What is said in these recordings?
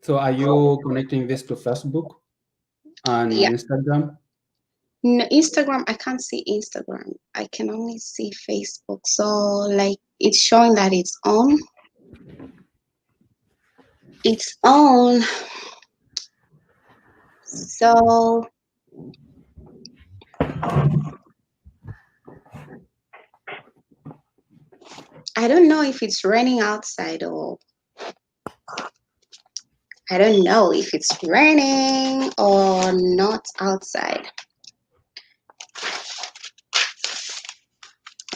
So are you connecting this to Facebook and Yeah. Instagram? No, Instagram, I can't see Instagram. I can only see Facebook. So like it's showing that it's on. It's on. So I don't know if it's raining outside or I don't know if it's raining or not outside.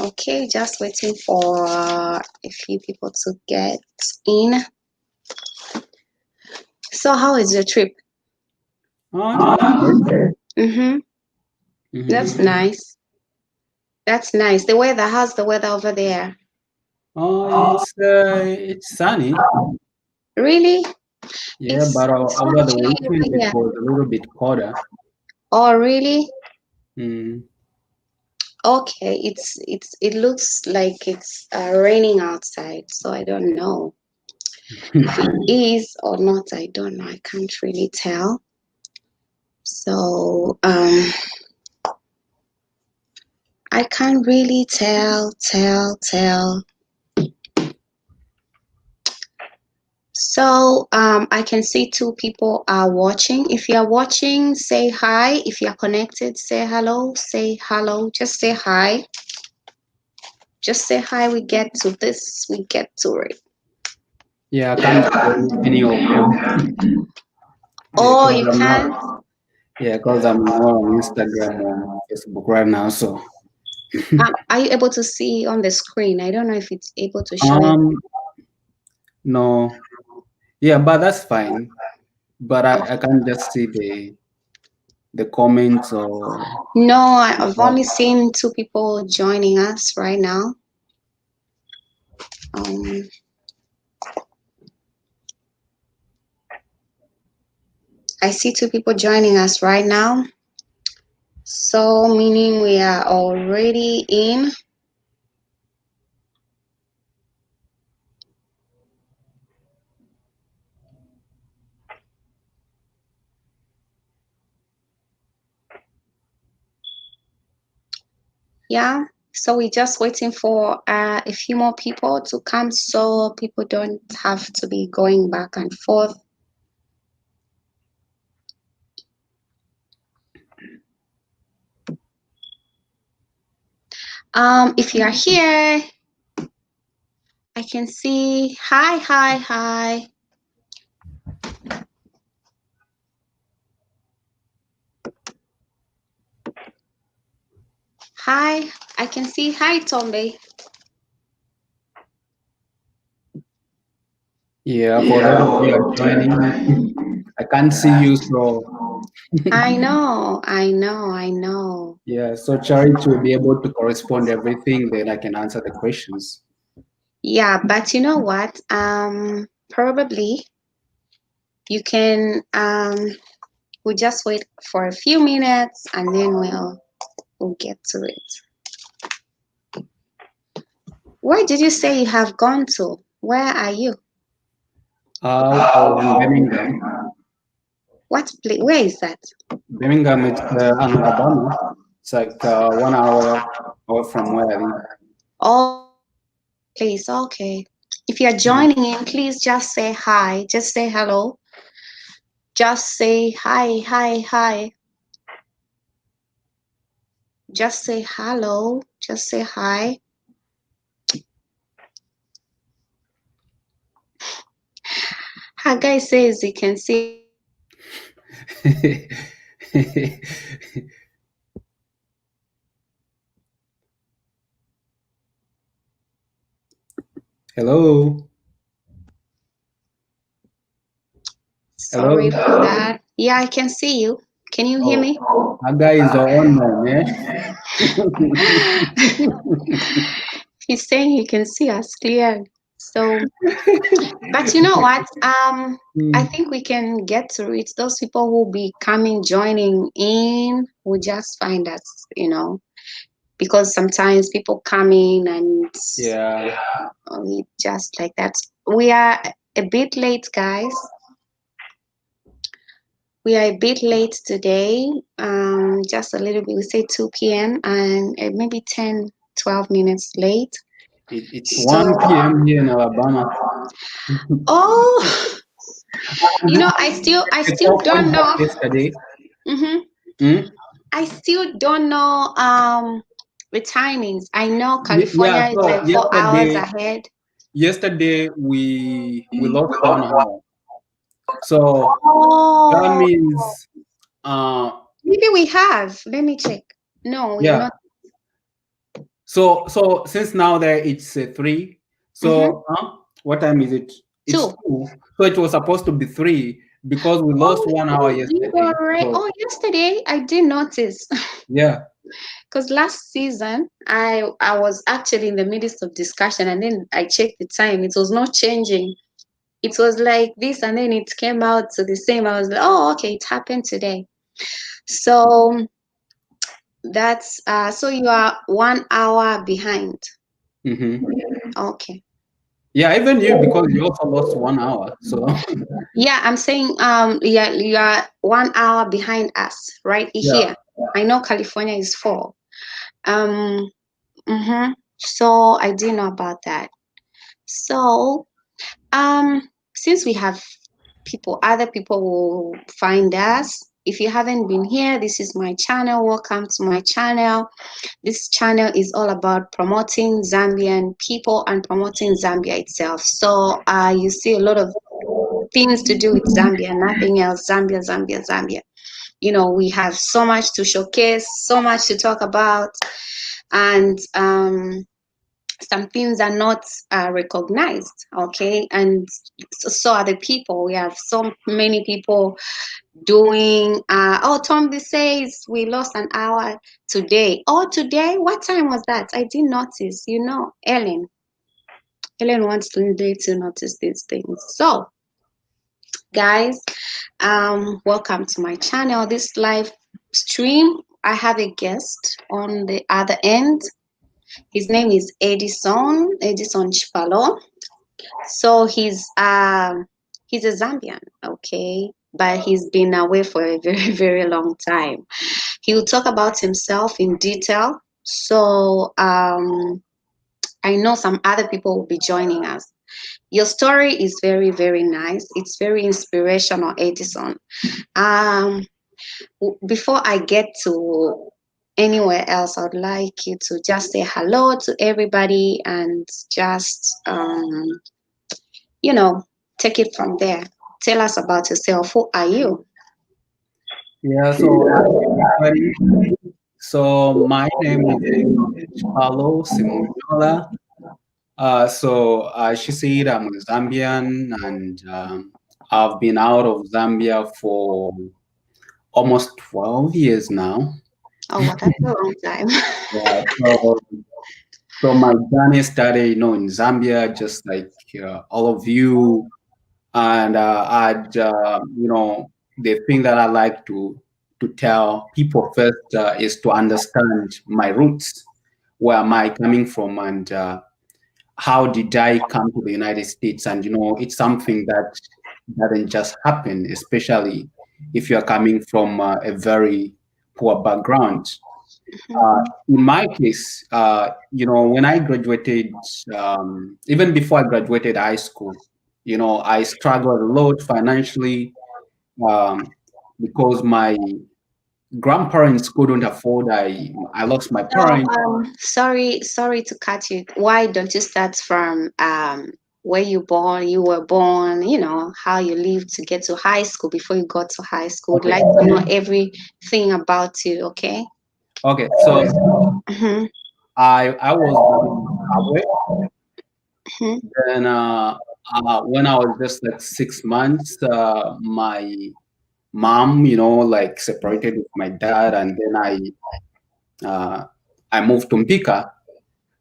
Okay, just waiting for a few people to get in. So how is your trip? Oh, it was good. Mm-hmm. That's Mm-hmm. nice. That's nice. The weather, how's the weather over there? Oh, it's sunny. Really? Yeah, It's but so over the chilly weekend over it here. was a little bit colder. Oh, really? Mm. Okay. It looks like it's raining outside, so I don't know if it is or not. I don't know. I can't really tell. So I can't really tell. So I can see two people are watching. If you are watching, say hi. If you are connected, say hello. Say hello. Just say hi. Just say hi. We get to this. We get to it. Yeah, I can't see any of you. Yeah, Oh, because you I'm not. can't. Yeah, because I'm not on Instagram or Facebook right now. So, Are you able to see on the screen? I don't know if it's able to show it. um, no. Yeah, but that's fine. But Oh, I can't just see the comments or no, I've only seen two people joining us right now. Um, I see two people joining us right now. So meaning we are already in. Yeah. So we're just waiting for a few more people to come so people don't have to be going back and forth. If you are here, I can see hi. Hi, I can see hi Tombe. yeah, for those of you who are joining, I can't see you. So, I know. yeah, so Charity will be able to correspond everything. Then I can answer the questions. Yeah, but you know what? Probably you can we'll just wait for a few minutes and then we'll get to it. Where did you say you have gone to? Where are you? I was in Birmingham. What place? Where is that? Birmingham, it's in Alabama. It's like 1 hour away from where I live. Oh, place. Okay. If you're Mm. joining in, please just say hi. Just say hello. Just say hi. Just say hello. Just say hi. Haggai says you can see. Hello, Sorry hello. for that. Yeah, I can see you. Can you hear Oh, me? that guy is unknown, eh? He's saying he can see us clear. So, but you know what? I Mm, think we can get to it. Those people who will be coming, joining in, will just find us, because sometimes people come in and yeah. just like that. We are a bit late, guys. We are a bit late today, just a little bit. We say 2 p.m. and maybe 10, 12 minutes late. It's So, 1 p.m. here in Alabama. oh, you know, I The still call don't point know. yesterday. Hmm. Mm? I still don't know the timings. I know Yeah. California is So like 4 hours ahead. yesterday we lost 1 hour. So that Oh, means uh maybe we have. Let me check. No, we've yeah. not. So since now there it's 3. Mm-hmm. So what time is it? It's 2. 2. So it was supposed to be 3 because we lost Oh, 1 hour you yesterday. are right. So Oh, yesterday I did notice. yeah. Because last season I was actually in the midst of discussion and then I checked the time. It was not changing. It was like this and then it came out to the same. I was like, oh, okay, it happened today. So that's so you are 1 hour behind. Hmm. Okay. Yeah, even you because you also lost 1 hour. So Yeah, I'm saying yeah, you are 1 hour behind us right yeah. here. I know California is 4. Um so I didn't know about that. So since we have people, other people will find us. If you haven't been here, this is my channel. Welcome to my channel. This channel is all about promoting Zambian people and promoting Zambia itself. So you see a lot of things to do with Zambia, nothing else. Zambia, Zambia, Zambia. You know, we have so much to showcase, so much to talk about, and some things are not recognized, okay? And so are the people. We have so many people doing oh, Tombi says we lost an hour today. Oh, today? What time was that? I didn't notice. You know, Ellen wants to notice these things. So guys, welcome to my channel. This live stream, I have a guest on the other end. His name is Edson Chipalo. So he's a Zambian, okay, but he's been away for a very very long time. He will talk about himself in detail. So I know some other people will be joining us. Your story is very very nice. It's very inspirational, Edison. Um, before I get to anywhere else, I'd like you to just say hello to everybody and just you know, take it from there. Tell us about yourself. Who are you? Yeah, so hi everybody. So my name is Paulo Simonyola. She said I'm a Zambian and I've been out of Zambia for almost 12 years now. Oh, that's a long time. Yeah, so my journey started, in Zambia, just like all of you. And the thing that I like to tell people first is to understand my roots. Where am I coming from, and how did I come to the United States? And it's something that doesn't just happen, especially if you are coming from a very poor background. In my case, when I graduated, even before I graduated high school, I struggled a lot financially um, because my grandparents couldn't afford. I lost my So, parents. sorry to cut you. Why don't you start from where you were born, you know, how you lived to get to high school before you got to high school. Would Okay, like to know everything about you, okay? okay. So Mm-hmm. I was born in Zimbabwe. Hmm. Then when I was just like 6 months, my mom, like separated with my dad, and then uh, I moved to Mpika.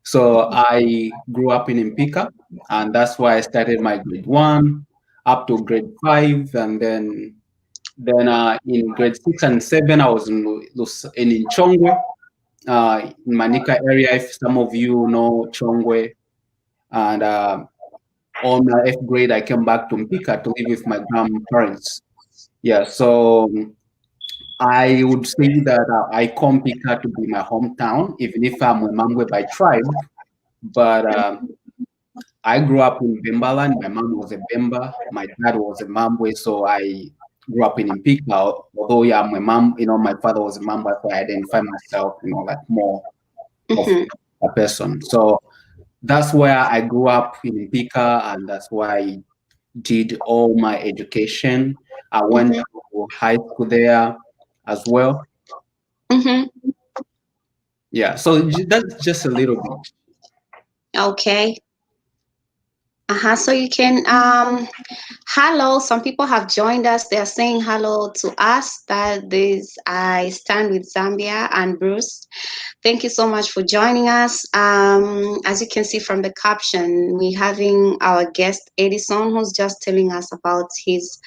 So I grew up in Mpika, and that's why I started my grade 1 up to grade 5, and then in grade 6 and 7 I was in Chongwe, in Manika area. If some of you know Chongwe, and on my 8th grade I came back to Mpika to live with my grandparents. Yeah, so I would say that I call Pika to be my hometown, even if I'm a Mambwe by tribe. But I grew up in Bembaland. My mom was a Bemba. My dad was a Mambwe, so I grew up in Impika. Although yeah, my mom, my father was a Mamba, so I identify myself, like more of Mm-hmm. a person. So that's where I grew up in Impika, and that's where I did all my education. I went Mm-hmm. to high school there as well. Mm-hmm. Yeah, so that's just a little bit. Okay. Uh-huh. So you can hello. Some people have joined us. They are saying hello to us. That this I stand with Zambia and Bruce. Thank you so much for joining us. As you can see from the caption, we're having our guest Edison, who's just telling us about his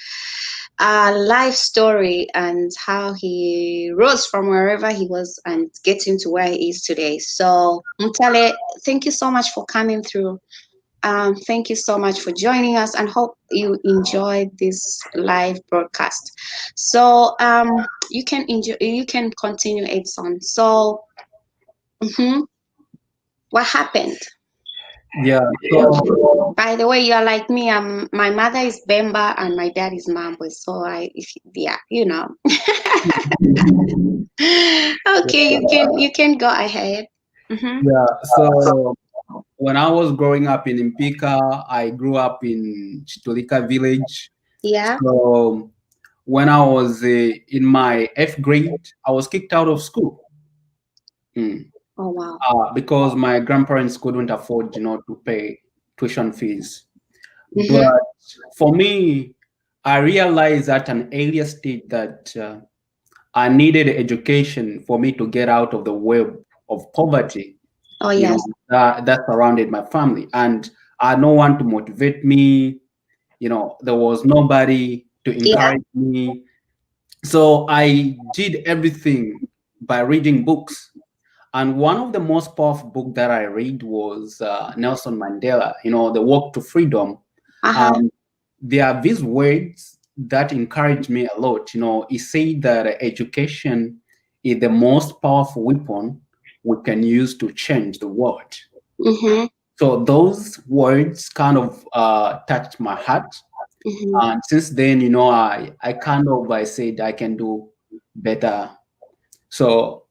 life story and how he rose from wherever he was and getting to where he is today. So, Mutale, thank you so much for coming through. Thank you so much for joining us and hope you enjoyed this live broadcast. So you can enjoy, you can continue, Edson. So mhm, what happened? Yeah, so By the way, you're like me. My mother is Bemba and my dad is Mambwe. So yeah, you know. Okay, you can go ahead. Mm-hmm. yeah, so when I was growing up in Impika, I grew up in Chitolika village. Yeah. So when I was in my 8th grade, I was kicked out of school. Mm. Oh wow. Because my grandparents couldn't afford, to pay tuition fees. Mm-hmm. But for me, I realized at an earlier stage that I needed education for me to get out of the web of poverty, Oh yes. that surrounded my family. And I had no one to motivate me. There was nobody to Yeah. encourage me. So I did everything by reading books. And one of the most powerful books that I read was Nelson Mandela, The Walk to Freedom. Uh-huh. And there are these words that encourage me a lot. He said that education is the most powerful weapon we can use to change the world. Mm-hmm. So those words kind of touched my heart. Mm-hmm. And since then, I kind of I said I can do better. So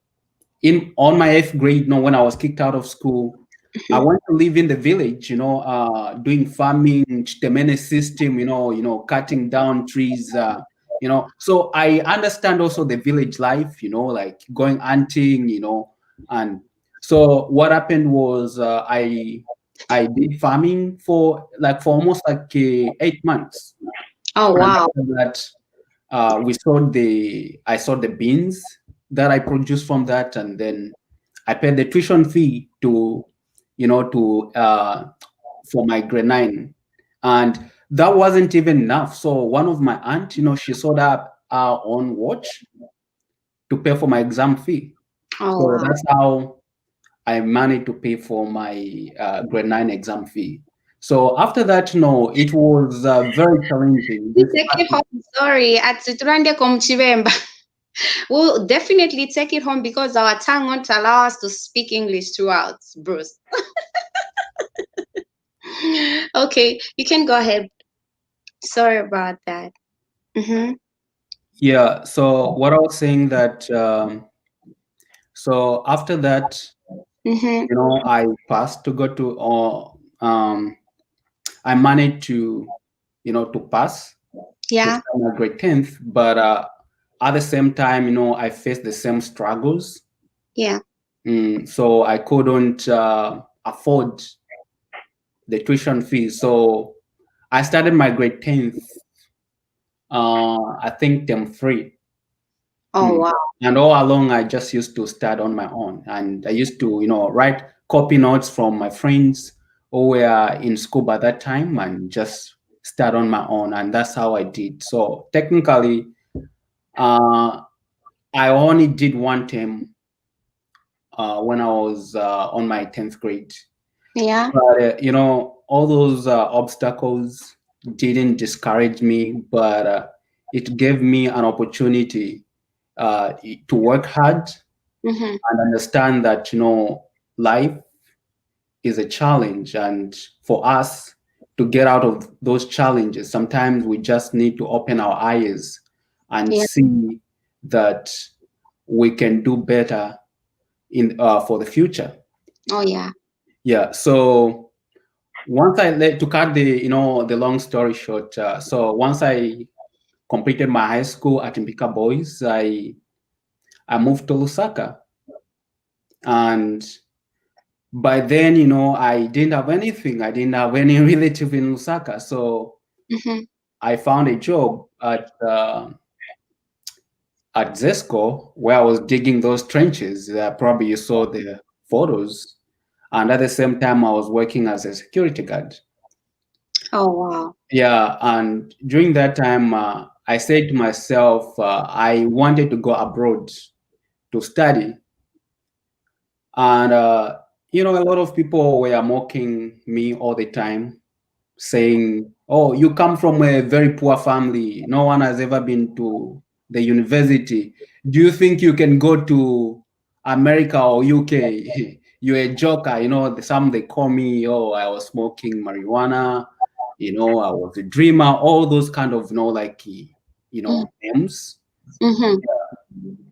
in on my 8th grade, when I was kicked out of school, I Mm-hmm. went to live in the village, doing farming, Chitemene system, cutting down trees, So I understand also the village life, like going hunting, and so what happened was I did farming for almost like 8 months, Oh and wow. after that, I saw the beans that I produced from that, and then I paid the tuition fee to, to for my grade 9, and that wasn't even enough. So one of my aunt, she sold up our own watch to pay for my exam fee. Oh So wow. that's how I managed to pay for my grade 9 exam fee. So after that, it was very challenging. We take it home. Sorry, at Siturande Komchibemba. We'll definitely take it home because our tongue won't allow us to speak English throughout, Bruce. Okay, you can go ahead. Sorry about that. Mm-hmm. Yeah. So what I was saying that so after that, Mm-hmm. I passed to go to I managed to to pass to Yeah. start my grade 10th, but at the same time, I faced the same struggles. Yeah. So I couldn't afford the tuition fees. So I started my grade 10th, I think term 3. Oh Mm. wow. And all along, I just used to start on my own. And I used to, write copy notes from my friends who were in school by that time and just start on my own. And that's how I did. So technically, uh, I only did one term when I was on my 10th grade. Yeah. But, all those obstacles didn't discourage me, but it gave me an opportunity to work hard Mm-hmm. and understand that, life is a challenge. And for us to get out of those challenges, sometimes we just need to open our eyes and Yeah. see that we can do better in for the future. Oh yeah. Yeah. So once to cut the long story short, so once I completed my high school at Mbika Boys, I moved to Lusaka, and by then, I didn't have anything. I didn't have any relative in Lusaka, so Mm-hmm. I found a job at Zesco where I was digging those trenches. Probably you saw the photos, and at the same time, I was working as a security guard. Oh wow. Yeah, and during that time, I said to myself, I wanted to go abroad to study. And, a lot of people were mocking me all the time, saying, "Oh, you come from a very poor family. No one has ever been to the university. Do you think you can go to America or UK? You're a joker." Some they call me, "Oh, I was smoking marijuana. I was a dreamer." All those kind of, names. Mm-hmm.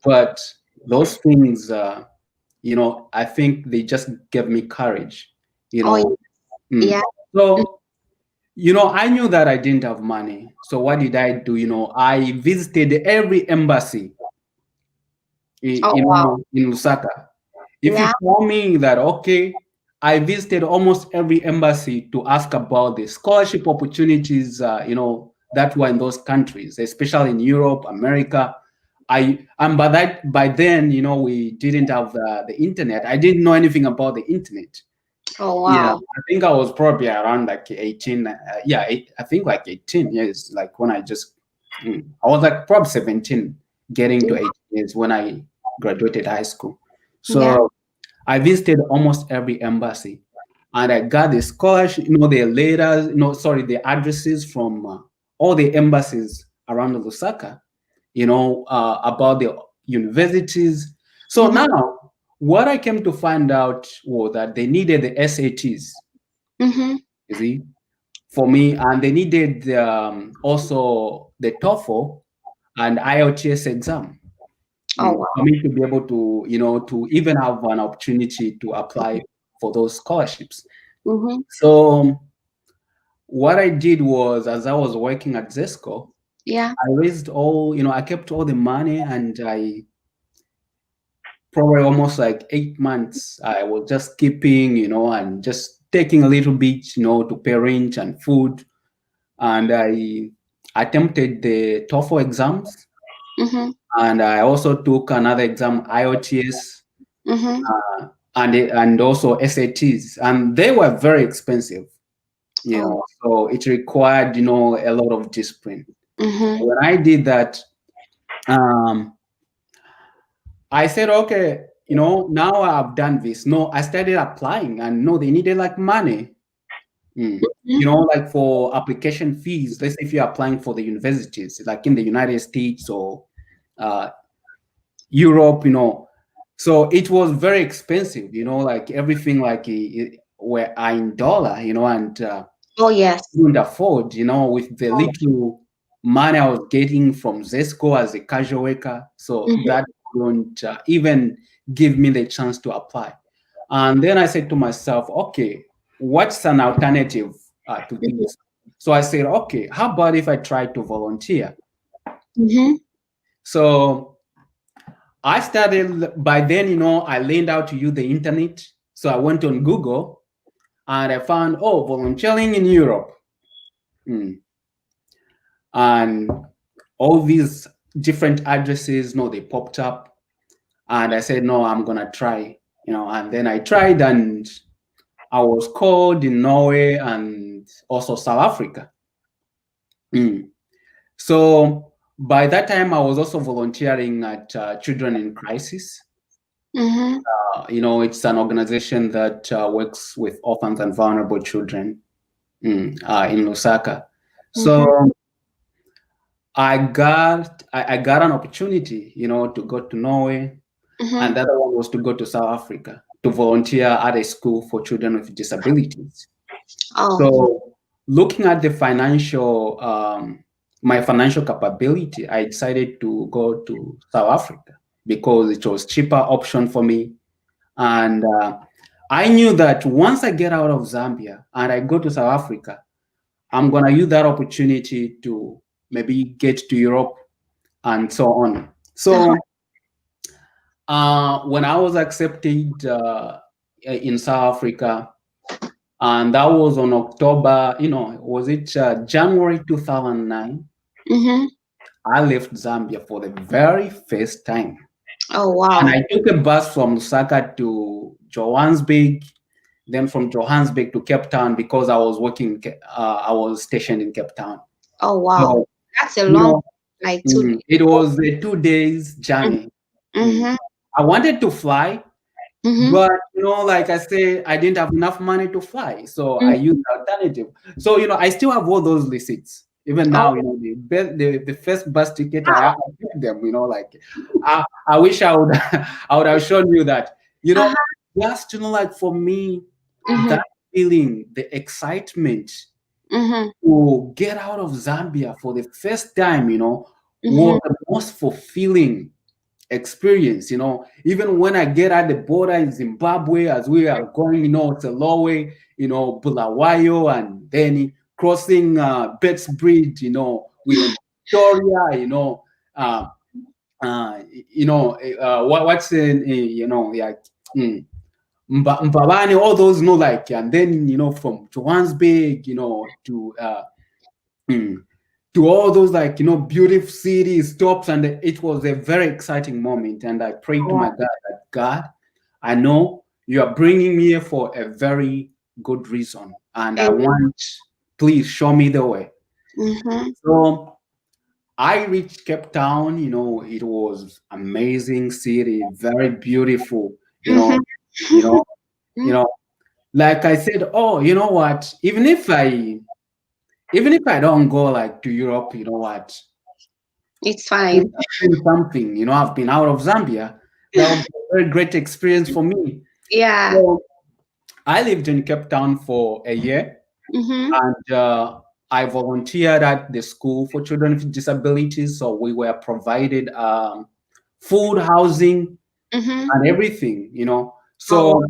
But those things, I think they just gave me courage. You Oh know. Mm. yeah. So, I knew that I didn't have money. So what did I do? I visited every embassy Oh wow. in Lusaka. If you Yeah. tell me that, okay, I visited almost every embassy to ask about the scholarship opportunities, that were in those countries, especially in Europe, America. And by then, we didn't have the internet. I didn't know anything about the internet. Oh Yeah, wow. I think I was probably around like 18. Yeah, I think like 18 years, like when I was like probably 17, getting to 18 years when I graduated high school. Yeah. So I visited almost every embassy, and I got the scholarship, the letters, sorry, the addresses from all the embassies around Lusaka, about the universities. So Mm-hmm. now, what I came to find out was that they needed the SATs, Mm-hmm. you see, for me, and they needed also the TOEFL and IELTS exam. Oh For wow. me to be able to, to even have an opportunity to apply for those scholarships. Mm-hmm. So what I did was, as I was working at Zesco, Yeah. I raised I kept all the money, and I probably almost like 8 months, I was just keeping, and just taking a little bit, to pay rent and food. And I attempted the TOEFL exams, Mm-hmm. and I also took another exam, IELTS, Mm-hmm. and also SATs, and they were very expensive. Oh. So it required, a lot of discipline. Mm-hmm. When I did that, um, I said, okay, now I've done this. No, I started applying, and no, they needed like money. Like for application fees. Let's say if you're applying for the universities, like in the United States or uh, Europe, so it was very expensive. Like everything, like were in dollar, and Oh yes. couldn't afford, with the Oh. little money I was getting from Zesco as a casual worker. So Mm-hmm. that couldn't even give me the chance to apply. And then I said to myself, okay, what's an alternative to this? So I said, okay, how about if I try to volunteer? Mm-hmm. So I started, by then, I learned how to use the internet. So I went on Google and I found, oh, volunteering in Europe. Hmm. And all these different addresses, they popped up, and I said, no, I'm gonna try, and then I tried, and I was called in Norway and also South Africa. So by that time, I was also volunteering at Children in Crisis. Mm-hmm. It's an organization that works with orphans and vulnerable children in Lusaka. Mm-hmm. So I got an opportunity, to go to Norway, Mm-hmm. and the other one was to go to South Africa to volunteer at a school for children with disabilities. Oh. So, looking at the my financial capability, I decided to go to South Africa because it was cheaper option for me, and I knew that once I get out of Zambia and I go to South Africa, I'm gonna use that opportunity to maybe get to Europe and so on. Uh-huh. So when I was accepted in South Africa, and that was on October, was it January 2009? Mm-hmm. I left Zambia for the very first time. Oh And wow. I took a bus from Lusaka to Johannesburg, then from Johannesburg to Cape Town because I was I was stationed in Cape Town. Oh wow. So, That's a you long, know, like 2 days. it was a 2 days journey. Mm. Mm-hmm. I wanted to fly, Mm-hmm. but like I say, I didn't have enough money to fly, so I used the alternative. So I still have all those receipts. Even Oh now, the first bus ticket I wow. have them. Like I wish I would I would have shown you that. Uh-huh. Just like for me, Mm-hmm. that feeling, the excitement Mm-hmm. to get out of Zambia for the first time, Mm-hmm. was the most fulfilling experience. Even when I get at the border in Zimbabwe, as we are going, to Lowe, Bulawayo, and then crossing Betts Bridge, we in Victoria, uh, what's in, like, Mbabane, all those, like, and then, from Johannesburg, to mm, to all those, like, beautiful city stops, and it was a very exciting moment. And I prayed to Wow. my God that, God, I know you are bringing me here for a very good reason, and I want, please show me the way. Mm-hmm. So I reached Cape Town. It was amazing city, very beautiful. you know Mm-hmm. you know you know like I said, oh, you know what, even if I don't go like to Europe, you know what, It's it's fine. been something. I've been out of Zambia. That was a very great experience for me. Yeah. So I lived in Cape Town for a year, Mm-hmm. and I volunteered at the school for children with disabilities. So we were provided food, housing, Mm-hmm. and everything. Oh. So,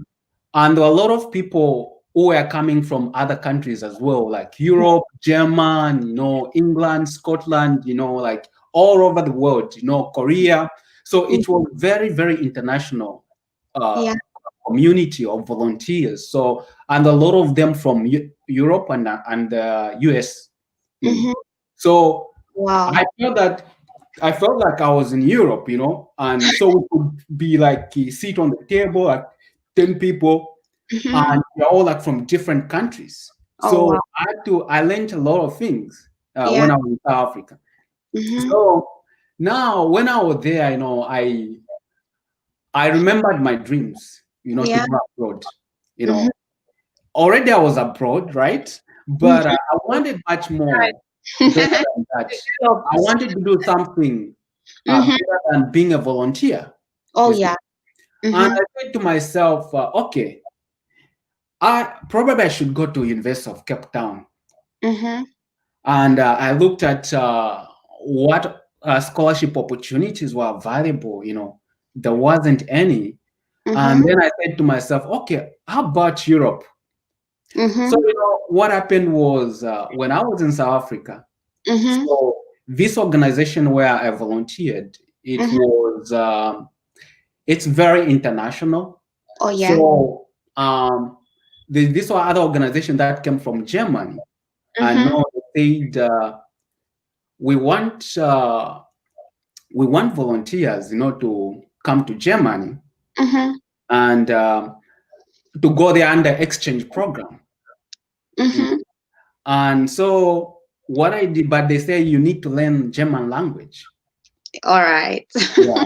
and a lot of people who were coming from other countries as well, like Europe, German, England, Scotland, like all over the world, Korea. So it was very, very international uh, Yeah. community of volunteers. So, and a lot of them from Europe and the US. Mm. Mm-hmm. So Wow. I felt like I was in Europe, and so we could be like sit on the table, like 10 people, Mm-hmm. and we're all like from different countries. Oh So wow. I learned a lot of things Yeah. when I was in South Africa. Mm-hmm. So now when I was there, I remembered my dreams, to Yeah. go abroad. You Mm-hmm. know, already I was abroad, right? But Mm-hmm. I wanted much Right. more better than that. I wanted to do something Mm-hmm. better than being a volunteer. Oh You see? yeah. And Mm-hmm. I said to myself, okay, I should go to University of Cape Town. Mm-hmm. And I looked at what scholarship opportunities were available. There wasn't any. And Mm-hmm. then I said to myself, okay, how about Europe? So, Mm-hmm. what happened was when I was in South Africa, Mm-hmm. so this organization where I volunteered, Mm-hmm. it's very international. Oh yeah. So these were other organizations that came from Germany, and Mm-hmm. they said we want uh, we want volunteers, to come to Germany Mm-hmm. and to go there under exchange program. Mm. Mm-hmm. And so what I did, but they say you need to learn German language. All right. Yeah.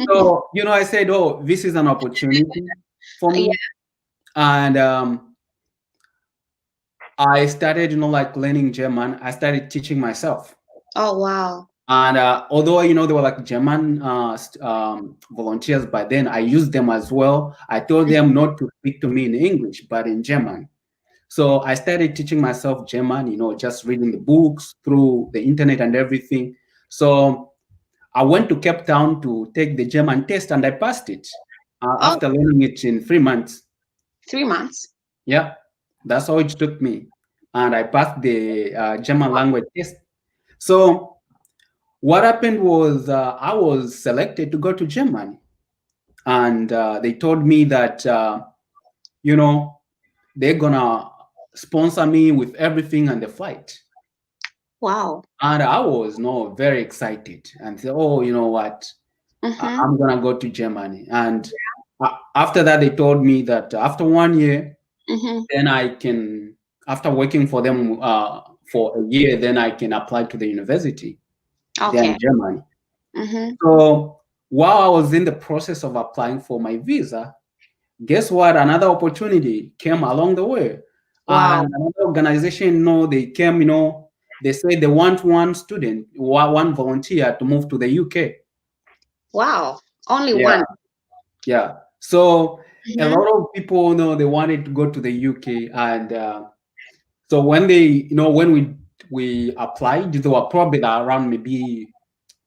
So, I said, oh, this is an opportunity for Yeah. me. And I started, like learning German. I started teaching myself. Oh, wow. And although they were like German volunteers by then, I used them as well. I told them not to speak to me in English, but in German. So I started teaching myself German, just reading the books through the internet and everything. So I went to Cape Town to take the German test, and I passed it Oh, after learning it in 3 months. 3 months. Yeah, that's how it took me. And I passed the German language test. So what happened was I was selected to go to Germany. And they told me that, you know, they're going to sponsor me with everything and the flight. Wow. And I was very excited and said, oh, you know what? Mm-hmm. I'm going to go to Germany. And after that, they told me that after 1 year, Mm-hmm. then I can, after working for them for a year, then I can apply to the university there Okay. in Germany. Mm-hmm. So while I was in the process of applying for my visa, guess what? Another opportunity came along the way. Wow. And another organization, they came, they said they want one student, one volunteer to move to the UK. Wow. Only Yeah, one. yeah. So a Mm-hmm. lot of people know they wanted to go to the UK, and so when they, when we applied, there were probably around maybe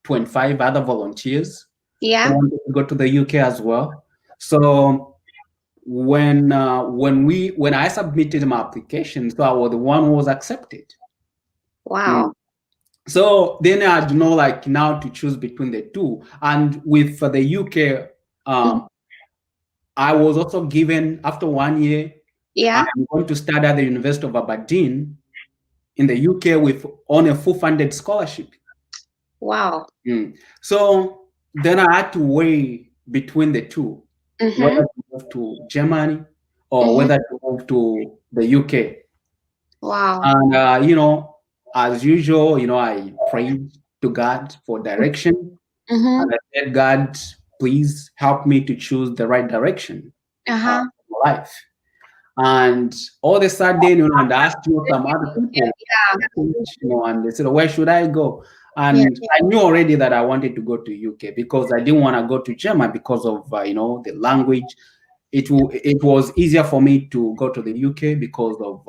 25 other volunteers who Yeah. wanted to go to the UK as well. So when I submitted my application, so I was the one who was accepted. Mm. Wow. So then I had like now to choose between the two. And with the UK, Mhm. I was also given after 1 year, Yeah. I'm going to study at the University of Aberdeen in the UK with on a full funded scholarship. Wow. Mm. So then I had to weigh between the two, Mm-hmm. whether to move to Germany or Mm-hmm. whether to move to the UK. Wow. And, as usual, I prayed to God for direction. Mm-hmm. And I said, God, please help me to choose the right direction Uh-huh. for my life. And all of a sudden, and I asked some other people, and they said, where should I go? Yeah. And I knew already that I wanted to go to UK because I didn't want to go to Germany because of the language. It was easier for me to go to the UK because of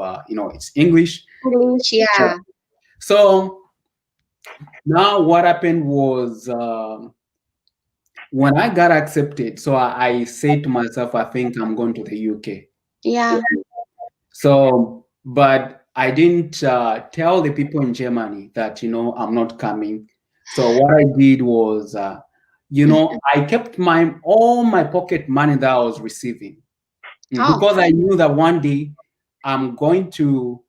it's English. English. So, Yeah. so now what happened was when I got accepted, so I said to myself, I think I'm going to the UK. Yeah. So, but I didn't tell the people in Germany that, I'm not coming. So what I did was, I kept all my pocket money that I was receiving. Oh. Because I knew that one day I'm going to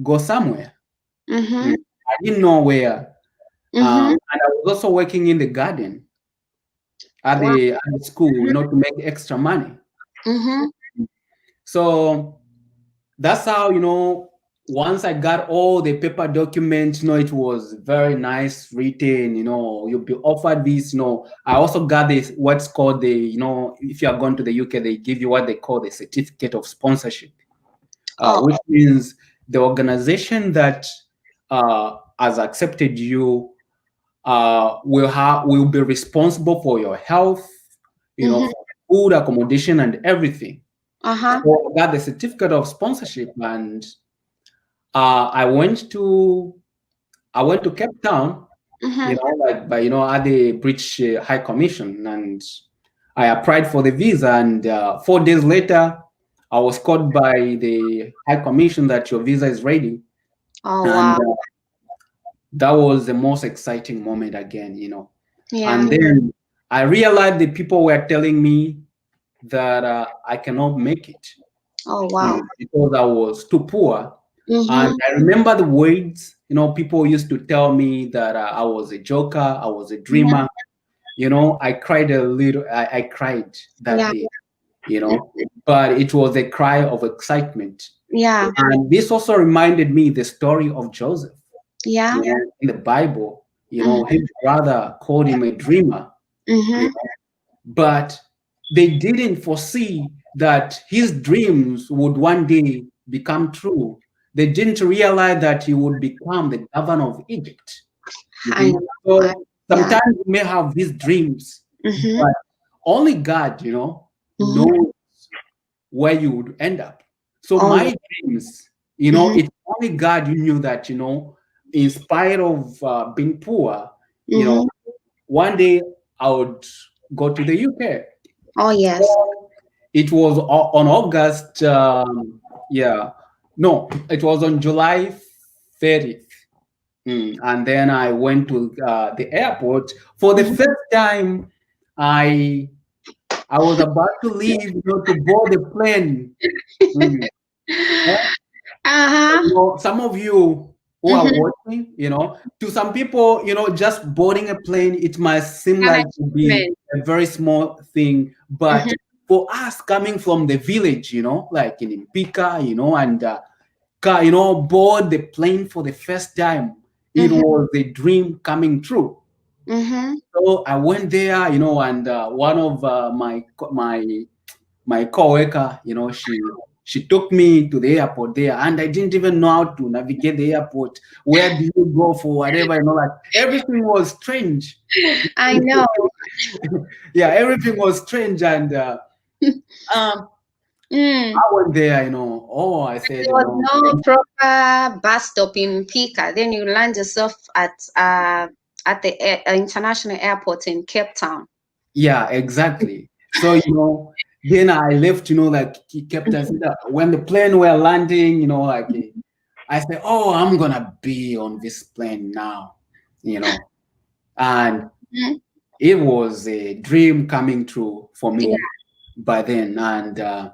go somewhere. Mm-hmm. I didn't know where. Mm-hmm. And I was also working in the garden at Wow. the school, to make extra money. Mm-hmm. So that's how, once I got all the paper documents, it was very nice written, you'll be offered this, I also got this, what's called if you are going to the UK, they give you what they call the certificate of sponsorship, Oh. which means the organization that has accepted you will be responsible for your health, Mm-hmm. for food, accommodation, and everything. Uh-huh. So I got the certificate of sponsorship, and I went to Cape Town, Mm-hmm. like by at the British High Commission, and I applied for the visa, and 4 days later, I was called by the High Commission that your visa is ready, Oh, and wow. that was the most exciting moment again, Yeah. And then I realized the people were telling me that I cannot make it Oh, wow. because I was too poor. And Mm-hmm. I remember the words, people used to tell me that I was a joker, I was a Yeah. dreamer. I cried a little, I cried that Yeah. day, but it was a cry of excitement. Yeah. And this also reminded me the story of Joseph, Yeah. in the Bible, Mm-hmm. his brother called him a dreamer, you Mm-hmm. know, but they didn't foresee that his dreams would one day become true. They didn't realize that he would become the governor of Egypt. I Mhm. know. So Yeah. sometimes you may have these dreams, Mm-hmm. but only God, Mm-hmm. knows where you would end up. So Oh my yeah. dreams, Mm-hmm. it's only God who knew that, in spite of being poor, you know, Mm-hmm. one day I would go to the UK. Oh yes. So it was on August, yeah, no, it was on July 30th. And then I went to the airport for the Mm-hmm. first time. I I was about to leave, to board the plane. Mm. Uh-huh. Some of you who are Mm-hmm. watching, to some people, just boarding a plane, it might seem An like to be achievement. a very small thing, but Mm-hmm. for us coming from the village, like in Impika, and board the plane for the first time, it Mm-hmm. was a dream coming true. Mm-hmm. So I went there, and one of my coworker, she took me to the airport there, and I didn't even know how to navigate the airport. Where do you go for whatever? Like everything was strange. I know. Yeah, everything was strange, and um, Mm. I went there. Oh, I said, There was no proper bus stop in Pika. Then you land yourself at the international airport in Cape Town. yeah, exactly. So then I left. Like he kept us when the plane were landing. Like I said, oh, I'm gonna be on this plane now. And Mhm. it was a dream coming true for Yeah. me by then, and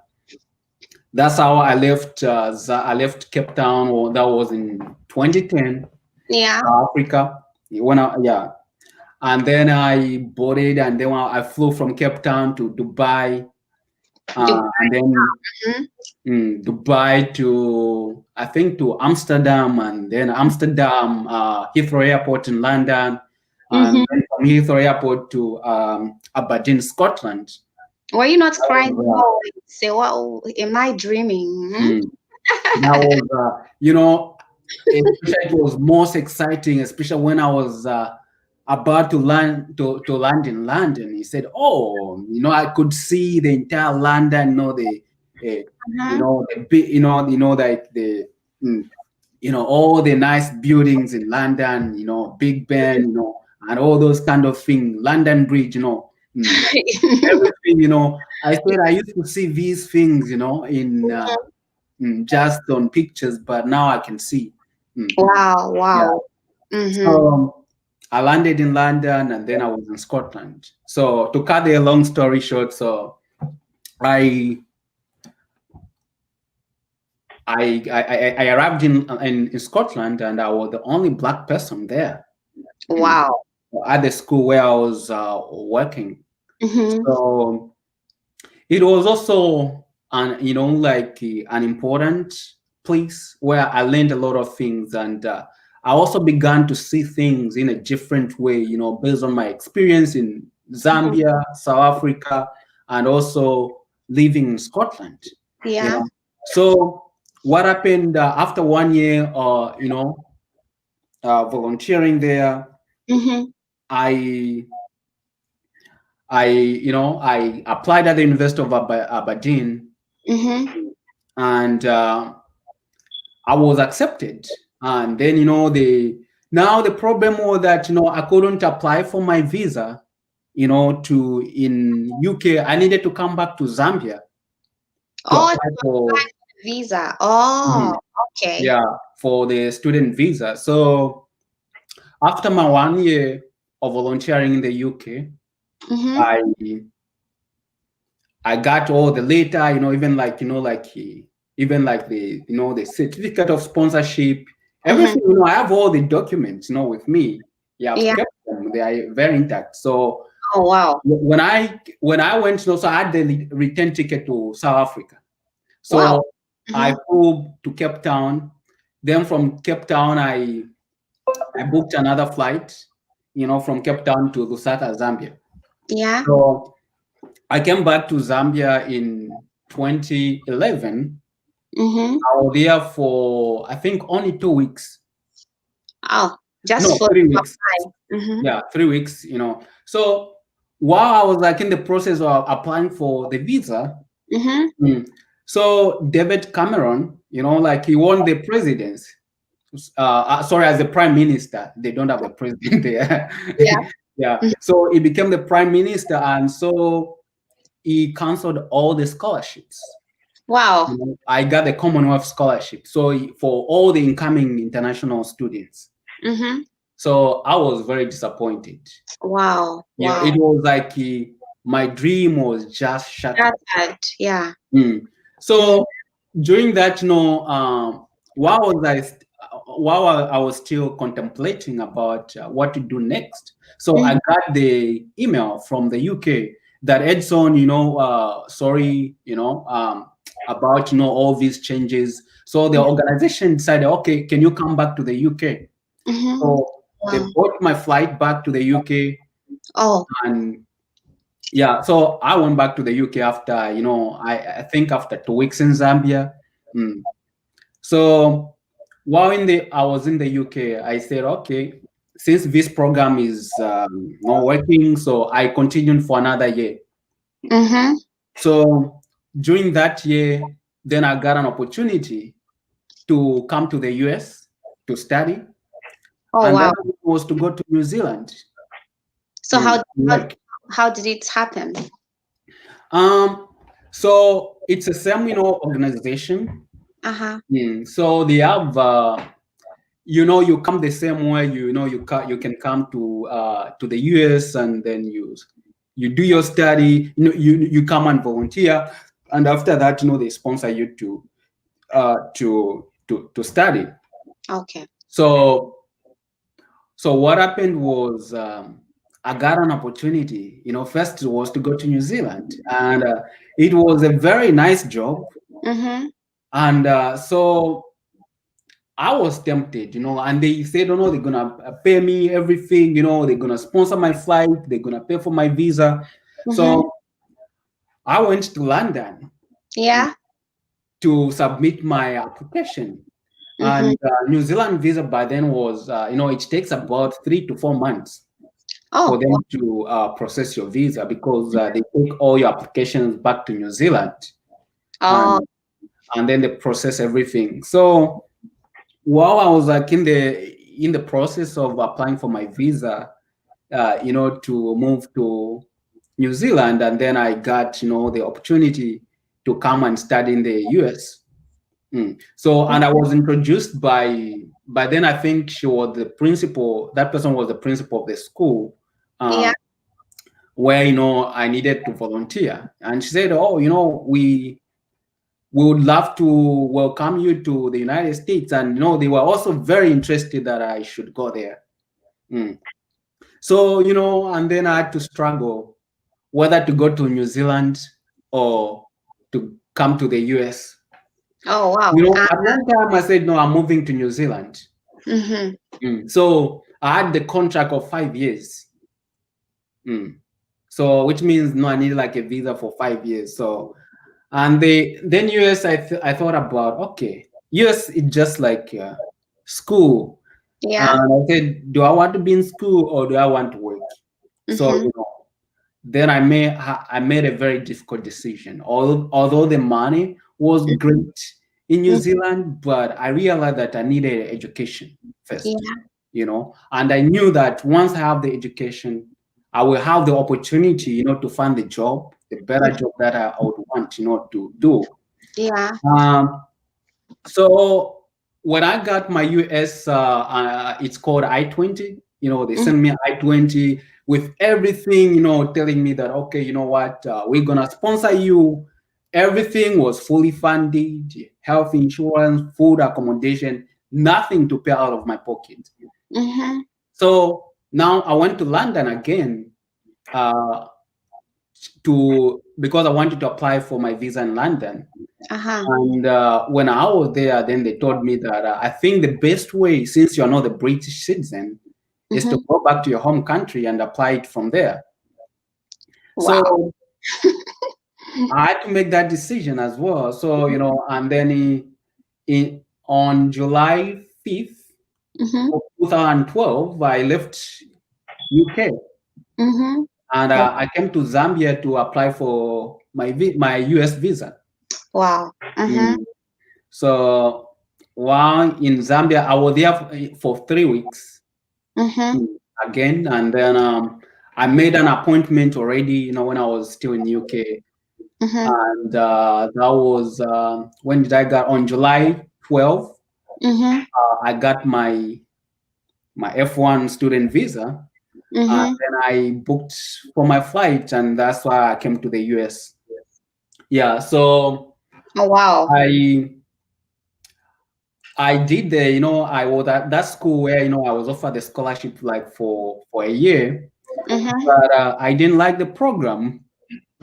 that's how I left. I left Cape Town. Or that was in 2010, Yeah. South Africa. Yeah, and then I boarded, and then I flew from Cape Town to Dubai, and then Mhm. Dubai to, I think, to Amsterdam, and then Amsterdam, Heathrow Airport in London, and Mhm. then from Heathrow Airport to Aberdeen, Scotland. Were you not That crying? was, Oh, say, "What am I dreaming?" Hmm? mm, that was especially it was most exciting, especially when I was about to land in London. He said, "Oh, I could see the entire London, Uh-huh. the big, like mm, all the nice buildings in London, Big Ben, and all those kind of things, London Bridge, everything, I said I used to see these things, in just on pictures, but now I can see. Mm. Wow, Yeah. wow. Mm-hmm. So I landed in London, and then I was in Scotland. So to cut a long story short, so I I arrived in Scotland, and I was the only black person there. Mm. Wow. At the school where I was working. Mm-hmm. So it was also like an important place where I learned a lot of things, and I also began to see things in a different way, based on my experience in Mm-hmm. Zambia, South Africa, and also living in Scotland. You Yeah. know, so what happened after 1 year, volunteering there? Mm-hmm. I I applied at the University of Aberdeen, Mm-hmm. and I was accepted. And then the problem was that I couldn't apply for my visa. To in UK, I needed to come back to Zambia to Oh, apply for visa. Oh, Mhm. okay. yeah, for the student visa. So after my 1 year of volunteering in the UK, Mm-hmm. I I got all the later, even like, even like the certificate of sponsorship, Mm-hmm. everything, I have all the documents, with me. Yeah, I've Yeah. kept them. They are very intact. So Oh, wow. when I went, so I had the return ticket to South Africa. Wow. So I Mm-hmm. flew to Cape Town. Then from Cape Town, I booked another flight, from Cape Town to Lusaka, Zambia. Yeah. So I came back to Zambia in 2011. Mm-hmm. I was there for, I think, only 2 weeks. Oh. Just No, for 3 weeks. apply. Mm-hmm. Yeah, 3 weeks. So while I was like in the process of applying for the visa, Mm-hmm. so David Cameron, like he won the presidency. Sorry, as the prime minister. They don't have the president there. Yeah. Yeah. Mhm. So he became the prime minister, and so he canceled all the scholarships. Wow. I got the Commonwealth scholarship. So for all the incoming international students. Mm-hmm. So I was very disappointed. Wow. It Wow. was like my dream was just shattered. Shattered. Yeah. So during that, while was I was still contemplating about what to do next. So I Mm-hmm. got the email from the UK that Edson, sorry, about all these changes. So the organization decided, okay, can you come back to the UK? Mm-hmm. So they Wow. bought my flight back to the UK, Oh. and yeah, so I went back to the UK after, I think after 2 weeks in Zambia. So while I was in the UK, I said, okay, since this program is not working, so I continued for another year. Mm-hmm. So during that year, then I got an opportunity to come to the US to study, Oh and that wow. was to go to New Zealand. So how how Like, how did it happen? um, so it's a same, organization. Uh-huh. So they have, you come the same way. You can come to the US, and then you do your study. You come and volunteer, and after that, they sponsor you to study. Okay. So what happened was, I got an opportunity. First was to go to New Zealand, and it was a very nice job. Mm-hmm. And so I was tempted, and they said, "Oh no, they're gonna pay me everything. They're gonna sponsor my flight. They're gonna pay for my visa." Mm-hmm. So I went to London Yeah. to submit my application. Mm-hmm. And New Zealand visa by then was, it takes about 3 to 4 months for Oh. them to process your visa, because they take all your applications back to New Zealand, Oh. and then they process everything. So while I was like in the process of applying for my visa, to move to New Zealand, and then I got the opportunity to come and study in the US. So, and I was introduced by then I think she was the principal. That person was the principal of the school, Yeah. where I needed to volunteer, and she said, "Oh, we would love to welcome you to the United States." And they were also very interested that I should go there. So and then I had to struggle whether to go to New Zealand or to come to the US. Oh wow. At one time I said, no, I'm moving to New Zealand. So I had the contract of 5 years. So which means I needed like a visa for 5 years. So, and then US, I thought about, okay, US is just like school. Yeah. And I said, do I want to be in school or do I want to work? So Mm-hmm. then I made a very difficult decision. Although the money was great in New Zealand, but I realized that I needed education first. And I knew that once I have the education, I will have the opportunity, to find the job, the better job that I would want, to do. Yeah. So when I got my US, it's called I-20. They sent me I-20 with everything, telling me that, okay, you know what, we're gonna sponsor you. Everything was fully funded, health insurance, food, accommodation, nothing to pay out of my pocket. Mm-hmm. So now I went to London again, because I wanted to apply for my visa in London. Uh-huh. And when I was there, then they told me that I think the best way, since you're not a British citizen, is to go back to your home country and apply it from there. Wow. So I had to make that decision as well. So, and then on July 5th, Mm-hmm. of 2012, I left UK, Mm-hmm. and I came to Zambia to apply for my US visa. Wow. Mm-hmm. Mm. So while in Zambia, I was there for 3 weeks. Mm-hmm. Mm. Again, and then I made an appointment already, when I was still in UK, Mm-hmm. and that was when did I got on July 12th. Mm-hmm. I got my F1 student visa, and Mm-hmm. then I booked for my flight, and that's why I came to the US. Yeah, so Oh, wow. I I did the, I was at that school where, I was offered a scholarship like for a year, Mm-hmm. but I didn't like the program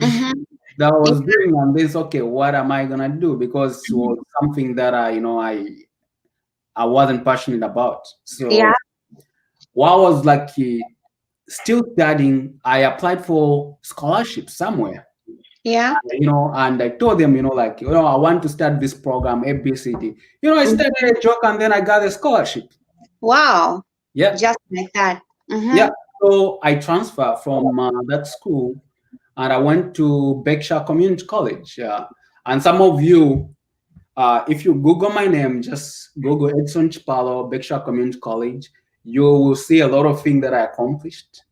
Mm-hmm. that I was doing, and this, okay, what am I gonna do? Because it was something that I wasn't passionate about. Yeah. So while I was like still studying, I applied for scholarship somewhere. Yeah. And I told them, like, I want to start this program, ABCD. I Mhm. started a joke, and then I got a scholarship. Wow. Yeah, Just like that. yeah. Mm-hmm. So I transferred from that school, and I went to Berkshire Community College. And some of you, if you Google my name, just Google Edson Chipalo, Berkshire Community College, you will see a lot of things that I accomplished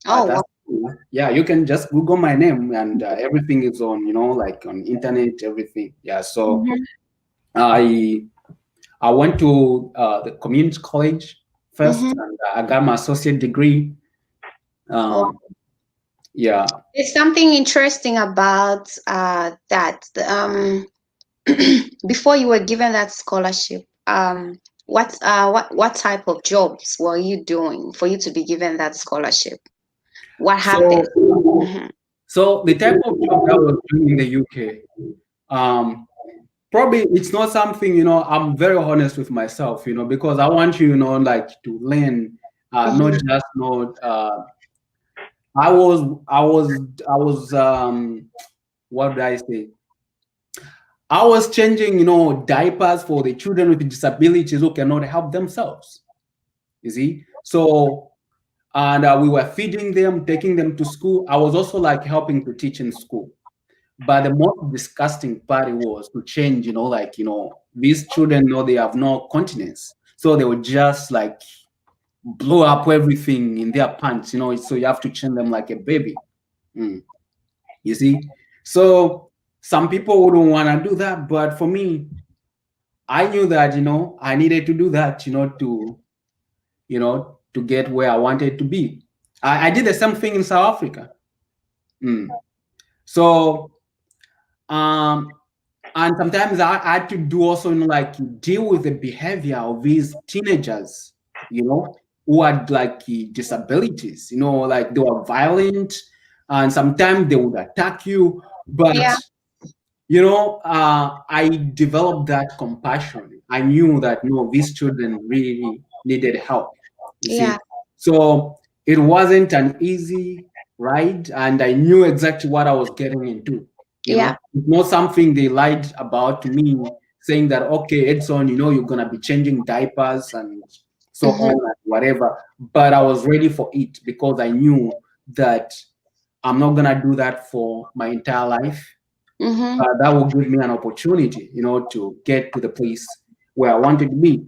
at Oh, that wow. school. Yeah, you can just Google my name, and everything is on, like on internet, everything. Yeah, so Mm-hmm. I I went to the community college first, Mm-hmm. and I got my associate degree. Wow. Um, yeah. There's something interesting about that. Before you were given that scholarship, what type of jobs were you doing for you to be given that scholarship? What happened? So Mm-hmm. so the type of job that I was doing in the UK, um, probably it's not something, I'm very honest with myself, because I want you, like to learn, not Mm-hmm. just not. I was what did I say? I was changing, diapers for the children with disabilities who cannot help themselves. You see, so and we were feeding them, taking them to school. I was also like helping to teach in school. But the most disgusting part was to change, like, these children know they have no continence. So they would just like blow up everything in their pants, so you have to change them like a baby. Mm, you see? So some people wouldn't want to do that. But for me, I knew that, I needed to do that, to get where I wanted to be. I did the same thing in South Africa. Mm. So um and sometimes I had to do also, like deal with the behavior of these teenagers, who had like disabilities, like they were violent, and sometimes they would attack you. Yeah. But I developed that compassion. I knew that no, these children really needed help. You Yeah. see, so it wasn't an easy ride, and I knew exactly what I was getting into. Yeah. It's not something they lied about to me, saying that okay, Edson, you're gonna be changing diapers and so Mm-hmm. on and whatever. But I was ready for it because I knew that I'm not gonna do that for my entire life. Mm-hmm. That will give me an opportunity, to get to the place where I wanted to be.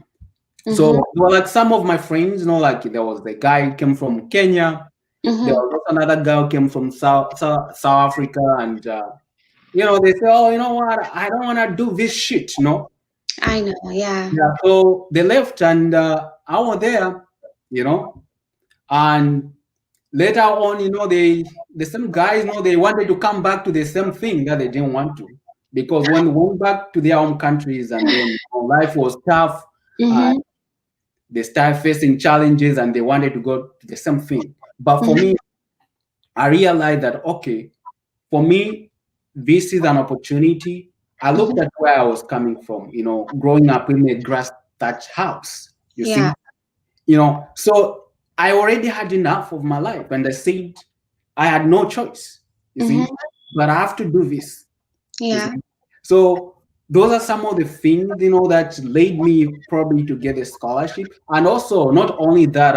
So, Mm-hmm. like some of my friends, like there was the guy who came from Kenya. There Mm-hmm. was also another guy who came from South Africa, and they say, "Oh, you know what? I don't want to do this shit." I know. Yeah. Yeah. So they left, and I was there, and later on, the same guys, they wanted to come back to the same thing that they didn't want to, because when they went back to their home countries, and then life was tough, Mm-hmm. they started facing challenges, and they wanted to go to the same thing. But for Mm-hmm. me, I realized that okay, for me, this is an opportunity. I looked Mm-hmm. at where I was coming from, growing up in a grass thatched house, you Yeah. see, so I already had enough of my life, and I said I had no choice, you see, Mm-hmm. but I have to do this, you see. Yeah. So those are some of the things, that led me probably to get a scholarship. And also, not only that,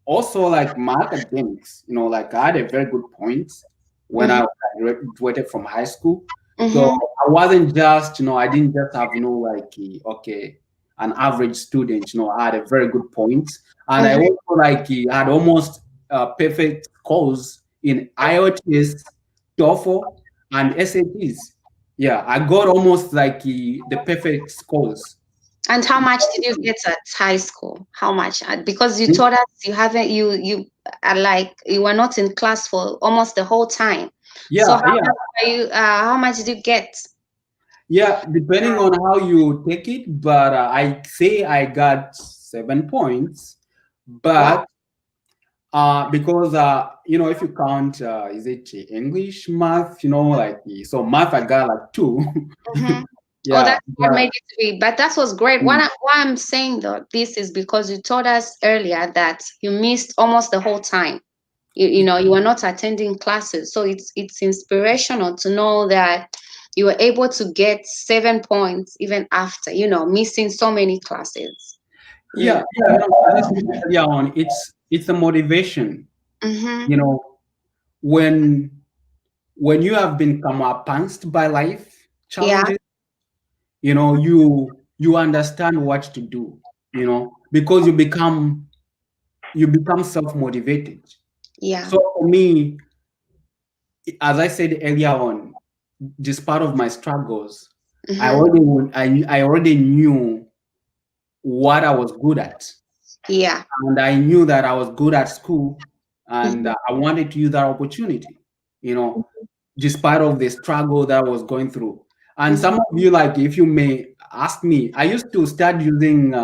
also like my academics, like I had a very good points when Mm-hmm. I graduated from high school. So Mm-hmm. I wasn't just, I didn't just have, like, okay, an average student, I had a very good points. And I Mm-hmm. also like had almost perfect scores in IELTS, TOEFL, and SATs. Yeah, I got almost like the perfect scores. And how much did you get at high school? How much? Because you told us you haven't you are like you were not in class for almost the whole time. So Yeah, yeah. how much did you get? Yeah, depending on how you take it, but I say I got 7 points, Wow. but because if you count, is it English, math, like so math I got like two. Mm-hmm. Oh, Yeah, that's what but made it three. But that was great. mm, Why I'm saying though this is because you told us earlier that you missed almost the whole time. You were not attending classes, so it's inspirational to know that you were able to get 7 points even after missing so many classes. Mm. yeah, as I said earlier on, it's a motivation. Mm-hmm. You know, when you have been come up pounced by life Yeah, challenges, you understand what to do, because you become self-motivated. yeah. So for me, as I said earlier on, just part of my struggles, Mm-hmm. I already knew what I was good at, Yeah. and I knew that I was good at school, and Mm-hmm. I wanted to use that opportunity, you know, just part of the struggle that I was going through. And some Mm-hmm. of you, like, if you may ask me, I used to start using.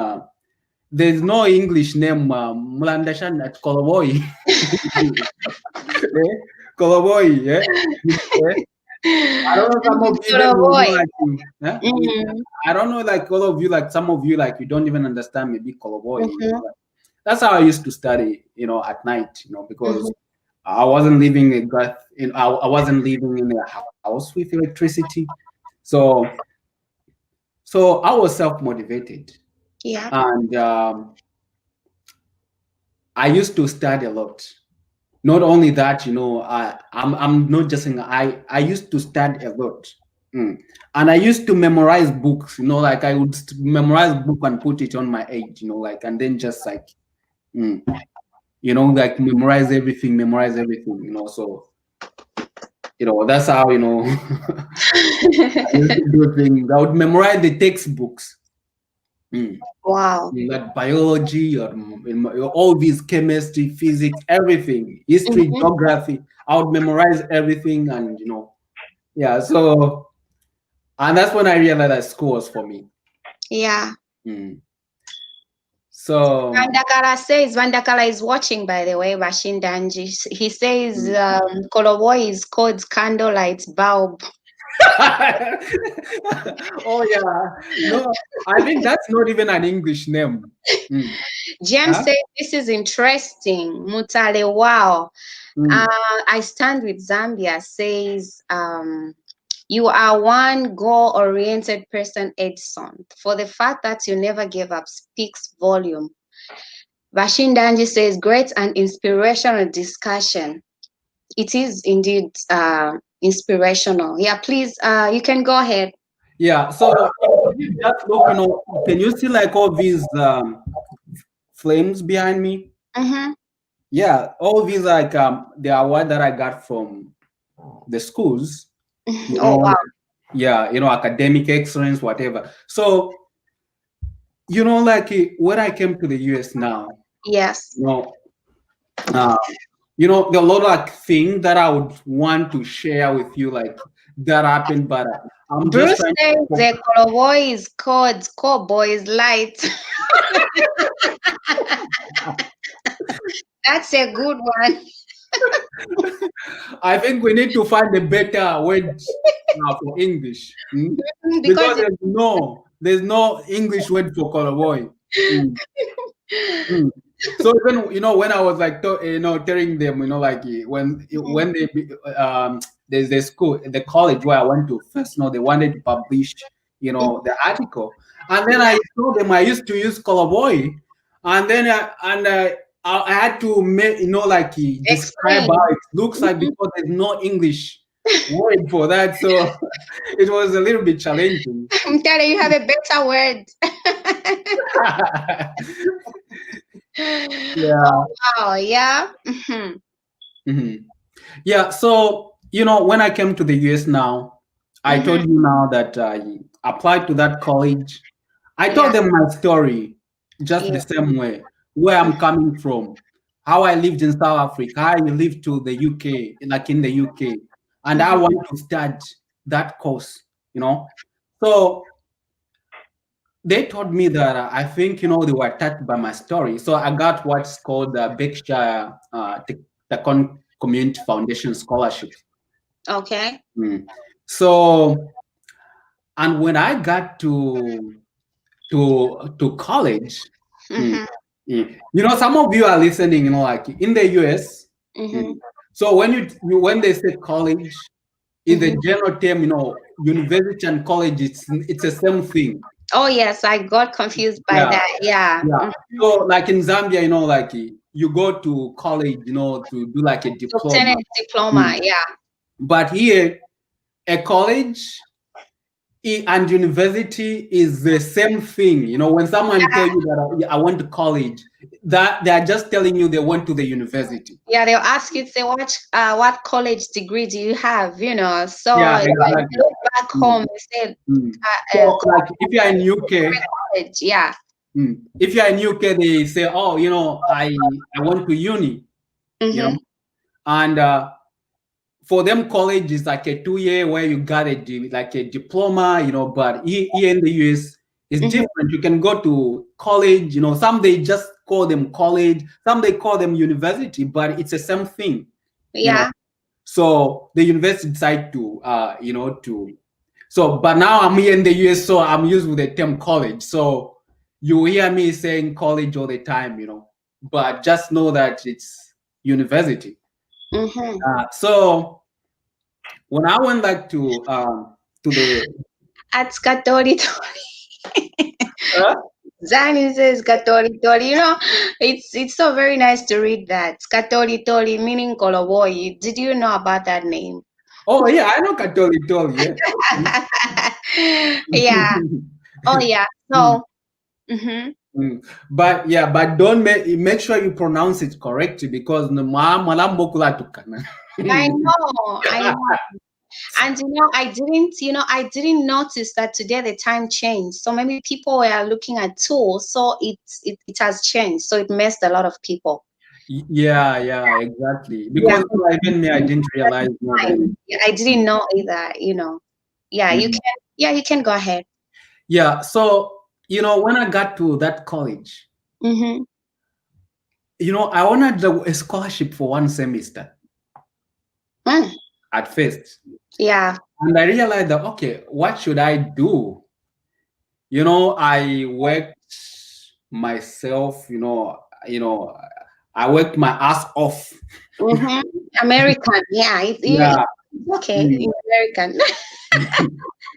There's no English name, Mulandashan at Koloboy. Eh? Koloboy, yeah. Eh? I don't know, some of you even Little will know, boy. like, eh? Mm-hmm. I don't know, like, all of you, like, some of you, like, you don't even understand maybe Koloboy. Mm-hmm. Like, that's how I used to study, at night, Mm-hmm. because I wasn't living I wasn't living in a house with electricity. So, I was self-motivated. Yeah. And I used to study a lot. Not only that, I'm not just saying, I used to study a lot. Mm. And I used to memorize books, like I would memorize book and put it on my head, like, and then just like, mm, like memorize everything, so, that's how, I used to do things. I would memorize the textbooks. Mm. Wow. Like biology, or all these chemistry, physics, everything, history, Mm-hmm. geography. I would memorize everything, and yeah. So, and that's when I realized that school was for me. Yeah. Mm. So, Vandakala is watching, by the way, Bashin Danji. He says mm. Koloboy is called candlelight bulb. Oh yeah, no, I think that's not even an English name. Mm. James Huh? says this is interesting. Mutale, wow. Mm. I stand with Zambia says you are one goal-oriented person, Edson. For the fact that you never gave up speaks volume. Bashindanji says great and inspirational discussion. It is indeed inspirational. Yeah, please, you can go ahead. Yeah. So just look, can you see like all these flames behind me? Mm-hmm. Yeah, all these, like, the award that I got from the schools, Oh, wow. yeah, academic excellence, whatever. So, like, when I came to the US now, Yes. you know, uh, there are a lot of, like, things that I would want to share with you, like, that happened, but I'm just Bruce trying says to focus. the Koloboy is called Cowboy is light. That's a good one. I think we need to find a better word for English, because Because there's no English word for color boy. Mm. Mm. So even, when I was like telling them, like, when they there's the school, the college where I went to first, they wanted to publish the article. And then I told them I used to use color boy, and then I had to make like describe Explain. how it looks like because there's no English word for that, so it was a little bit challenging. I'm telling you, have a better word. Yeah. Oh wow, yeah. Mhm. Yeah. So when I came to the US now, I Mm-hmm. told you now that I applied to that college. I Yeah, told them my story just yeah. the same way, where I'm coming from, how I lived in South Africa, how I lived to the UK, like in the UK, and I Mm-hmm. want to start that course, you know. So they told me that I think they were touched by my story. So I got what's called the Berkshire Community Foundation Scholarship. Okay. Mm. So, and when I got to college, mm, Mm-hmm. some of you are listening, like in the US. Mm-hmm. mm, So when they say college, in the Mm-hmm. general term, university and college, it's the same thing. Oh yes, I got confused by Yeah, that. Yeah. yeah. So like in Zambia, like you go to college, to do like a To obtain a diploma. diploma. Mm. Yeah. But here, a college and university is the same thing. When someone tell you that I went to college, that they are just telling you they went to the university. Yeah, they'll ask you to say what college degree do you have, So Yeah, when you exactly. look back Mm, home, you said mm. So like if you are in UK, college. Yeah. if you are in UK, they say, oh, I went to uni, you know, Mm-hmm. and for them, college is like a 2 year where you got like a diploma, but here in the US, it's Mm-hmm. different. You can go to college, some they just call them college, some they call them university, but it's the same thing, you know. Yeah. So the university decide to, but now I'm here in the US, so I'm used with the term college. So you hear me saying college all the time, but just know that it's university. Mm-hmm. So when I went back to the At Skatori uh, Zani says Skatori Tori. It's so very nice to read that. Skatori Tori meaning Koloboy. Did you know about that name? oh yeah, I know Katoli yeah. Yeah. Oh yeah. Mm, So mm-hmm. but yeah, but don't make sure you pronounce it correctly because no malambokula tukana. I know, I know. And I didn't notice that today the time changed. So maybe people were looking at two, so it has changed. So it messed a lot of people. Yeah, exactly. Yeah. Because even me, I didn't realize that. Yeah, I didn't know either. Yeah, Mhm. you can go ahead. Yeah, so when I got to that college, Mm-hmm. I wanted a scholarship for 1 semester Mm, at first. yeah. And I realized that okay, what should I do? I worked myself, I worked my ass off. Mm-hmm. American. Yeah, Yeah. it's okay. Mm. It's American.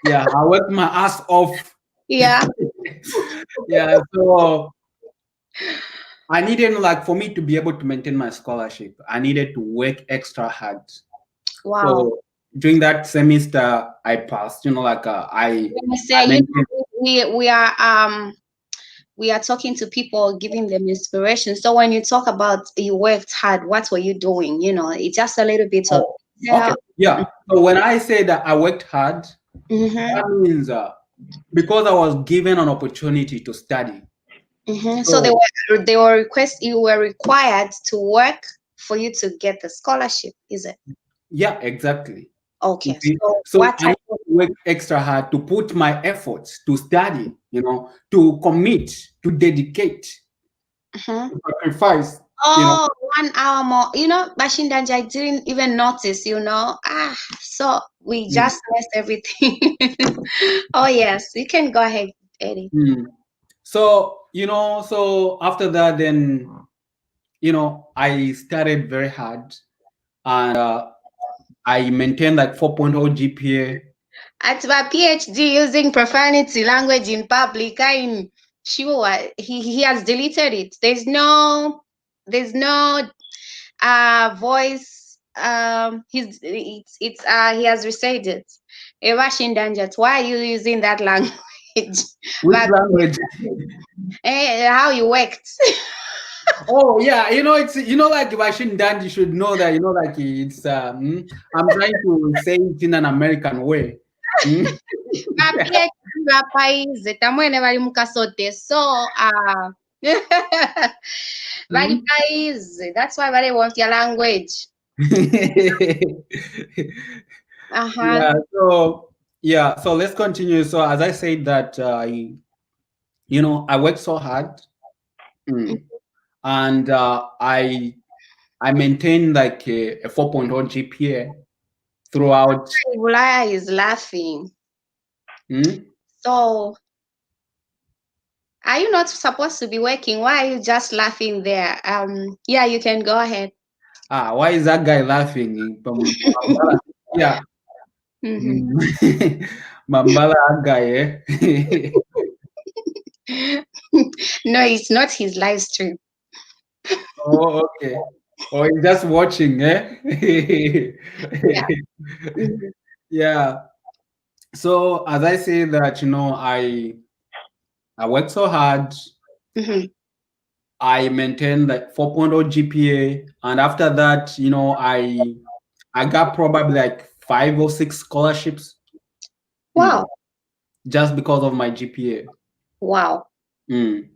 Yeah, I worked my ass off. Yeah. Yeah, so I needed like for me to be able to maintain my scholarship, I needed to work extra hard. Wow. So during that semester, I passed. Like Let me I say, maintained. we are talking to people, giving them inspiration. So when you talk about you worked hard, what were you doing? It's just a little bit of Oh, okay, yeah. yeah. So when I say that I worked hard, Mm-hmm. that means because I was given an opportunity to study. Mm-hmm. So So you were required to work for you to get the scholarship, is it? yeah, exactly. You Okay. see, So so what I need type of to work extra hard to put my efforts to study, to commit, to dedicate, mhm. to sacrifice. Oh, 1 hour more. Bashindanji, I didn't even notice. So we Mm, just missed everything. Oh yes, you can go ahead, Eddie. mm. So after that, then, I studied very hard and I maintained like 4.0 GPA. At my PhD using profanity language in public, I'm sure he has deleted it. There's no voice. He has resaid it. Russian danger. Why are you using that language? Which But language? how you worked. Oh yeah, it's like Washington Dan, you should know that like it's I'm trying to say it in an American way. Mm. My PhD bapaize tamwene bali mukasote so bali Mm. paize. That's why they want your language. Uh-huh. Yeah, so let's continue. So as I said that I worked so hard, mm, and I maintained like a 4.0 GPA throughout. Bulaya is laughing. Mm? So are you not supposed to be working? Why are you just laughing there? Yeah, you can go ahead. Why is that guy laughing? Yeah. Mhm. Mm. Mambala guy, eh? No, it's not his live stream. Oh, okay. Oh, he's just watching, eh? Yeah. Mhm. Yeah. So as I say that, I worked so hard. Mhm. I maintained like 4.0 GPA, and after that, I got probably like 5 or 6 scholarships, mm, Wow. just because of my GPA. Wow. Mm.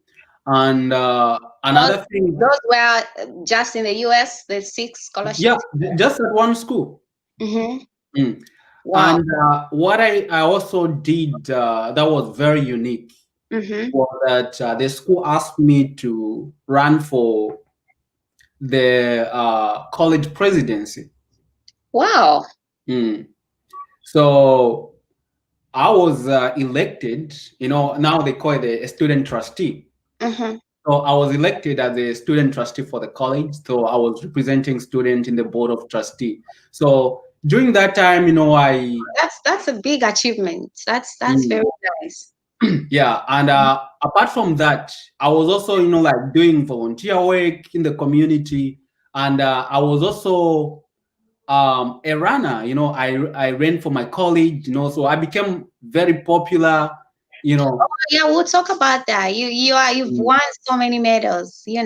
And Those, another thing, those were just in the US, the 6 scholarships. yeah, just at one school. Mm-hmm. Mm. Wow. And what I also did that was very unique Mm-hmm. was that the school asked me to run for the college presidency. Wow. Mm. So I was elected, now they call it a student trustee. Mm-hmm. So I was elected as a student trustee for the college. So I was representing students in the board of trustee. So during that time, I That's a big achievement. That's mm, very nice. yeah, and apart from that, I was also like doing volunteer work in the community, and I was also a runner. I ran for my college. So I became very popular. You know, Yeah, we'll talk about that. You've Mm. won so many medals. Yeah.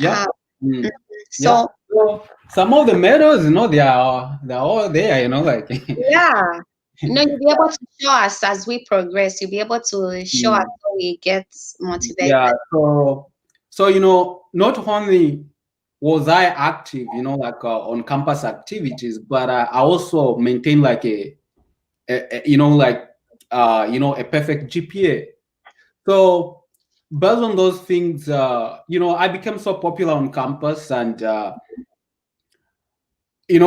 Uh, Mm. Yeah. so So some of the medals, they're all there. Like. yeah. You'll be able to show us as we progress. You'll be able to show us Mm. how we get motivated. Yeah. So not only was I active, like on campus activities, but I also maintained like a perfect GPA. So based on those things, I became so popular on campus, and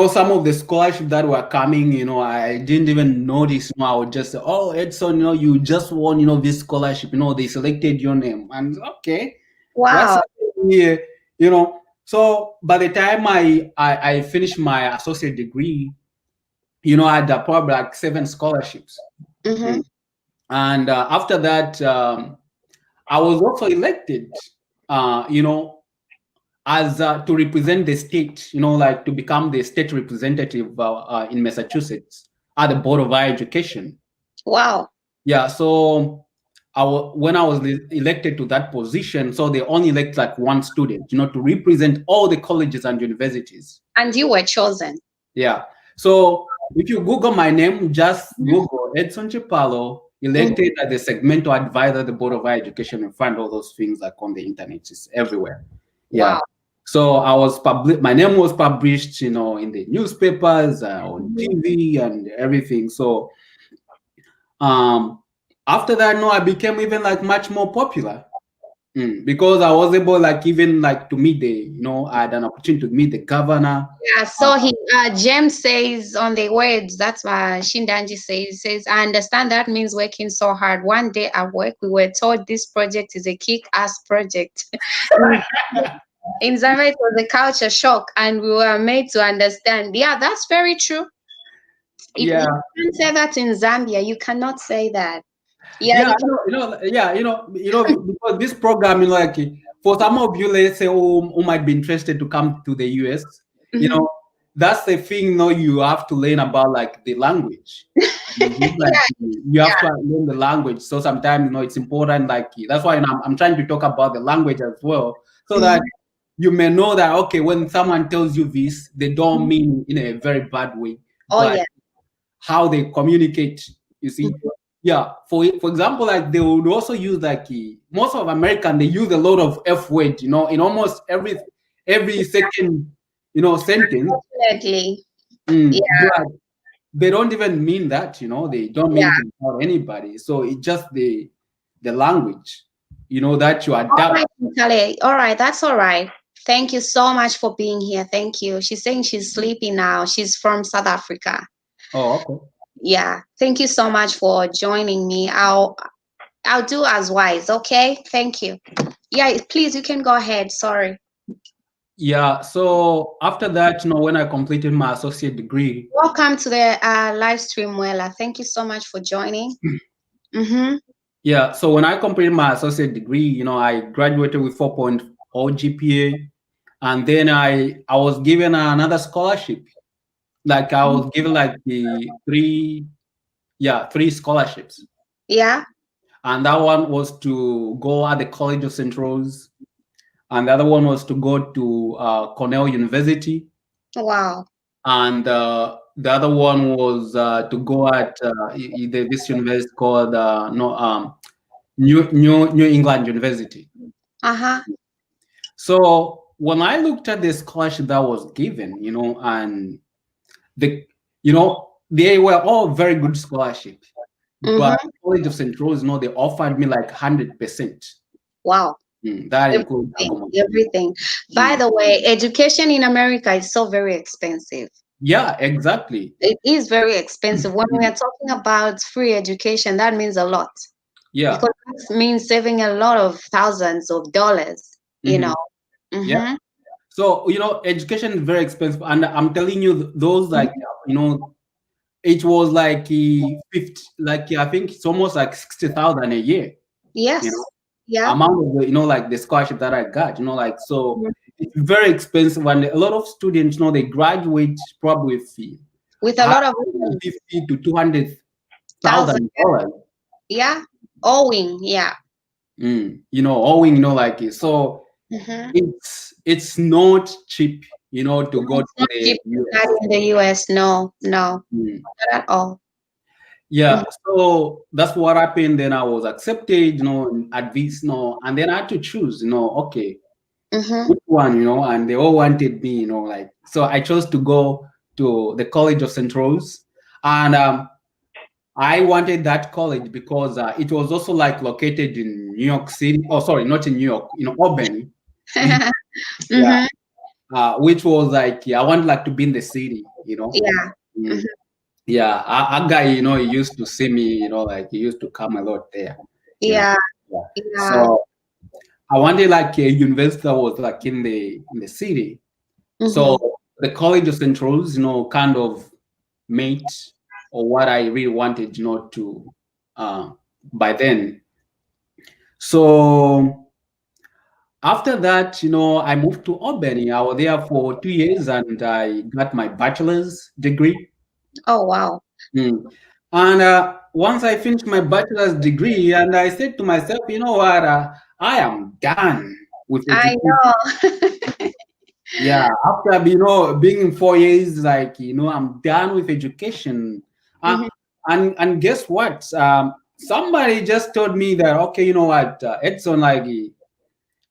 some of the scholarships that were coming, I didn't even notice. I would just say, "Oh, Edson, you just won, this scholarship. They selected your name." And okay, what's Wow. happening here? So by the time I finished my associate degree, I had probably like 7 scholarships. Mm-hmm. Mm. And after that, I was also elected, as to represent the state, like to become the state representative in Massachusetts at the Board of Higher Education. Wow. Yeah, so when I was elected to that position, so they only elect like one student, to represent all the colleges and universities. And you were chosen. Yeah. So if you Google my name, just Google Edson Chipalo, elected as the segmental advisor at the Board of Higher Education, and find all those things like on the internet. It's everywhere. Yeah. Wow. So my name was published, in the newspapers, on TV and everything. So after that, no, I became even like much more popular. Because I was able like even like to meet I had an opportunity to meet the governor. Yeah, so James says on the words, that's why Shindanji says, I understand that means working so hard. One day at work, we were told this project is a kick-ass project. In Zambia, it was a culture shock, and we were made to understand. Yeah, that's very true. If you Yeah, can't say that in Zambia, you cannot say that. Yeah, yeah, you can. yeah, because this program, like for some of you, let's say, who might be interested to come to the US, you Mhm. know, that's the thing. You have to learn about like the language. Like Yeah, you have to learn the language. So sometimes, it's important. Like that's why I'm trying to talk about the language as well, so yeah. that you may know that okay, when someone tells you this, they don't Mhm. mean in a very bad way, Oh but yeah. how they communicate. You see, Mhm. yeah. For example, like they would also use like most of American they use a lot of F word. In almost every second sentence. Definitely. Yeah, But they don't even mean that. They don't mean yeah. it about anybody. So it's just the language. That you All adapt. right, Natalie. All right, that's all right. Thank you so much for being here. Thank you. She's saying she's sleeping now. She's from South Africa. Oh, okay. Yeah. Thank you so much for joining me. I'll do as wise. Okay. Thank you. Yeah. Please, you can go ahead. Sorry. Yeah. So after that, when I completed my associate degree, Welcome to the live stream, Wella. Thank you so much for joining. Mm-hmm. yeah. So when I completed my associate degree, I graduated with 4.0 GPA, and then I was given another scholarship. Like I was given like the three scholarships, Yeah. and that one was to go at the College of St. Rose, and the other one was to go to Cornell University, Wow. and the other one was to go at this university called no New England University. Uh-huh. So when I looked at the scholarship that was given, and the they were all very good scholarships, but Mm-hmm. College of St. Rose, they offered me like 100%. Wow. That includes Everything. accommodation. Everything. By Mm. the way, education in America is so very expensive. Yeah, exactly. It is very expensive. When we Mm. are talking about free education, that means a lot Yeah. because it means saving a lot of thousands of dollars, you Hmm. know. Yeah. Mm-hmm. So, education is very expensive. And I'm telling you, those like, it was like 50, like I think it's almost like 60,000 a year, you Yes. know, Yeah. amount of the, like the scholarship that I got, like, so Mhm. it's very expensive. And a lot of students, they graduate probably with With a lot of money. 150 to 200 Thousand. thousand dollars. Yeah. Owing. Yeah. Owing, like so Mm-hmm. it's not cheap, to go to It's not the cheap to US. study in the US. No, no, Mm. not at all. Yeah, so that's what happened. Then I was accepted, at this, and then I had to choose, okay, Mm-hmm. which one, and they all wanted me, like, so I chose to go to the College of St. Rose, and I wanted that college because it was also like located in New York City. Oh, sorry, not in New York, in Albany. Yeah, Mm-hmm. which was like, yeah, I want like to be in the city. Yeah. Mm. Mhm. Yeah, a guy, he used to see me, like he used to come a lot there. you know. Yeah. Yeah. Yeah. So I wanted like a university that was like in the city. So Mm-hmm. the College of St. Rose, kind of made or what I really wanted, to by then. So after that, I moved to Albany. I was there for 2 years and I got my bachelor's degree. Oh wow. Mm. And once I finished my bachelor's degree, and I said to myself, you know what, I am done with I education. know. Yeah, after being in 4 years, like I'm done with education. Uh, Mhm. and guess what? Somebody just told me that okay, you know what, Edson, like,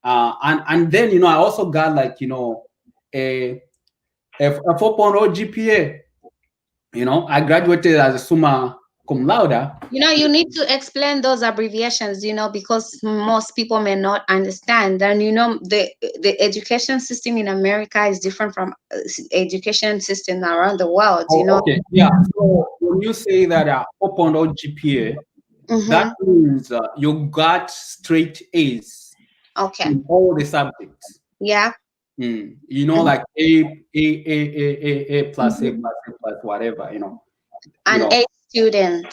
and then I also got like a 4.0 GPA. I graduated as a summa cum laude. You need to explain those abbreviations, because most people may not understand. And the education system in America is different from education system around the world. Oh, okay. Yeah. So when you say that 4.0 GPA, that Mm-hmm. means you got straight A's Okay. in all the subjects. Yeah. Like A Mm-hmm. plus, whatever. An A student. Yeah.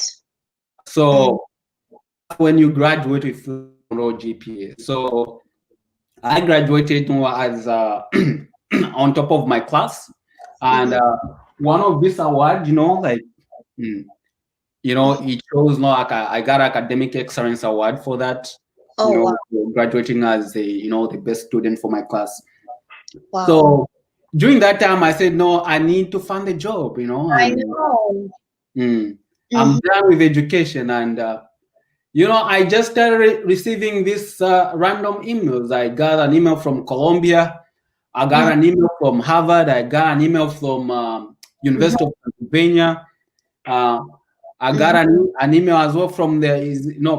So that's when you graduate with low GPA. So I graduated as on top of my class, and one of this award, like, it shows like I got academic excellence award for that. Oh, wow. For graduating as the best student for my class. Wow. So during that time, I said, no, I need to find a job, I know. I'm done with education, and I just started receiving these random emails. I got an email from Columbia. I got an email from Harvard. I got an email from University of Pennsylvania. I got an email as well from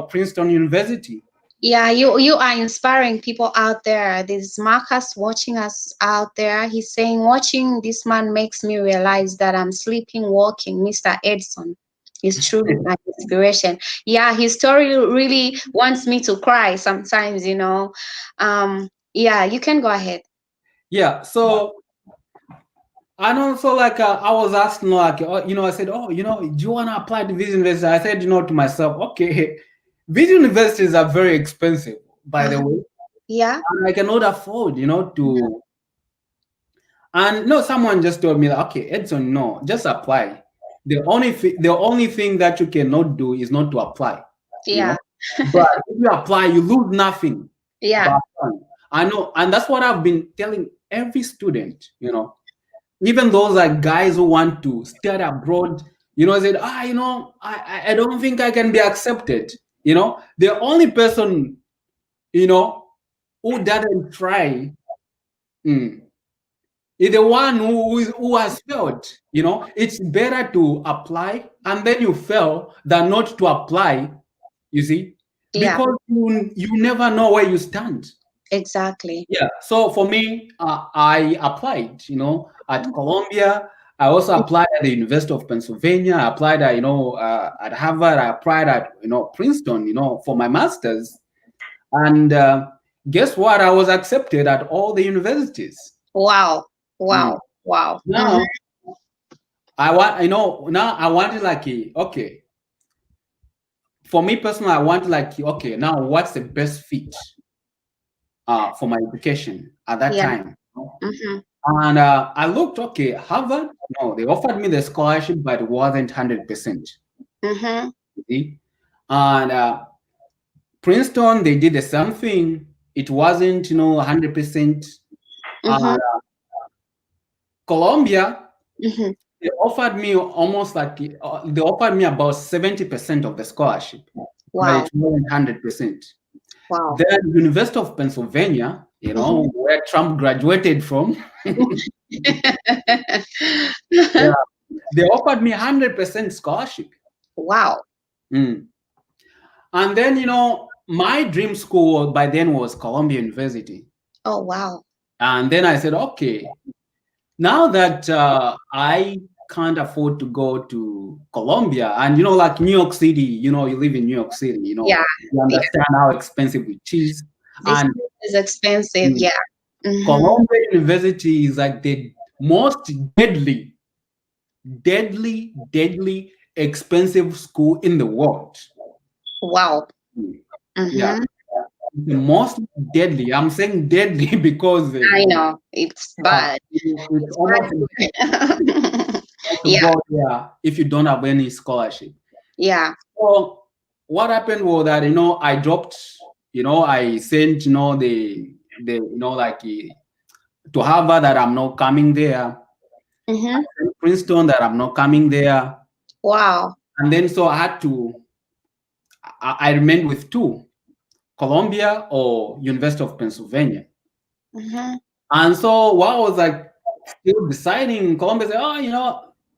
Princeton University. Yeah, you are inspiring people out there. This Marcus watching us out there. He's saying, watching this man makes me realize that I'm sleeping, walking. Mr. Edson is truly my inspiration. Yeah, his story really wants me to cry sometimes, Yeah, you can go ahead. Yeah, so and also like I was asking like I said, do you want to apply to these universities? I said, to myself, okay, these universities are very expensive, by the way. Yeah. And I cannot afford, to. And no, someone just told me that, okay, Edson, no, just apply. The only thing that you cannot do is not to apply. Yeah. But if you apply, you lose nothing. Yeah. I know, and that's what I've been telling every student, even those like guys who want to study abroad, said, I don't think I can be accepted. The only person, who doesn't try is the one who has failed. It's better to apply and then you fail than not to apply, you see, because you never know where you stand. Exactly. Yeah. So for me, I applied, at Columbia. I also applied at the University of Pennsylvania. I applied at, at Harvard. I applied at, Princeton, for my master's. And guess what? I was accepted at all the universities. Wow. Wow. Wow. Now, I wanted like, okay. For me personally, I want like, okay, now what's the best fit for my education at that time? And I looked, okay, Harvard, no, they offered me the scholarship, but it wasn't 100%. And Princeton, they did the same thing. It wasn't, 100%. Columbia, they offered me almost like, they offered me about 70% of the scholarship. Wow. But it wasn't 100%. Wow. Then University of Pennsylvania, where Trump graduated from, yeah, they offered me 100% scholarship. Wow. And then, my dream school by then was Columbia University. Oh, wow. And then I said, okay, now that I can't afford to go to Columbia, and, like New York City, you live in New York City, you understand how expensive it is. This is expensive, yeah. Columbia University is like the most deadly expensive school in the world. Wow. Yeah. The most deadly. I'm saying deadly because I know it's bad. It's almost if you don't have any scholarship. Yeah. So what happened was that I dropped. I sent to Harvard that I'm not coming there. Princeton that I'm not coming there. Wow. And then so I had to. I remained with two. Columbia or University of Pennsylvania. And so while I was like still deciding, Columbia said,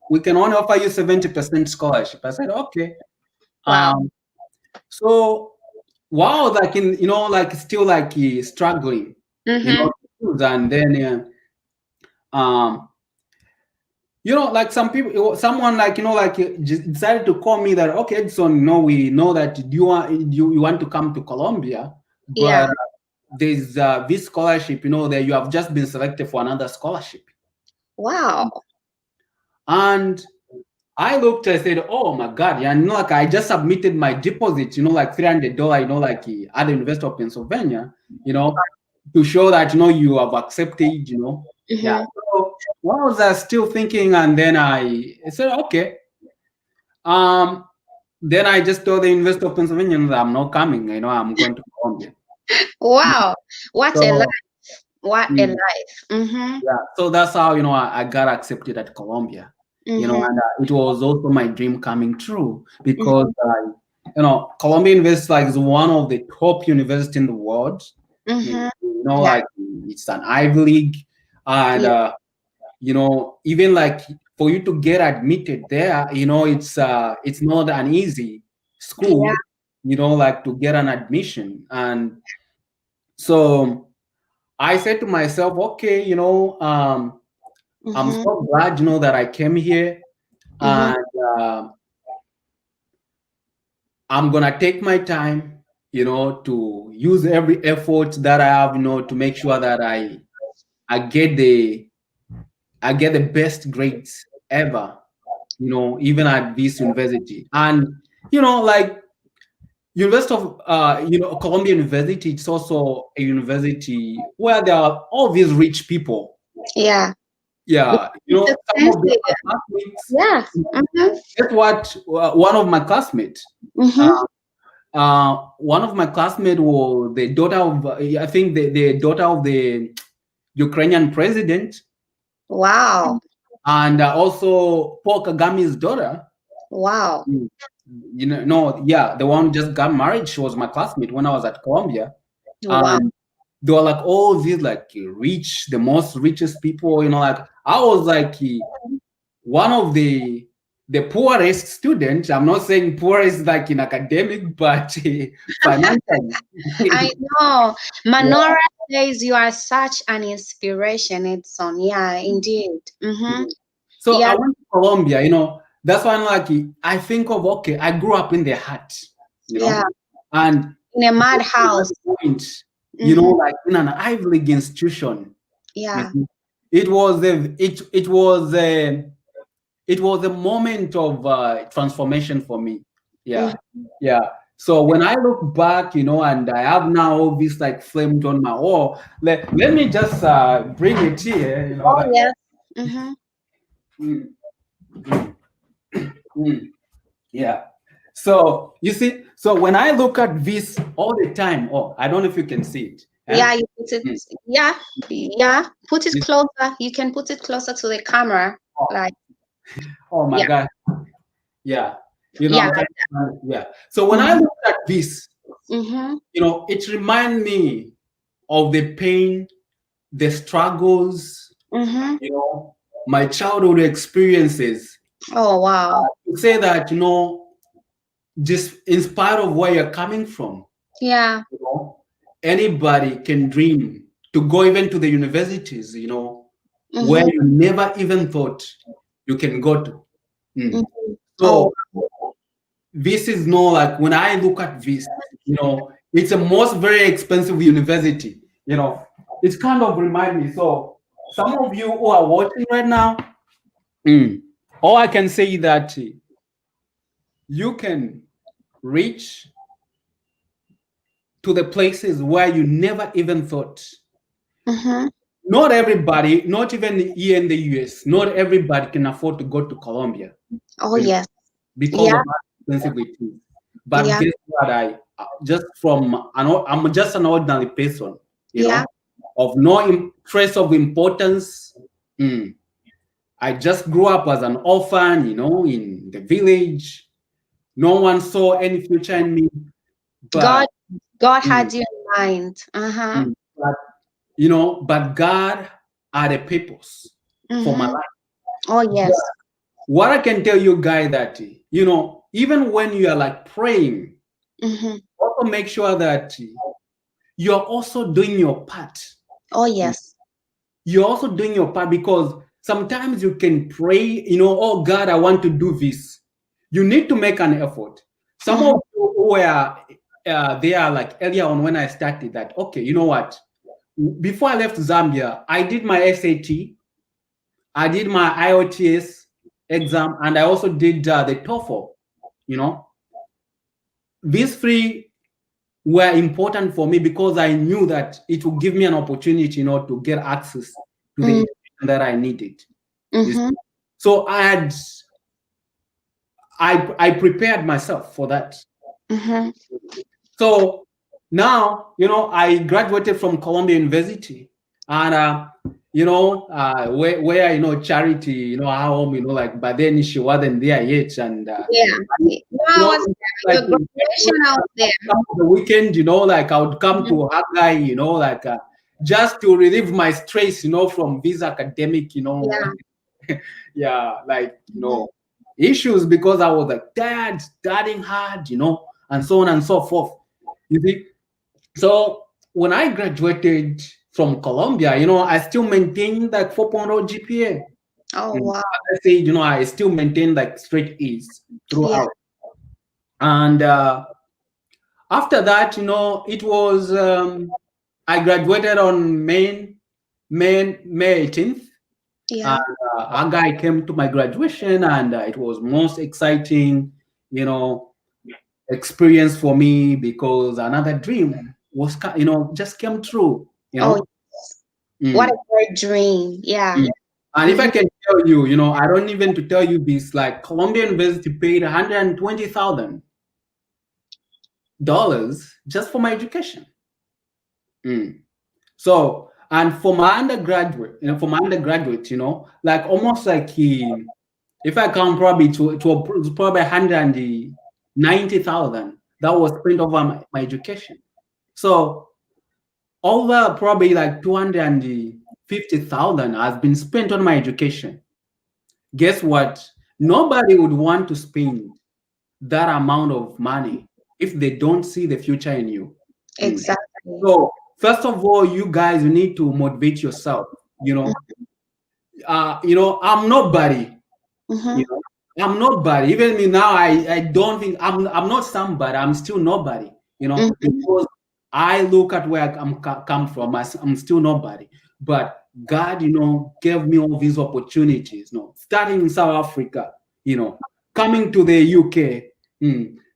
we can only offer you 70% scholarship. I said, okay. Wow. So while I was like in, still like struggling, and then like some people, someone like just decided to call me that, okay, Edson, we know that you want to come to Columbia, but there's this scholarship, that you have just been selected for another scholarship. Wow. And I looked, I said, oh my God, yeah, like I just submitted my deposit, like $300, like at the University of Pennsylvania, to show that, you have accepted, Yeah. Mm-hmm. So what was I still thinking? And then I said, okay. Um, then I just told the University of Pennsylvania that I'm not coming, I'm going to Colombia. Wow, what a life! So, What a mm, life! Mm-hmm. yeah, so that's how, I got accepted at Colombia, Mm-hmm. and it was also my dream coming true because, Mm-hmm. Columbia University like, is one of the top universities in the world. Mm-hmm. Yeah. Like it's an Ivy League, and Yeah. even like for you to get admitted there, it's not an easy Yeah. school, like to get an admission. And so I said to myself, okay, I'm Mm-hmm. so glad, that I came here, Mm-hmm. and I'm gonna take my time, to use every effort that I have, to make sure that I get the I get the best grades ever, even at this university. And like University of Columbia University, it's also a university where there are all these rich people. Yeah. Yeah, It's some of them expensive. are classmates. Yeah. Mm-hmm. Guess what? One of my classmates. Mm-hmm. One of my classmates was the daughter of, I think, the daughter of the Ukrainian president, Wow. and also Paul Kagame's daughter. Wow. Mm. No, yeah, the one who just got married. She was my classmate when I was at Columbia, Wow. and they were like all these like rich, the most richest people. Like I was like one of the poorest student. I'm not saying poorest like in academic, but financially. I know. Yeah. Manora says you are such an inspiration, Edson. Yeah, indeed. Mm-hmm. So Yeah. I went to Colombia. That's why I'm like I think of, okay, I grew up in the hut, Yeah. and In a at madhouse. that point, Mm-hmm. like in an Ivy League institution. You Yeah. see, it was a moment of transformation for me. Yeah, yeah. So when I look back, and I have now all this like flamed on my wall. Let me just bring it here. Oh, yes. Mm-hmm. Mm, mm, yeah. So you see, so when I look at this all the time, I don't know if you can see it. Yeah, you put it. Mm. Yeah, yeah. Put it This- closer. You can put it closer to the camera. oh, Like, oh my yeah, God. Yeah. yeah. I'm yeah. So when I look at this, Mm-hmm. it reminds me of the pain, the struggles, Mm-hmm. my childhood experiences. Oh, wow. To say that, just in spite of where you're coming from, Yeah. anybody can dream to go even to the universities, where Mm-hmm. you never even thought you can go to. Mm. Mm-hmm. Oh, So this is not like when I look at this, it's a most very expensive university. It's kind of remind me. So some of you who are watching right now, all I can say that you can reach to the places where you never even thought. mm-hmm. Not everybody, not even here in the US, not everybody can afford to go to Colombia, Oh, yes. because Yeah. of how expensive it is. But Yeah. guess what? I'm just an ordinary person, Yeah. of no trace of importance. I just grew up as an orphan, in the village. No one saw any future in me, God, but God mm, had you in mind. Uh-huh. but but God had a purpose for my Mm-hmm. life. Oh, yes. What I can tell you, guy, that even when you are like praying, Mm-hmm. also make sure that you're also doing your part. Oh, yes. You're also doing your part, because sometimes you can pray, oh God, I want to do this. You need to make an effort. Some Mm-hmm. of you who were there like earlier on when I started that, okay, you know what? Before I left Zambia, I did my SAT, I did my IOTS, exam, and I also did the TOEFL. You know, these three were important for me because I knew that it would give me an opportunity, to get access to the Mm, education that I needed. mm-hmm. So I prepared myself for that. Mm-hmm. So now, I graduated from Columbia University, and where Charity, our home, like, but then she wasn't there yet, and Yeah. No, I was like your graduation out there. the weekend, like I would come Mhm. to Haggai, like just to relieve my stress, from this academic, Yeah. yeah, like Mhm. issues, because I was like studying hard, and so on and so forth. You see, so when I graduated from Columbia, I still maintained like 4.0 GPA. Oh Mm. wow. I say, I still maintain like straight A's Yeah. throughout. And after that, it was I graduated on May 18th. Yeah. And a guy came to my graduation, and it was most exciting, you know, experience for me, because another dream was, just came true, Oh, what a Mm, great dream. Yeah. mm. And if I Mm-hmm. can tell you, I don't even to tell you this, like Columbia University paid $120,000 just for my education. Mm. So, and for my undergraduate, like almost like if I count, probably to probably 190,000 that was spent over my education. So over probably like 250,000 has been spent on my education. Guess what? Nobody would want to spend that amount of money if they don't see the future in you. Mm. Exactly. So first of all, you guys, you need to motivate yourself. I'm nobody. Mm-hmm. You know, I'm nobody. Even me now, I don't think I'm not somebody. I'm still nobody. Mm-hmm. Because I look at where come from. I'm still nobody. But God, gave me all these opportunities. Starting in South Africa, coming to the UK,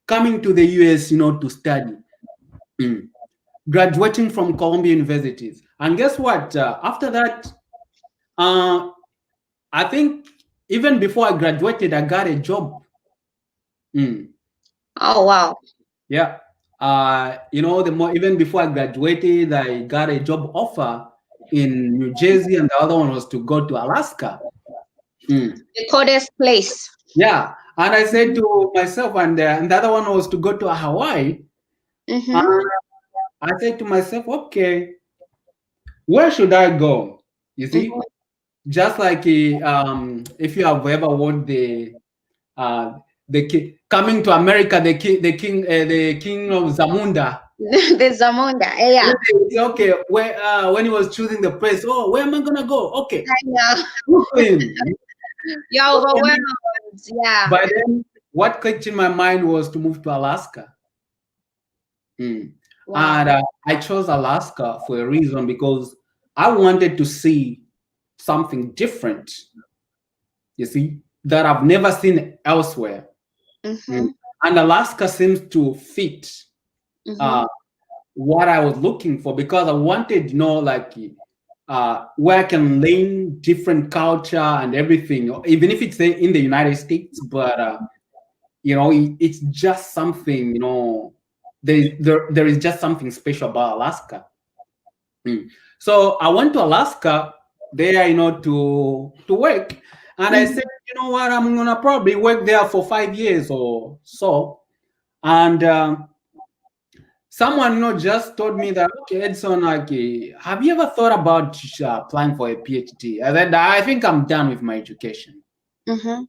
coming to the US, to study. Mm. Graduating from Columbia universities. And guess what? After that, uh, I think even before I graduated, I got a job. Mm, Oh wow. yeah. The more, even before I graduated, I got a job offer in New Jersey, and the other one was to go to Alaska. Mm, The coldest place. yeah. And I said to myself, and the other one was to go to Hawaii. Mm-hmm. And I said to myself, okay, where should I go? You see, Mm-hmm. just like if you have ever watched uh, coming to America, the king of Zamunda. The Zamunda. Yeah. Okay, when he was choosing the place, oh, where am I gonna go? Okay, I know. Brooklyn. You're So for me, overwhelmed. Yeah. by then, what clicked in my mind was to move to Alaska. Mm. Wow. And I chose Alaska for a reason, because I wanted to see something different, you see, that I've never seen elsewhere. Mm. Mm-hmm. And Alaska seems to fit Mm-hmm. uh, what I was looking for, because I wanted, like, where I can learn different culture and everything, even if it's in the United States. But it's just something, there is just something special about Alaska. Mm. So I went to Alaska there, to work, and I Mm-hmm. said, you know what, I'm gonna probably work there for 5 years or so, and someone, just told me that, okay, Edson, like, have you ever thought about applying for a PhD? I said, I think I'm done with my education. Mm-hmm.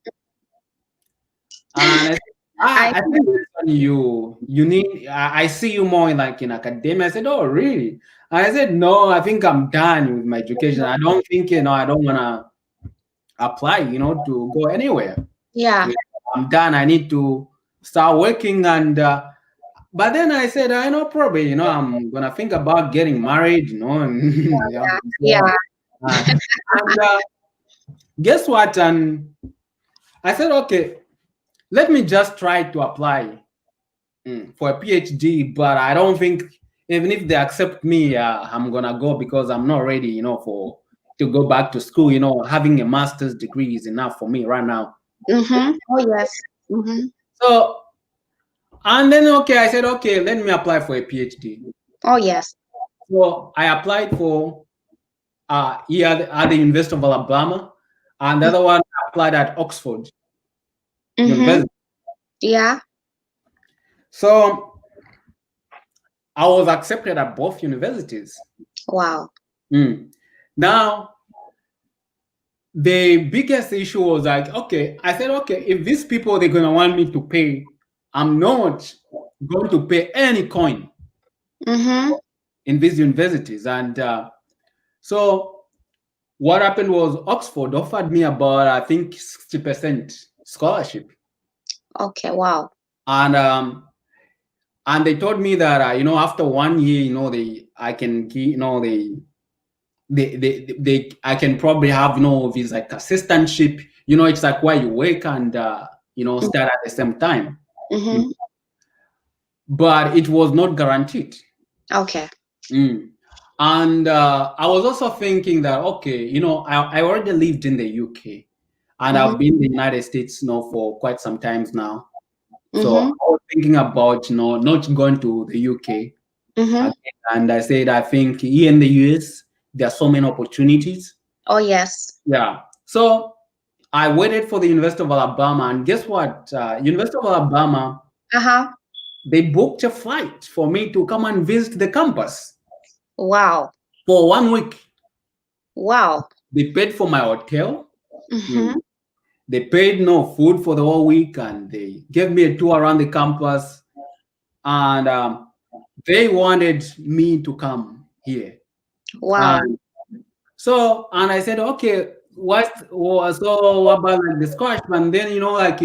And I said, I I think, Edson, you need. I see you more in, like, in academia. I said, oh, really? And I said, no, I think I'm done with my education. I don't think, I don't wanna apply, to go anywhere. yeah. I'm done. I need to start working. And but then I said, I know, probably, I'm gonna think about getting married, and so Yeah. on. And guess what? And I said, okay, let me just try to apply for a PhD, but I don't think even if they accept me, I'm gonna go because I'm not ready, for to go back to school. Having a master's degree is enough for me right now. Oh yes. So, and then okay, I said, okay, let me apply for a PhD. Oh yes. So I applied for here at the University of Alabama, and the other one I applied at Oxford University. Yeah. So I was accepted at both universities. Wow. Now, the biggest issue was like, okay, I said, okay, if these people they're gonna want me to pay, I'm not going to pay any coin in these universities. And so what happened was Oxford offered me about I think 60% scholarship. Okay. Wow. And they told me that after 1 year, I can they I can probably have this like assistantship. It's like where you work and start at the same time. But it was not guaranteed. Okay. And I was also thinking that okay, I already lived in the UK and I've been in the United States for quite some times now. So I was thinking about not going to the UK again. And I said I think here in the US there are so many opportunities. Oh yes. Yeah. So I waited for the University of Alabama, and guess what? University of Alabama, they booked a flight for me to come and visit the campus. Wow. For 1 week. Wow. They paid for my hotel. They paid no food for the whole week, and they gave me a tour around the campus. And they wanted me to come here. Wow. And I said, okay, what about like the scholarship? And then like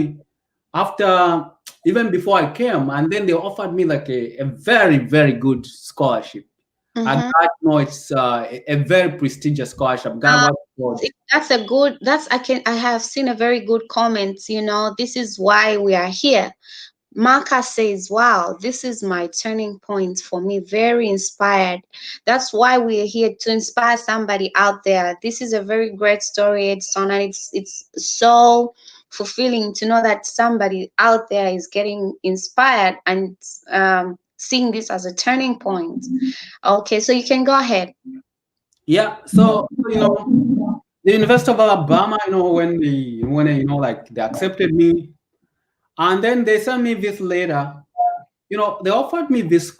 after even before I came, and then they offered me like a very, very good scholarship. I got it's a very prestigious scholarship. That's a good. I have seen a very good comment. This is why we are here. Marcus says, wow, this is my turning point for me. Very inspired. That's why we're here, to inspire somebody out there. This is a very great story, Edson, and it's so fulfilling to know that somebody out there is getting inspired and seeing this as a turning point. Okay, so you can go ahead. Yeah, so the University of Alabama, when they accepted me, and then they sent me this letter. They offered me this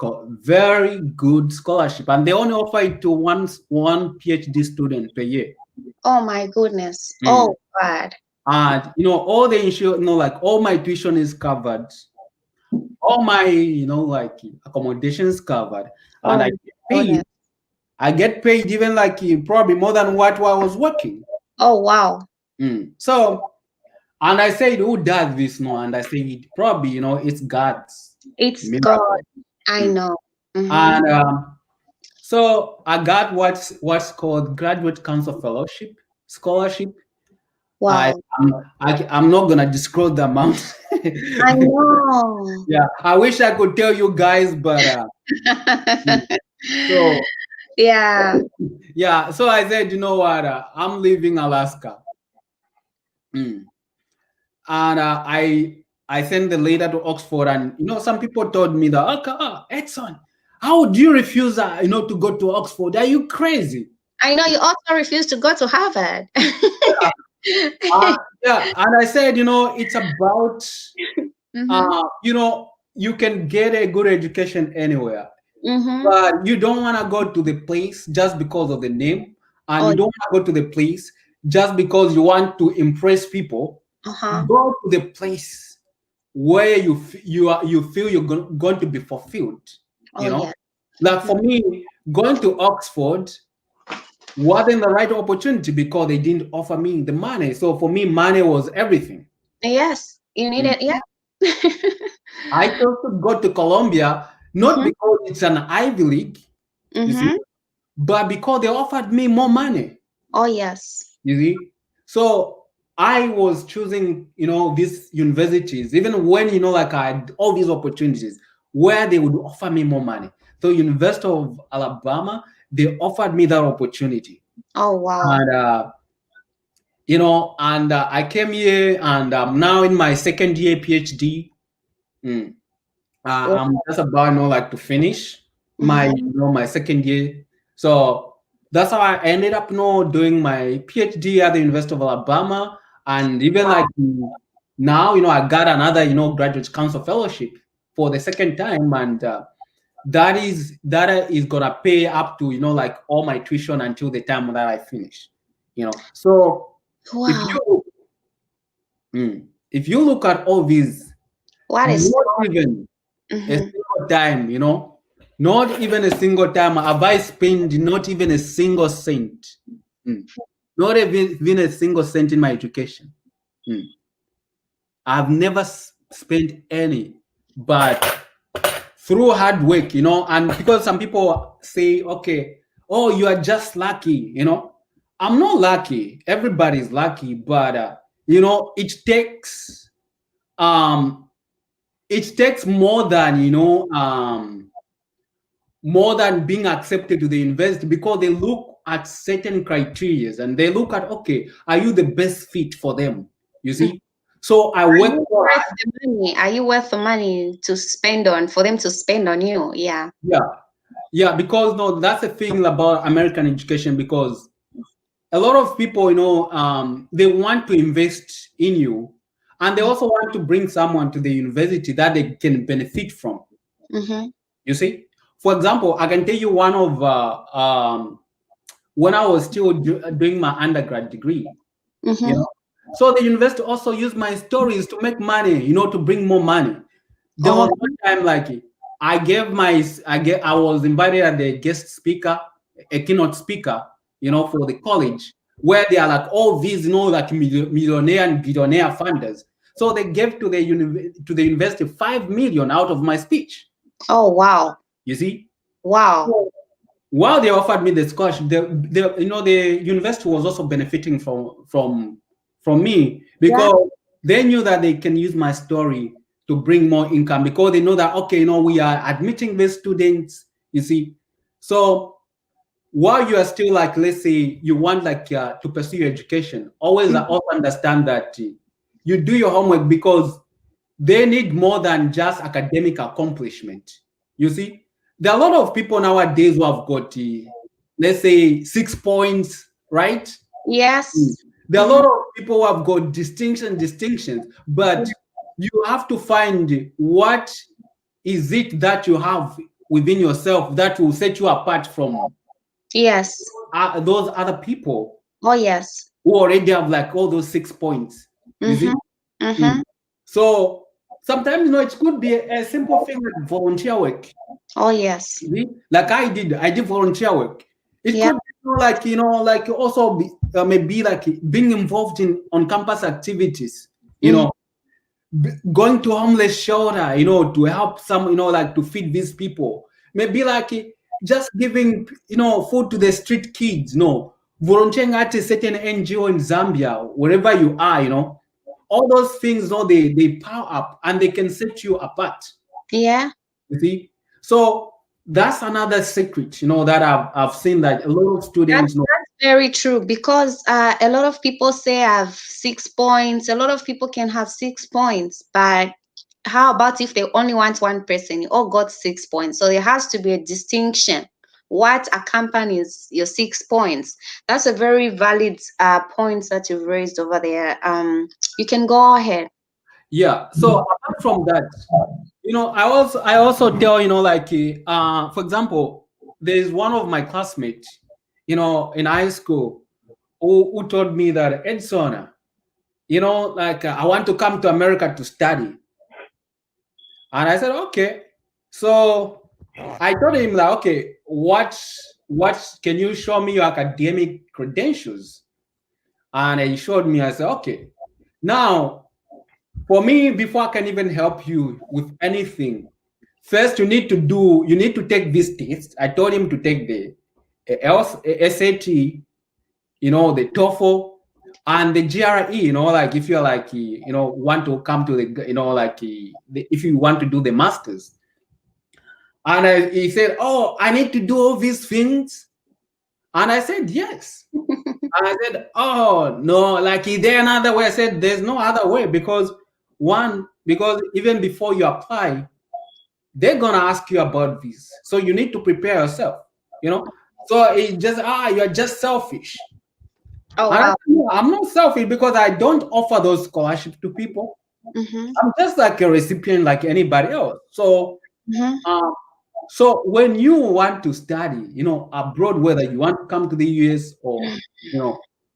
very good scholarship, and they only offer it to one PhD student per year. Oh my goodness! Oh God! And all the insurance, like all my tuition is covered, all my like accommodations covered, and I get paid. I get paid even like probably more than what I was working. Oh wow! So, and I said, who does this now? And I said, probably it's God's. It's miracle. God. I know. And so I got what's called Graduate Council Fellowship scholarship. Wow. I'm not gonna disclose the amount. I know. Yeah, I wish I could tell you guys, but so yeah. So I said, you know what? I'm leaving Alaska, and I sent the letter to Oxford, and some people told me that, okay, Edson, how would you refuse to go to Oxford? Are you crazy? I know you also refused to go to Harvard. Yeah, and I said, it's about you can get a good education anywhere, but you don't want to go to the place just because of the name, and you don't want to go to the place just because you want to impress people. Go to the place where you feel you're going to be fulfilled. Like for me, going to Oxford wasn't the right opportunity because they didn't offer me the money. So for me, money was everything. Yes, you need it. Yeah. I chose to go to Columbia not because it's an Ivy League, you see, but because they offered me more money. Oh yes. You see, so I was choosing, these universities, even when, like I had all these opportunities where they would offer me more money. So University of Alabama, they offered me that opportunity. Oh, wow. And, I came here and I'm now in my second year PhD. Mm. I'm just about, like to finish my, Mm-hmm. my second year. So that's how I ended up, doing my PhD at the University of Alabama. And even like now, I got another, graduate council fellowship for the second time. And that is gonna pay up to, like all my tuition until the time that I finish. So if Wow. you if you look at all these, What is not even a mm-hmm. single time, not even a single time have I spent not even a single cent. Mm. Not even a single cent in my education. Mm. I've never spent any, but through hard work, and because some people say, okay, oh, you are just lucky, I'm not lucky. Everybody's lucky, but um it takes more than more than being accepted to the university, because they look at certain criteria and they look at, okay, are you the best fit for them? You Mm. see, so I Are work you for. worth the money? Are you worth the money to spend on for them to spend on you? Yeah. Yeah, because no, that's the thing about American education, because a lot of people, they want to invest in you, and they also want to bring someone to the university that they can benefit from. Mm-hmm. You see, for example, I can tell you one of when I was still doing my undergrad degree. You Mm-hmm. know, so the university also used my stories to make money. To bring more money. There Oh, was one time like I was invited as the guest speaker, a keynote speaker, for the college, where they are like all these, like millionaire and billionaire funders. So they gave to the university 5 million out of my speech. oh, wow. You see, Wow. while they offered me the scholarship, the university was also benefiting from me, Yeah. because they knew that they can use my story to bring more income, because they know that, okay, we are admitting these students. You see, so while you are still like, let's say you want like to pursue your education, always Mm. also understand that you do your homework, because they need more than just academic accomplishment. You see, there are a lot of people nowadays who have got, let's say, 6 points, right? Mm. Yes. There are a Mm-hmm. lot of people who have got distinctions, but you have to find what is it that you have within yourself that will set you apart from Yes. those other people Oh, yes. who already have like all those 6 points. You Mm-hmm. see? Mm-hmm. Mm. So sometimes, it could be a simple thing like volunteer work. Oh, yes. You see? Like I did volunteer work. It Yeah. could be like also be, maybe like being involved in on campus activities. Mm-hmm. Going to homeless shelter, to help some, like to feed these people. Maybe like just giving, food to the street kids. Volunteering at a certain NGO in Zambia, wherever you are. All those things, they power up and they can set you apart. Yeah. You see, so that's another secret, that I've seen that a lot of That's students know. that's very true because a lot of people say I have 6 points. A lot of people can have 6 points, but how about if they only want one person? You all got 6 points, so there has to be a distinction. What accompanies your 6 points? That's a very valid point that you've raised over there. You can go ahead. Yeah. So apart from that, I also tell, like for example, there's one of my classmates, in high school, who told me that, Edson, like I want to come to America to study. And I said, okay. So I told him that, okay, what can you show me your academic credentials? And he showed me. I said, okay. Now, for me, before I can even help you with anything, first you need to take this test. I told him to take the SAT, the TOEFL, And the GRE, like if you're like, want to come to the, like if you want to do the masters. And he said, oh, I need to do all these things. And I said, yes. And I said, oh, no, like, is there another way? I said, there's no other way, because even before you apply, they're going to ask you about this. So you need to prepare yourself, So it just, you're just selfish. Oh, And wow. I'm not selfish, because I don't offer those scholarships to people. I'm just like a recipient like anybody else. So, so when you want to study, abroad, whether you want to come to the US or,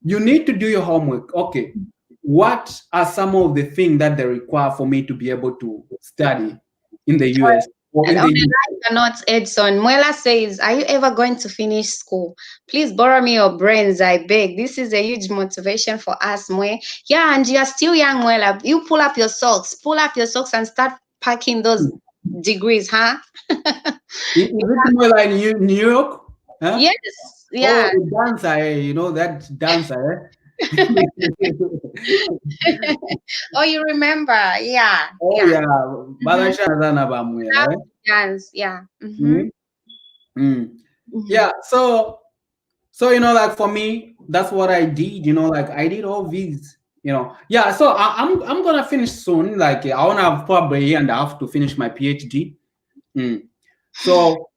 you need to do your homework. Okay, what are some of the things that they require for me to be able to study in the US or in And on the a UK? lighter note, Edson, Muela says, are you ever going to finish school? Please borrow me your brains, I beg. This is a huge motivation for us, Mwe. Yeah, and you're still young, Muela. You pull up your socks. Pull up your socks and start packing those degrees, huh? Is it more like New York? Huh? Yes, Oh, yeah. the dancer, that dancer. Oh, you remember? Yeah, Oh yeah. yeah, Balasha Zana Bamuela, Love right? to dance, yeah. Mhm. Mm. Yeah, so like for me, that's what I did. Like I did all these. Yeah. So I'm gonna finish soon. Like I wanna have probably a year and a half to finish my PhD. So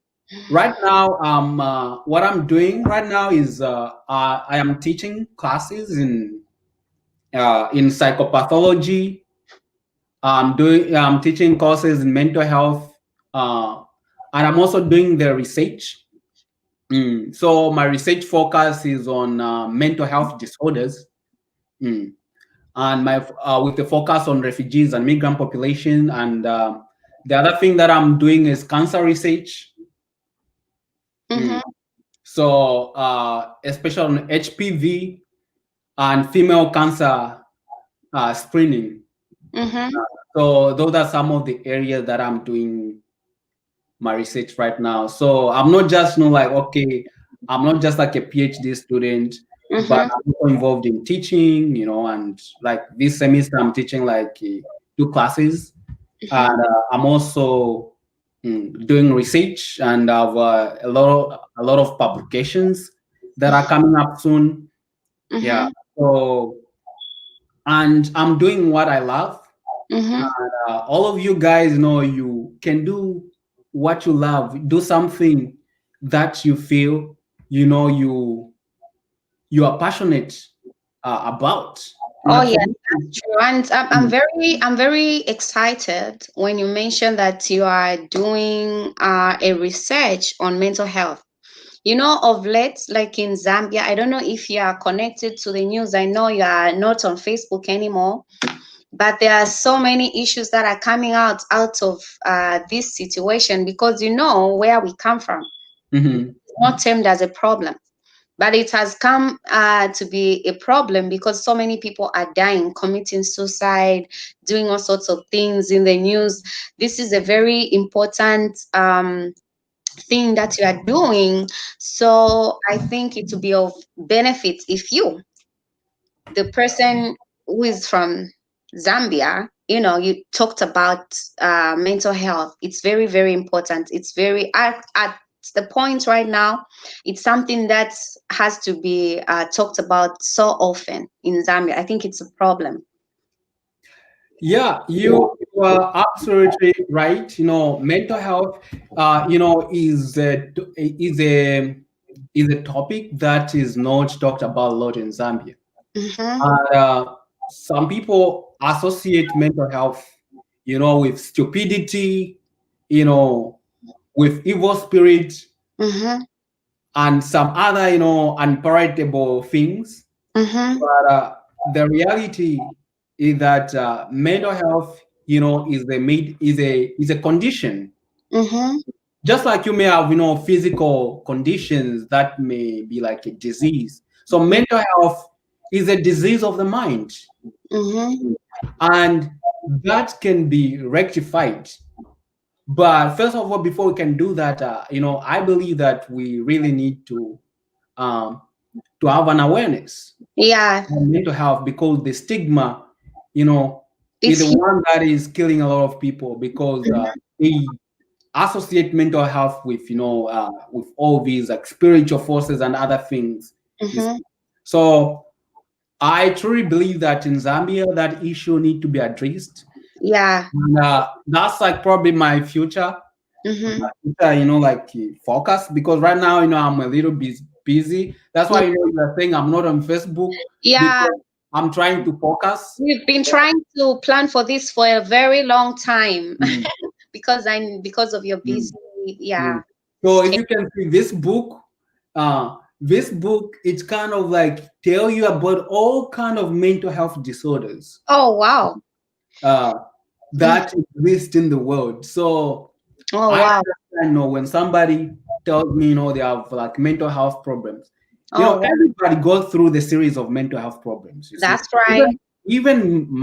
right now, what I'm doing right now is I am teaching classes in psychopathology. I'm teaching courses in mental health, and I'm also doing the research. So my research focus is on mental health disorders, and my with the focus on refugees and migrant population. And the other thing that I'm doing is cancer research. So especially on HPV and female cancer screening. So those are some of the areas that I'm doing my research right now. So I'm not just I'm not just like a PhD student, but I'm also involved in teaching, and like this semester I'm teaching like 2 classes, and I'm also doing research, and I have a lot of publications that are coming up soon. Yeah. So, and I'm doing what I love. All of you guys know you can do what you love. Do something that you feel you are passionate about. Oh Like for yeah, me, that's true. And I'm very excited when you mentioned that you are doing a research on mental health. Of late, like in Zambia, I don't know if you are connected to the news. I know you are not on Facebook anymore, but there are so many issues that are coming out of this situation, because where we come from. It's not termed as a problem, but it has come to be a problem because so many people are dying, committing suicide, doing all sorts of things in the news. This is a very important thing that you are doing. So I think it will be of benefit if the person who is from Zambia, you talked about mental health. It's very, very important. It's very, at the point right now, it's something that has to be talked about so often in Zambia. I think it's a problem. yeah, you are absolutely right. Mental health, is a topic that is not talked about a lot in Zambia. And some people associate mental health, with stupidity, with evil spirit, and some other, unpalatable things. But the reality is that mental health, is a condition. Just like you may have, physical conditions that may be like a disease. So mental health is a disease of the mind, and that can be rectified. But first of all, before we can do that, I believe that we really need to have an awareness. Yeah. mental health, because the stigma, you know, is It's the huge. one that is killing a lot of people, because they associate mental health with, with all these like spiritual forces and other things. You Mm-hmm. see. So I truly believe that in Zambia that issue need to be addressed. Yeah. And, that's like probably my future, Mm-hmm. like focus, because right now, I'm a little bit busy. That's Yeah. why, you're saying I'm not on Facebook, Yeah. because I'm trying to focus. We've been trying to plan for this for a very long time Mm, because of your mm, busy, yeah. mm. So if you can see this book, it's kind of like tell you about all kind of mental health disorders Oh wow. uh, Mm. that exist in the world. So Oh I wow. understand, when somebody tells me, they have like mental health problems. Oh wow. Everybody goes through the series of mental health problems. You see, That's right. even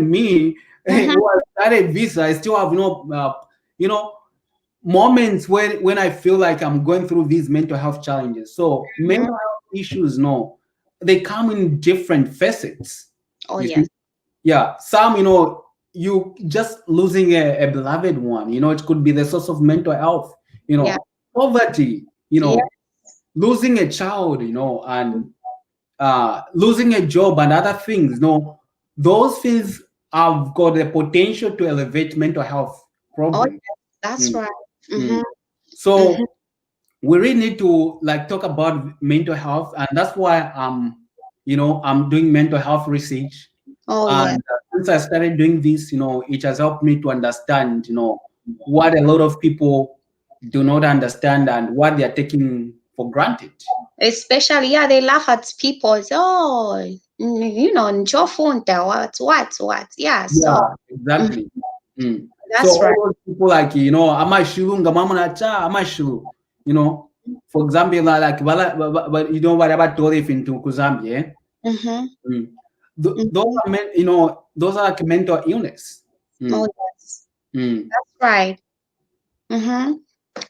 me, Mm-hmm. who I started this, I still have you know, moments when I feel like I'm going through these mental health challenges. So Mm-hmm. mental health issues, no, they come in different facets. Oh You yes. see, yeah, some, you just losing a beloved one. It could be the source of mental health. Yeah. Poverty. Yeah. Losing a child. And losing a job and other things. Those things have got the potential to elevate mental health Oh problem. yes. That's Mm, right. mm. Mm-hmm. Mm-hmm. So we really need to like talk about mental health, and that's why I'm doing mental health research. Oh yes. And since I started doing this, it has helped me to understand, what a lot of people do not understand and what they are taking for granted. Especially, yeah, they laugh at people. Say, oh, your phone, what? Yeah. So Yeah, mhm, exactly. Mm. So that's right. all those people like, amashiru ngamama na cha amashiru, for example, like but what about Torif into Kuzambia? Eh? Mm-hmm. Mm. Those Mm-hmm. are those are like mental illness. Oh Mm. yes. Mm. That's right. Mm-hmm.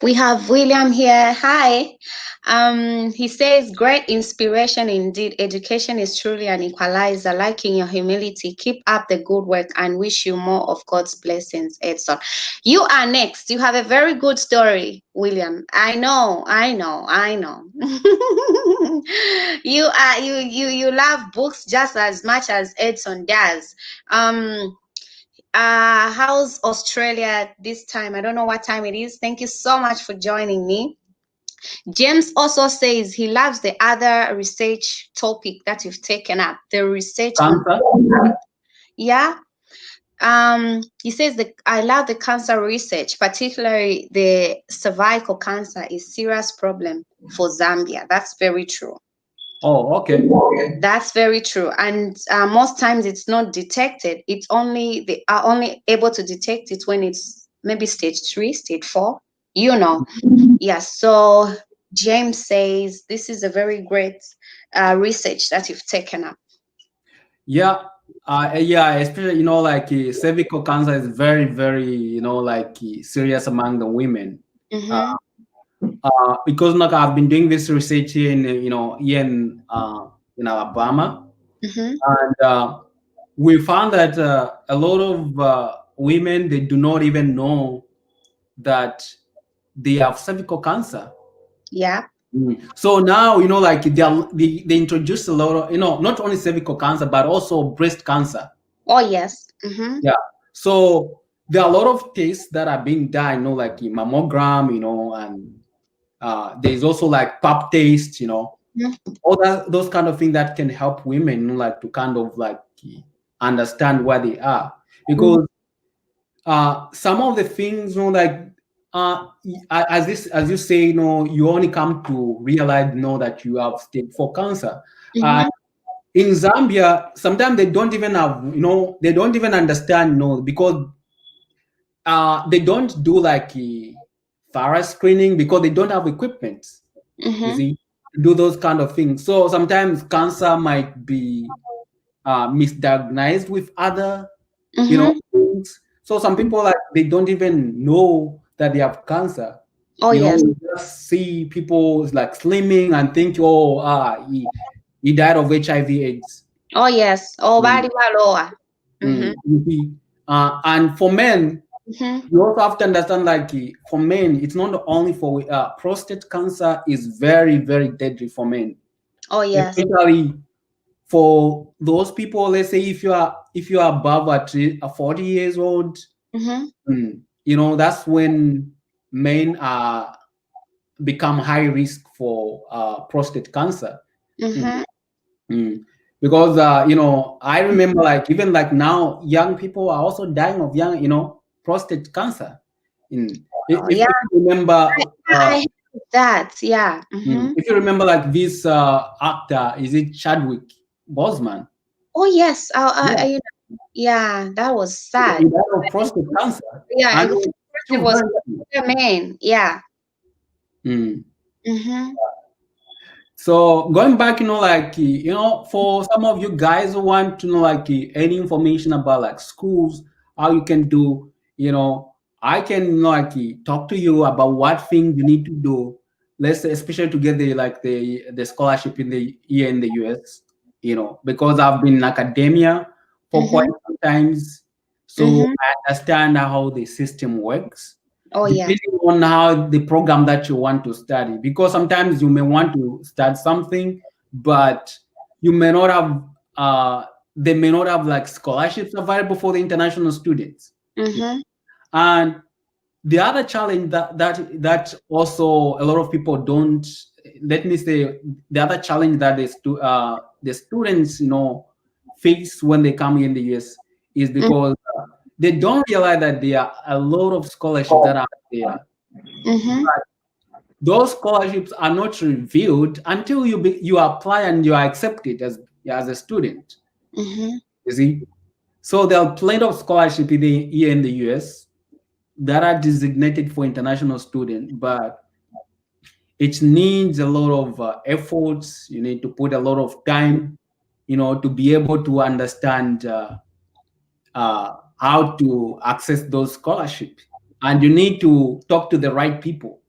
We have William here. Hi. He says, great inspiration indeed. Education is truly an equalizer. Liking your humility. Keep up the good work and wish you more of God's blessings, Edson. You are next. You have a very good story, William. I know. You love books just as much as Edson does. Um, how's Australia this time? I don't know what time it is. Thank you so much for joining me. James also says he loves the other research topic that you've taken up, the research on, Cancer. yeah. He says that I love the cancer research, particularly the cervical cancer is serious problem for Zambia. That's very true. Oh, okay. That's very true. And most times it's not detected. They are only able to detect it when it's maybe stage 3, stage 4. You know, yes. So James says this is a very great research that you've taken up. Yeah. Yeah, especially like cervical cancer is very, very like serious among the women. Uh, Mm-hmm. because like I've been doing this research here in in Alabama, Mm-hmm. and we found that a lot of women, they do not even know that they have cervical cancer. Yeah. So now like they introduced a lot of not only cervical cancer but also breast cancer. Oh yes. Mm-hmm. Yeah. So there are a lot of tests that are being done, like mammogram, and there's also like pap taste, all that those kind of things that can help women, like to kind of like understand where they are, Mm-hmm. because some of the things, like as you say, you only come to realize, that you have stage 4 cancer. Uh, Mm-hmm. in Zambia, sometimes they don't even have, they don't even understand, because they don't do like a thorough screening, because they don't have equipment, you Mm-hmm. see, to do those kind of things. So sometimes cancer might be misdiagnosed with other, Mm-hmm. things. So some people, like, they don't even know that they have cancer. Oh yes. You just see people like slimming and think, oh, He died of HIV/AIDS. Oh yes. Oh, Mm, body lower. Mm-hmm. you see. And for men, Mm-hmm. you also have to understand, like, for men, it's not only for prostate cancer is very, very deadly for men, Oh yes. especially for those people. Let's say if you are above 40 years old, Mm-hmm. that's when men are become high risk for prostate cancer. Mm, Mm-hmm. mm. Because I remember, like, even like now, young people are also dying of prostate cancer. Oh yeah. If you remember, I heard that. Yeah. Mm-hmm. if you remember, like, this actor, is it Chadwick Boseman? Oh yes. Yeah, Yeah, that was he sad. died of prostate cancer, Yeah, and I he think was it still was very young. a man. Yeah. Mm. Mm-hmm. So going back, like, for some of you guys who want to know, like, any information about, like, schools, how you can do, I can, like, talk to you about what things you need to do. Let's say, especially to get the scholarship in the here in the US, because I've been in academia for quite Mm-hmm. some times, so Mm-hmm. I understand how the system works Oh yes. depending on how the program that you want to study, because sometimes you may want to start something, but you may not have they may not have, like, scholarships available for the international students. Mm-hmm. And the other challenge that also a lot of people don't, let me say, the other challenge that the students face when they come in the US is because they don't realize that there are a lot of scholarships that are there. Mm-hmm. Those scholarships are not revealed until you apply and you are accepted as a student. Mm-hmm. You see, so there are plenty of scholarship here in the US that are designated for international students, but it needs a lot of efforts. You need to put a lot of time, to be able to understand how to access those scholarships, and you need to talk to the right people.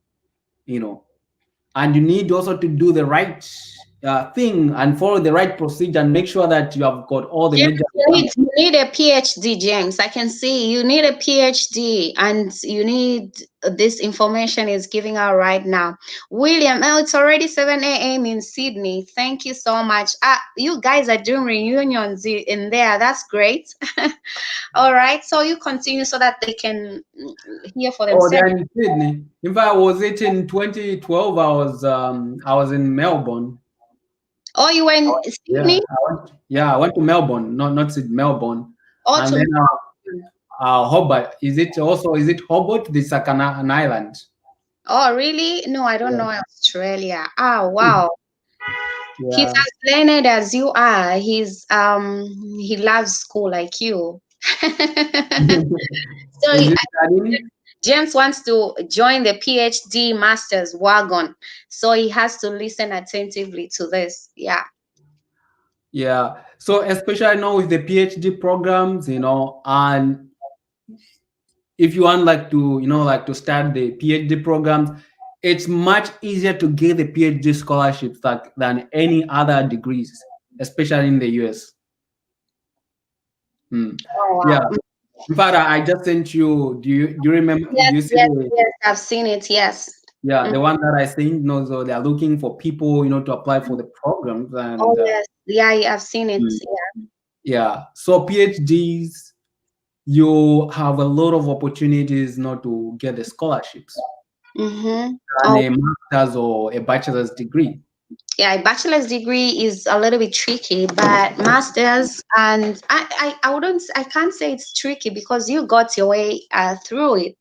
You know, and you need also to do the right thing and follow the right procedure and make sure that you have got all the James, major you need a PhD, James. I can see you need a PhD and you need this information is giving out right now. William, oh, it's already 7 a.m. in Sydney. Thank you so much. You guys are doing reunions in there. That's great. All right. So you continue so that they can hear for Oh, themselves. they're in Sydney. In fact, was it in 2012? I was in Melbourne. Oh, you were in Yeah, Sydney? I went to Melbourne, not Sydney, Melbourne, Or and to then Hobart. Is it Hobart? This like an island. Oh, really? No, I don't Yeah. know Australia. Oh, wow. He's Yeah. as learned as you are. He loves school like you. So Is it studying? James wants to join the PhD master's wagon. So he has to listen attentively to this. Yeah. Yeah. So especially now with the PhD programs, and if you want, like, to like to start the PhD programs, it's much easier to get the PhD scholarships than any other degrees, especially in the US. Mm. Oh, Yeah. wow. In fact, I just sent you. Do you remember? Do Yes, you see yes, the yes. I've seen it. Yes. yeah Mm. the one that I sent? So they are looking for people, to apply for the programs, Oh, and yes. Yeah, I've seen it. mm, yeah. So PhDs, you have a lot of opportunities not to get the scholarships Yeah. Mm-hmm. and a master's or a bachelor's degree. Yeah, a bachelor's degree is a little bit tricky, but masters and I can't say it's tricky because you got your way through it.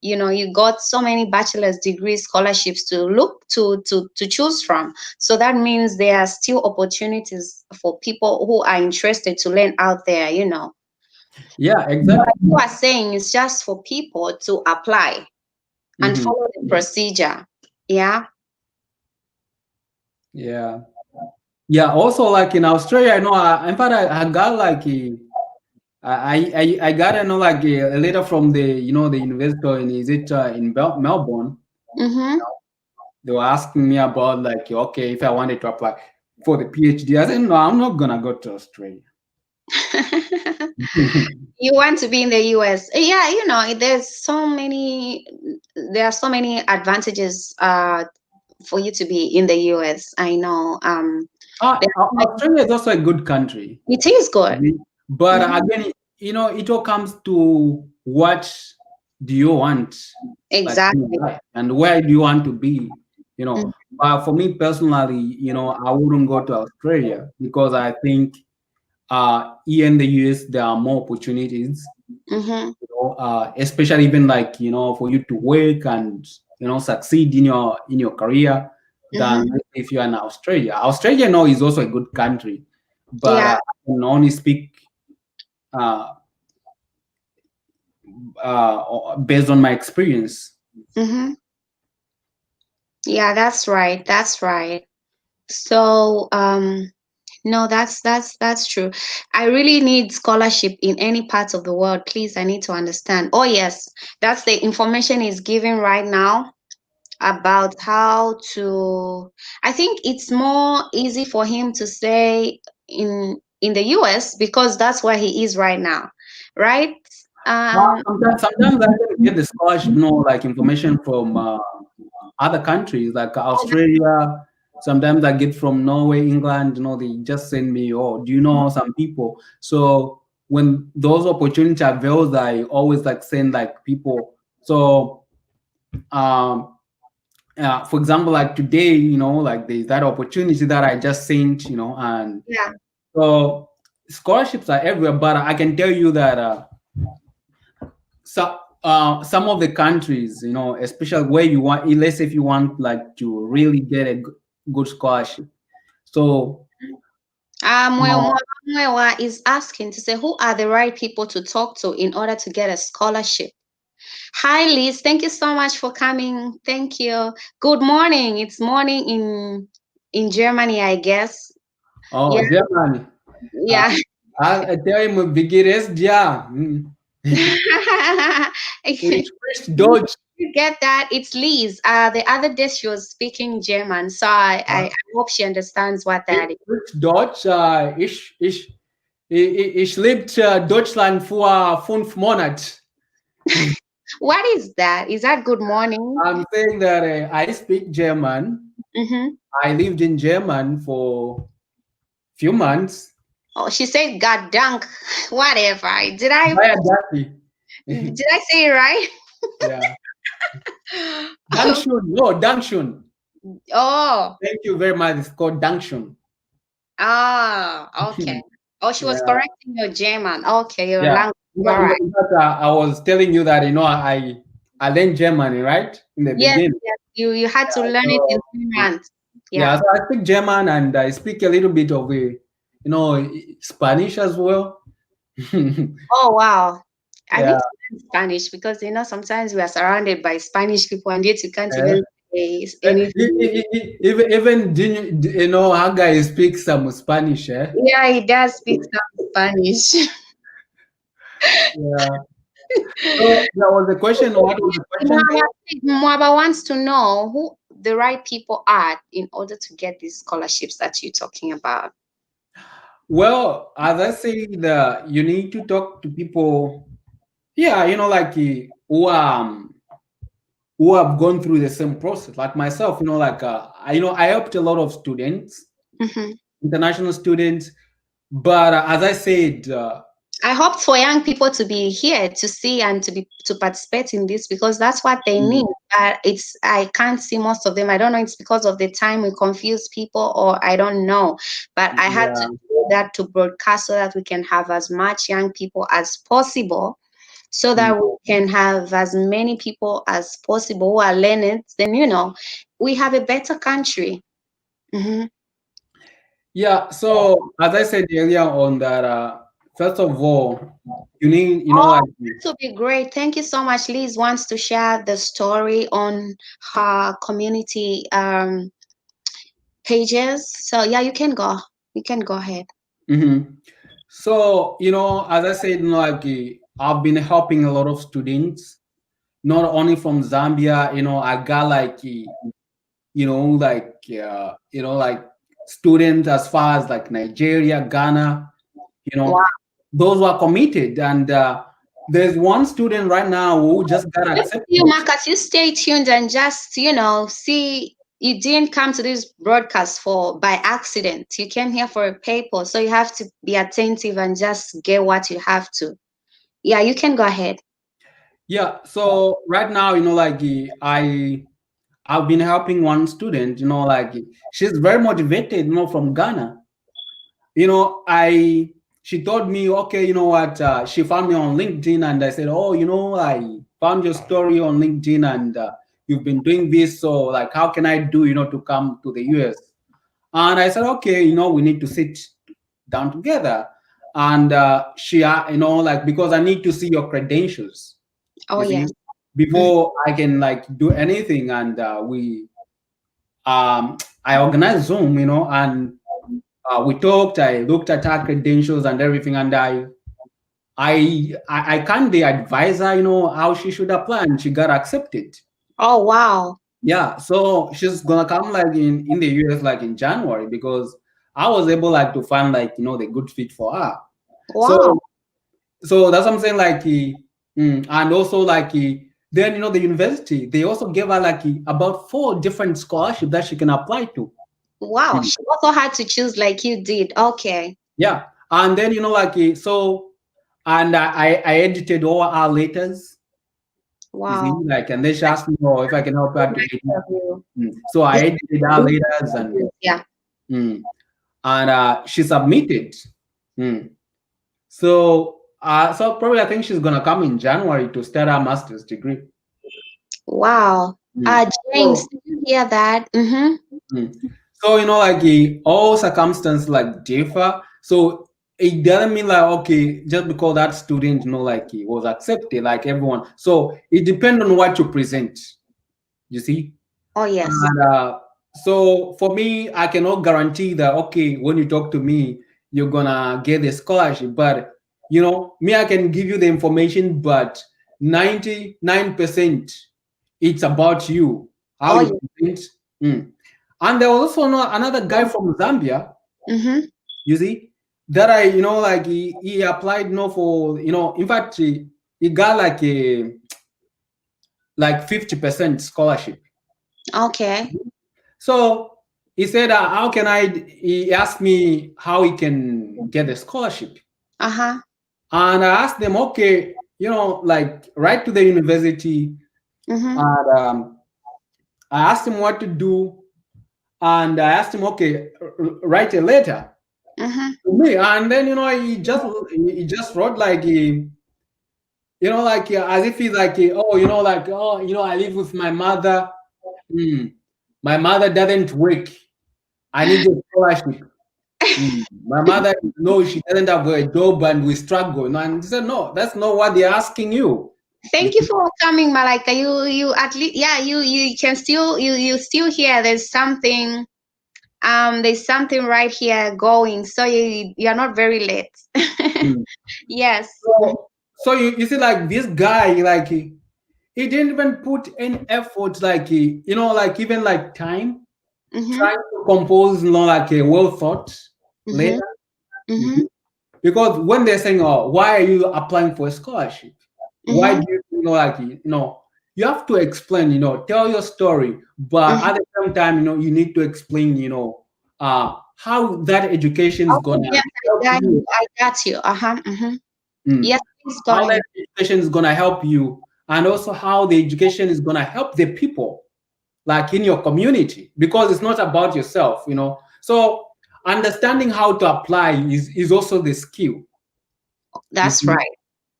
You got so many bachelor's degree scholarships to look to choose from. So that means there are still opportunities for people who are interested to learn out there. Yeah, What exactly. you are saying is just for people to apply and Hmm. follow the procedure. Yeah. Yeah. Yeah. Also, like in Australia, in fact, I got like I got like a letter from the university is it in Melbourne. Mm-hmm. They were asking me about, like, okay, if I wanted to apply. for the PhD. I said, no, I'm not gonna go to Australia. You want to be in the US. Yeah, there are so many advantages for you to be in the US. I know. Australia is also a good country. It is good. But Mhm. again, it all comes to what do you want, like in Exactly. life, and where do you want to be? You know, Mhm. for me personally, I wouldn't go to Australia because I think here in the US there are more opportunities. Mhm. Especially even like for you to work and succeed in your career than Mhm. if you're in Australia. Australia now is also a good country, but Yeah. I can only speak uh, based on my experience. Mhm. Yeah, that's right. That's right. So, no, that's true. I really need scholarship in any part of the world. Please, I need to understand. Oh yes, that's the information is given right now about how to. I think it's more easy for him to say in the US because that's where he is right now, right? Um, Sometimes I can get the scholarship, like information from other countries like Australia. Sometimes I get from Norway, England. They just send me, oh, do you know some people? So when those opportunities are available, I always like send like people. So um, for example, like today, like there's that opportunity that I just sent, and yeah. so scholarships are everywhere. But I can tell you that some of the countries, especially where you want, let's say if you want like to really get a good scholarship. So uh, Mwewa is asking to say who are the right people to talk to in order to get a scholarship. Hi, Liz. Thank you so much for coming. Thank you. Good morning. It's morning in Germany, I guess. Yeah, Germany, uh, yeah. I tell him Biggest, yeah. Ich spricht Deutsch. You get that? It's Liz. The other day she was speaking German, so I hope she understands what Ich that is. spricht Deutsch. Ich lebte Deutschland vor 5 Monaten. What is that? Is that good morning? I'm saying that I speak German. Mm-hmm. I lived in German for few months. Oh, she said God dunk. Whatever. Via Daffy. Did I say it right? Yeah. Dankshun. No, Dankshun. Oh, Thank you very much. It's called Dankshun. okay. Oh, she was Yeah. correcting your German. Okay, your Yeah. language. In All fact, right. I was telling you that I learned Germany right in the Yes, beginning. yes. You had to learn it in So 3 months. yeah, Yeah. so I speak German and I speak a little bit of Spanish as well. Oh, wow. I need Yeah. to learn Spanish because sometimes we are surrounded by Spanish people and yet you can't Eh, even say anything. even Hagai speaks some Spanish, eh? Yeah, he does speak some Spanish. Yeah. So there was a question. What was the question Mwaba, there? Mwaba wants to know who the right people are in order to get these scholarships that you're talking about. Well, as I said, you need to talk to people. Yeah, like who have gone through the same process, like myself. Like I helped a lot of students, Mhm. international students. But as I said, I hope for young people to be here to see and to participate in this because that's what they need. I can't see most of them. I don't know. It's because of the time we confuse people, or I don't know. But I had to yeah, do that to broadcast so that we can have as much young people as possible, so mm, that we can have as many people as possible who are learned. Then we have a better country. Hmm. yeah. So as I said earlier on that, first of all, you need, Oh, like that would be great. Thank you so much. Liz wants to share the story on her community pages. So yeah, you can go. You can go ahead. mhm. So as I said, like I've been helping a lot of students, not only from Zambia. I got like like students as far as like Nigeria, Ghana, Wow. those were committed. And there's one student right now who just got Look at accepted. you, Marcus. You stay tuned and just, see, you didn't come to this broadcast for by accident. You came here for a paper, so you have to be attentive and just get what you have to. Yeah, you can go ahead. Yeah. So right now, like I've been helping one student, like she's very motivated, from Ghana. I she told me, okay, you know what, she found me on LinkedIn, and I said, oh, I found your story on LinkedIn, and you've been doing this, so like how can I do, to come to the US? And I said, okay, we need to sit down together. And she, like, because I need to see your credentials, Oh you see, yes. before I can like do anything. And I organized Zoom, and we talked. I looked at her credentials and everything, and I can't advise her, how she should apply, and she got accepted. Oh wow. Yeah, so she's gonna come like in the US like in January, because I was able like to find like the good fit for her. Wow. So that's what I'm saying. Like, and also like then the university, they also gave her like about 4 different scholarships that she can apply to. Wow. Mm. She also had to choose like you did. Okay. Yeah, and then like so, and I edited all our letters. You see, Wow. like, and then she asked me, oh, if I can help her to edit. Nice of you. So I This edited our letters, and yeah. mm, she submitted. Mm. So probably I think she's gonna come in January to start her master's degree. Wow. Mm. James, So, did you hear that? Mm-hmm. mm. So like all circumstances like differ. So it doesn't mean like, okay, just because that student like he was accepted like everyone. So it depends on what you present. You see. Oh yes. And so for me, I cannot guarantee that, okay, when you talk to me, you're gonna get a scholarship. But me, I can give you the information, but 99% it's about you, how Oh you yes. present. Mm. And there was also another guy from Zambia, Mm-hmm. you see, that I, like he applied, for, in fact, he got like a 50% scholarship. Okay. So he said, how can I? He asked me how he can get a scholarship. Uh-huh. And I asked them, okay, like write to the university. Mm-hmm. And I asked him what to do. And I asked him, okay, write a letter Mm-hmm. to me. And then, he just wrote like, like as if he's like, oh, like, oh, I live with my mother. Hmm. My mother doesn't work. I need a scholarship. My mother, no, she doesn't have a job and we struggle. And he said, no, that's not what they're asking you. Thank you for coming, Malika. You at least, yeah, you can still, you still hear there's something right here going, so you're not very late. Mm. Yes. So you see, like this guy, like he didn't even put any effort, like like even like time Mm-hmm. trying to compose, like a well thought Mm-hmm. letter. You Mm-hmm. see? Because when they're saying, oh, why are you applying for a scholarship? Why Mm-hmm. do like you have to explain, tell your story, but Mm-hmm. at the same time, you need to explain, how that education is Okay, gonna yes, help I got you. you. I got you. Uh-huh. Mm-hmm. Mm. Yes, please go How ahead. that education is gonna help you, and also how the education is gonna help the people, like in your community, because it's not about yourself, So understanding how to apply is also the skill. You That's see, right.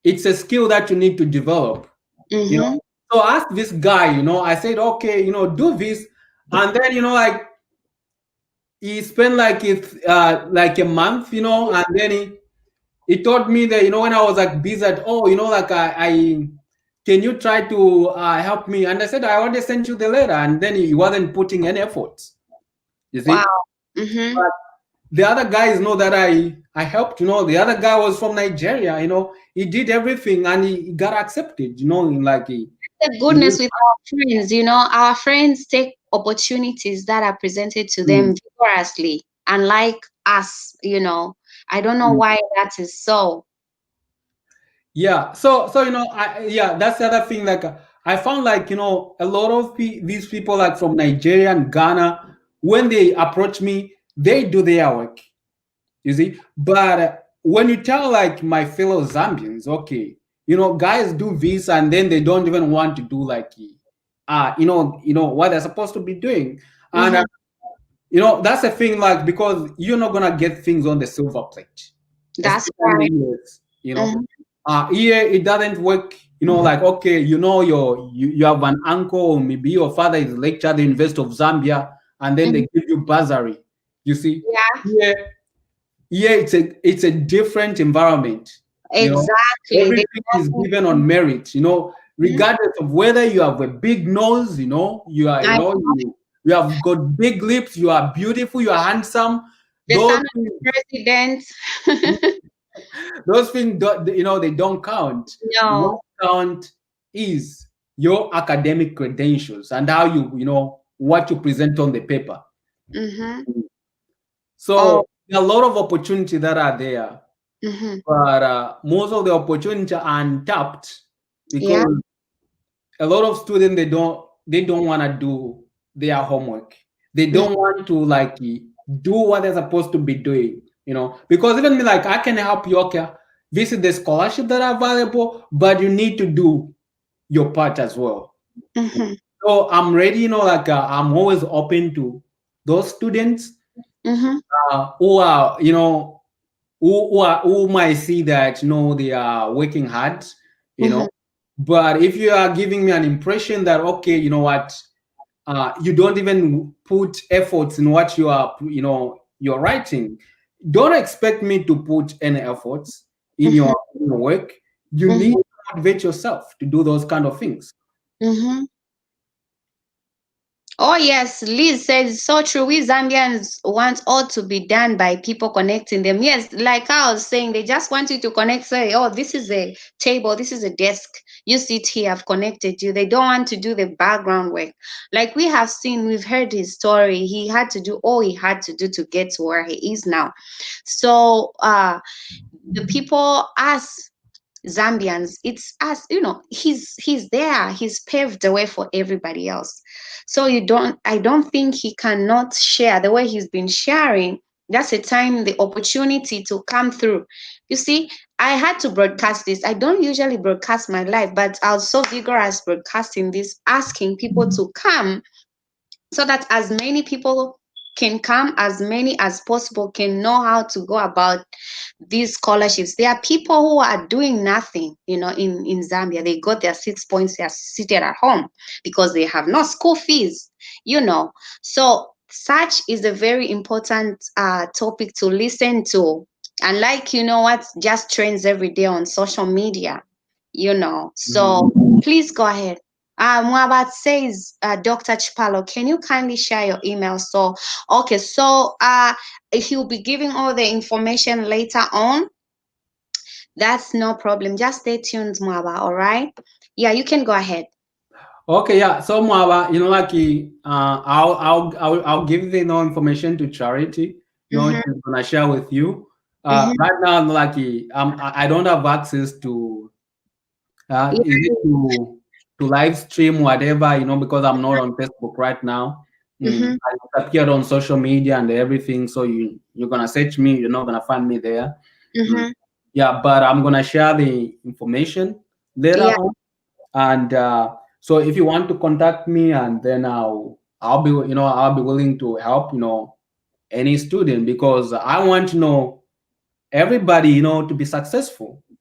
it's a skill that you need to develop. you know Mm-hmm. so I asked this guy, I said, okay, do this. And then like he spent like it like a month, and then he told me that, when I was like busy at, oh, like I can you try to help me? And I said, I already sent you the letter. And then he wasn't putting any effort, you Wow. see. Mm-hmm. But the other guys know that I helped. The other guy was from Nigeria. He did everything and he got accepted. In like The goodness with our friends, our friends take opportunities that are presented to them vigorously. unlike us, I don't know Mm. why that is so. Yeah. So yeah, that's the other thing. Like I found like a lot of these people like from Nigeria and Ghana, when they approach me, they do their work. You see, but when you tell like my fellow Zambians, okay, guys do this and then they don't even want to do like what they're supposed to be doing, and Mm-hmm. that's the thing, like because you're not gonna get things on the silver plate, That's especially in right. the US. Mm-hmm. Here it doesn't work. Like okay, you have an uncle or maybe your father is lecturer at the University of Zambia, and then they Mm-hmm. give you bursary. You see, Yeah, yeah, yeah, it's a different environment. You know, exactly. They everything is don't. given on merit. Mhm. Regardless of whether you have a big nose. You are. I, You have got big lips. You are beautiful. You are handsome. the Those son of things, the president. those things they don't count. What No. count is your academic credentials and how what you present on the paper. Mm-hmm. Oh. So there are a lot of opportunity that are there, Mm-hmm. but most of the opportunity are untapped Yeah. because a lot of students they don't want to do their homework. They Mm-hmm. don't want to like do what they're supposed to be doing. Because even me, like I can help you. Okay, visit the scholarship that are available, but you need to do your part as well. Mm-hmm. So I'm ready. Like I'm always open to those students Mm-hmm. who are who might see that they are working hard, you know Mm-hmm. but if you are giving me an impression that okay, you know what, you don't even put efforts in what you're writing, don't expect me to put any efforts in Mm-hmm. your work. You need Mm-hmm. to motivate yourself to do those kind of things. Mm-hmm. Oh yes, Liz says it's so true. We Zambians want all to be done by people connecting them. Yes, like I was saying, they just want you to connect. Say, oh, this is a table, this is a desk. You sit here, I've connected you. They don't want to do the background work. Like we have seen, we've heard his story. He had to do all he had to do to get to where he is now. So, the people, us Zambians, it's us, he's there, he's paved the way for everybody else. So I don't think he cannot share the way he's been sharing. That's a time, the opportunity to come through. You see, I had to broadcast this. I don't usually broadcast my life, but I was so vigorous broadcasting this, asking people to come so that as many people can come, as many as possible can know how to go about these scholarships. There are people who are doing nothing, in Zambia. They got their 6 points, they are seated at home because they have no school fees, you know. So such is a very important topic to listen to. And like what just trends every day on social media, Mhm. So please go ahead. Muabat says, Dr. Chipalo, can you kindly share your email? So, okay, so he'll be giving all the information later on. That's no problem. Just stay tuned, Muaba, all right? Yeah, you can go ahead. Okay, yeah. So, Mava, like, I'll give the information to Charity. Mm-hmm, She's gonna share with you. mm-hmm. Right now, I'm like, I don't have access to, Yeah, is it to live stream whatever, because I'm not on Facebook right now. mm-hmm, I appeared on social media and everything, so you're gonna search me, you're not gonna find me there. Mm. mm-hmm. Yeah, but I'm gonna share the information later Yeah, on, and so if you want to contact me, and then I'll be I'll be willing to help any student, because I want everybody to be successful. Mm.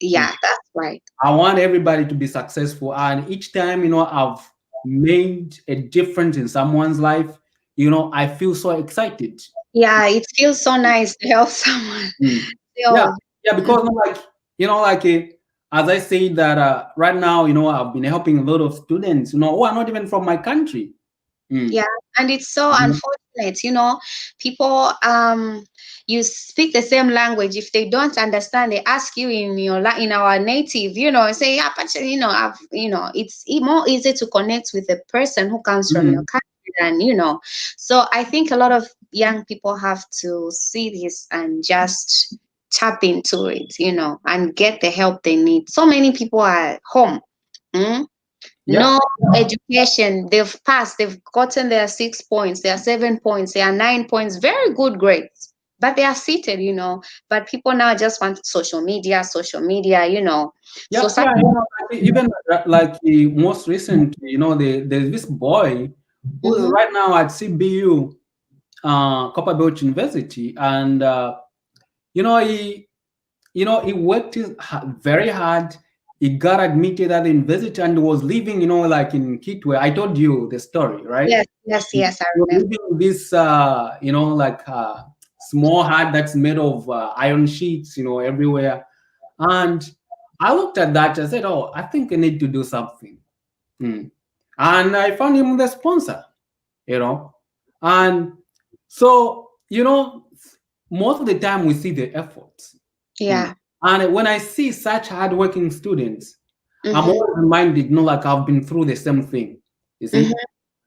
yeah, that's right. I want everybody to be successful, and each time I've made a difference in someone's life, I feel so excited. Yeah, it feels so nice to help someone. Mm. Yeah, So, yeah, because like as I say that right now, I've been helping a lot of students, who are not even from my country. Mm. yeah, and it's so Mhm. unfortunate, people you speak the same language. If they don't understand, they ask you in in our native, say, yeah, but I've it's more easy to connect with a person who comes from your Mhm. country than. So I think a lot of young people have to see this and just tap into it, and get the help they need. So many people are home. mm, Yeah. no education. They've passed, they've gotten their 6 points, their 7 points, their 9 points, very good grades, but they are seated. But people now just want social media. So Yeah, some yeah, people. even like the most recent, there's this boy who is Mhm. right now at CBU, Copper Belt University, and you know, he, he worked very hard. He got admitted at the university and was living, like in Kitwe. I told you the story, right? Yes, yes, He yes, I was remember. living in this, like small hut that's made of iron sheets, everywhere. And I looked at that. I said, "Oh, I think I need to do something." Hmm. And I found him the sponsor, you know. And so, most of the time we see the efforts. Hmm. Yeah. And when I see such hardworking students, I'm Mm-hmm. always reminded, like I've been through the same thing, you see. Mm-hmm.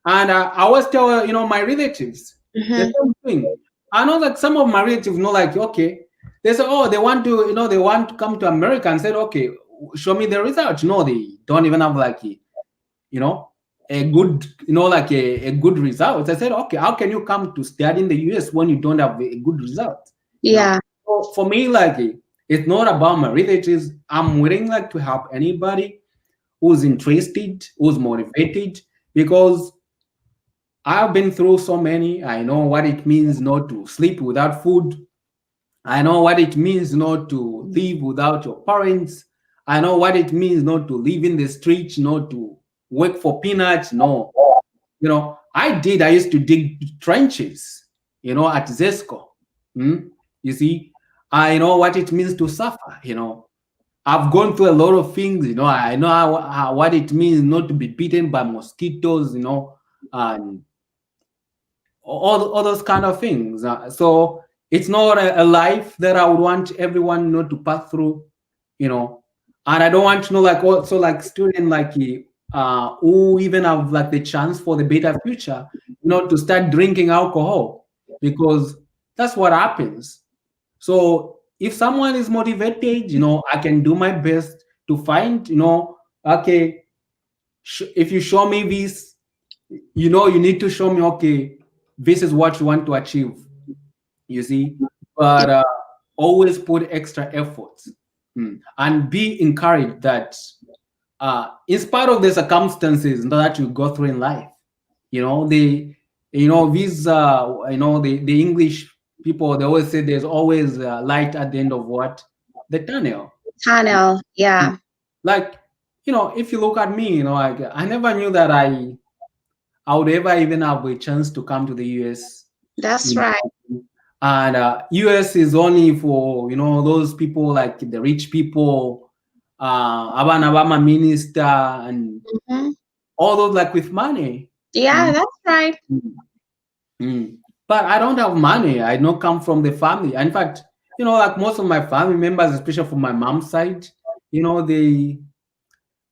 And I always tell, my relatives the Mm-hmm. same thing. I know that some of my relatives know, like, okay, they say, oh, they want to come to America and said, okay, show me the results. No, they don't even have like, a good, like a good result. I said, okay, how can you come to study in the US when you don't have a good result? You know, Yeah. so for me, like, it's not about my relatives. I'm willing, like, to help anybody who's interested, who's motivated, because I've been through so many. I know what it means not to sleep without food. I know what it means not to live without your parents. I know what it means not to live in the streets, not to work for peanuts. No, I used to dig trenches, at Zesco. Hmm? You see, I know what it means to suffer. I've gone through a lot of things. I know what it means not to be bitten by mosquitoes. And all those kind of things. So it's not a life that I would want everyone not to pass through, you know. And I don't want to know, like, also like student like who even have like the chance for the better future, to start drinking alcohol, because that's what happens. So if someone is motivated, I can do my best to find, okay, if you show me this, you need to show me, okay, this is what you want to achieve, you see. But always put extra efforts. And be encouraged that in spite of the circumstances that you go through in life, these the English people, they always say there's always light at the end of what, the tunnel. Tunnel. Yeah. Like, if you look at me, like, I never knew that I would ever even have a chance to come to the US. That's You right. know? And US is only for, those people like the rich people, Abana minister, and Hmm. all those like with money. Yeah, Mm, that's right. mm, mm. But I don't have money. I don't come from the family. In fact, like most of my family members, especially from my mom's side, the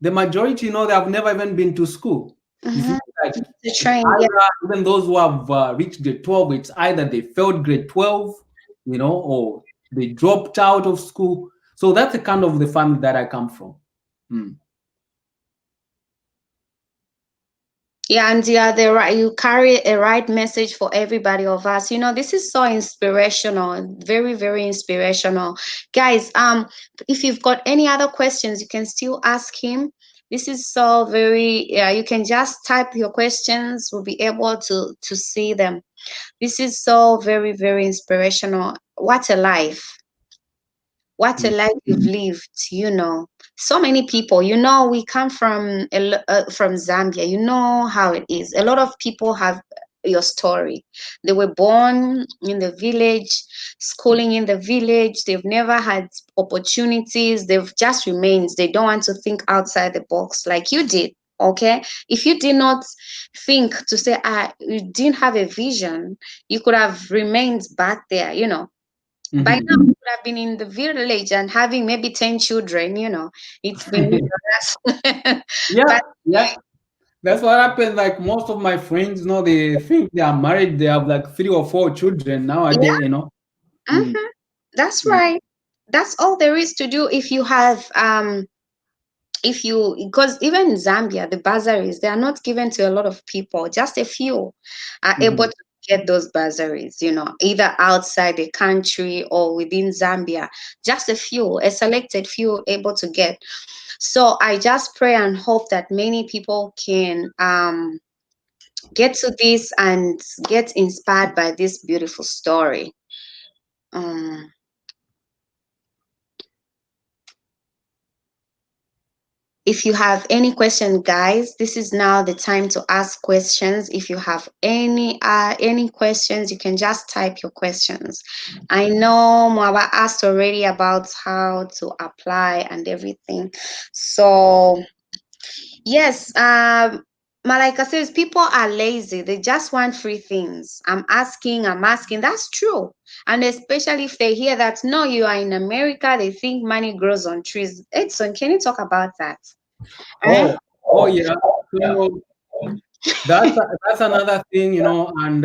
majority, they have never even been to school. You see, Hmm. like, The it's train. Yeah. either, even those who have reached grade 12, it's either they failed grade 12, or they dropped out of school. So that's the kind of the family that I come from. Mm. Yeah, and the right, you carry a right message for everybody of us. This is so inspirational, very, very inspirational. Guys, if you've got any other questions, you can still ask him. This is so very, yeah, you can just type your questions, we'll be able to see them. This is so very, very inspirational. What a life. What a Mm. life you've lived. So many people. We come from Zambia. You know how it is. A lot of people have your story. They were born in the village, schooling in the village. They've never had opportunities. They've just remained. They don't want to think outside the box like you did. Okay, if you did not think to say, you didn't have a vision, you could have remained back there. By now, Mhm. you could have been in the village and having maybe 10 children. It's been, Yeah, but yeah. That's what happened. Like most of my friends, they think they are married. They have like 3 or 4 children nowadays. Yeah. Mm, That's mm, right. That's all there is to do. If you have if you, because even in Zambia, the bursaries, they are not given to a lot of people. Just a few are able mhm. to get those bursaries, either outside the country or within Zambia. Just a selected few able to get. So I just pray and hope that many people can get to this and get inspired by this beautiful story. Um, if you have any question, guys, this is now the time to ask questions. If you have any questions, you can just type your questions. I know Mwaba asked already about how to apply and everything. So yes, Malaika says people are lazy. They just want free things. I'm asking. That's true. And especially if they hear that, no, you are in America, they think money grows on trees. Edson, can you talk about that? Eh? Oh, oh yeah. So that's another thing, and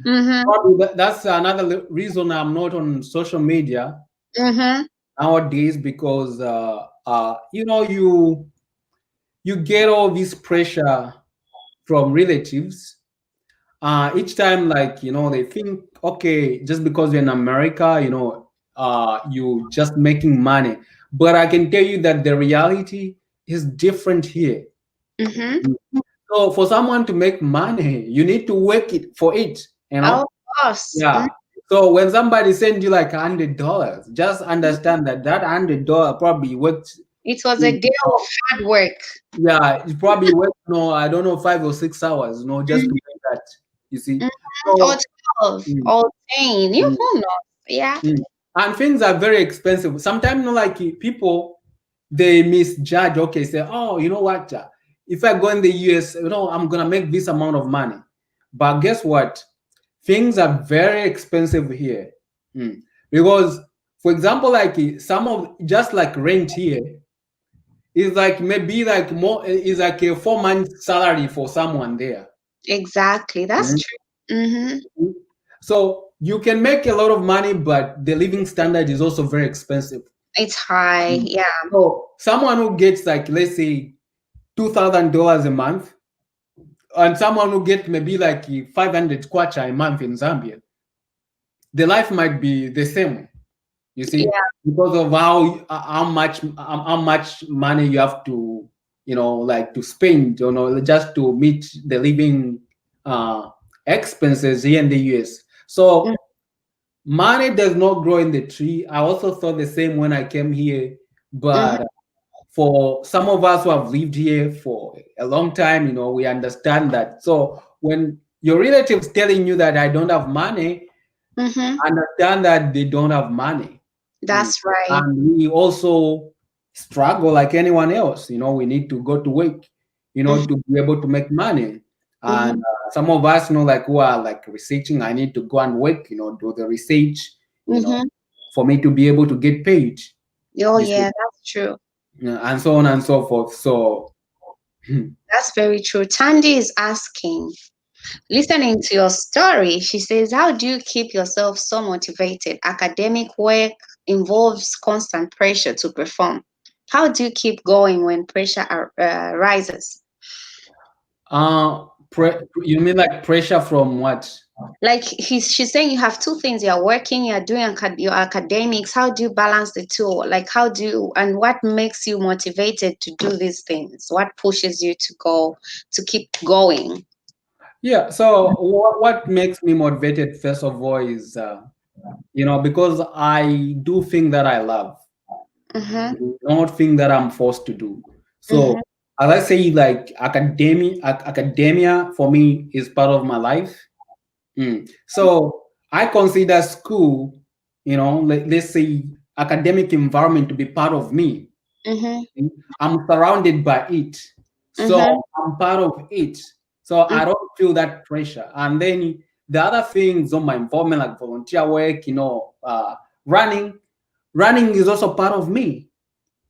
Mm-hmm. probably that's another reason I'm not on social media Mm-hmm. nowadays because you get all this pressure from relatives. Each time, like they think, okay, just because you're in America, you just making money. But I can tell you that the reality is different here. Mm-hmm. So for someone to make money, you need to work it for it, you Of know? course. Yeah. So when somebody sends you like $100, just understand that $100 probably worked. It was a in- day of hard work. Yeah, it probably worked, I don't know, 5 or 6 hours, just to make that. You see. Mm-hmm. Or So 12, mm, or 10. You mm, who knows? Yeah. mm. And things are very expensive. Sometimes, like people, they misjudge. Okay, say, oh, you know what? If I go in the US, I'm gonna make this amount of money. But guess what? Things are very expensive here. Mm. Because, for example, like some of just like rent here is like maybe like more is like a 4 month salary for someone there. Exactly. That's Mm. true. Mm-hmm. So you can make a lot of money, but the living standard is also very expensive. It's high. Mm. Yeah. So someone who gets like let's say $2,000 a month, and someone who gets maybe like 500 kwacha a month in Zambia, the life might be the same. You see, Yeah. because of how much money you have to like to spend, just to meet the living uh, expenses here in the US. So money does not grow in the tree. I also thought the same when I came here, Mm-hmm. but for some of us who have lived here for a long time, we understand that. So when your relatives telling you that I don't have money, Mm-hmm. understand that they don't have money. Mm. That's right. And we also struggle like anyone else. We need to go to work, Mm-hmm. to be able to make money. And Mm-hmm. some of us, like who are like researching, I need to go and work, do the research, you know, Mm-hmm. for me to be able to get paid. Oh, You see, yeah, that's true. and so on and so forth. So, That's very true. Tandy is asking, listening to your story, she says, how do you keep yourself so motivated? Academic work involves constant pressure to perform. How do you keep going when pressure rises? you mean like pressure from what? Like she's saying, you have two things: you're working, you're doing your academics. How do you balance the two? Like, how do you, and what makes you motivated to do these things? What pushes you to go, to keep going? Yeah. So what makes me motivated first of all is because I do things that I love, Mm-hmm. not things that I'm forced to do. Mm-hmm. So as I say, like academia for me is part of my life. So I consider school, let's say academic environment to be part of me. Mm-hmm. I'm surrounded by it. So Mm-hmm. I'm part of it. So I don't feel that pressure. And then the other things on my involvement, like volunteer work, running is also part of me.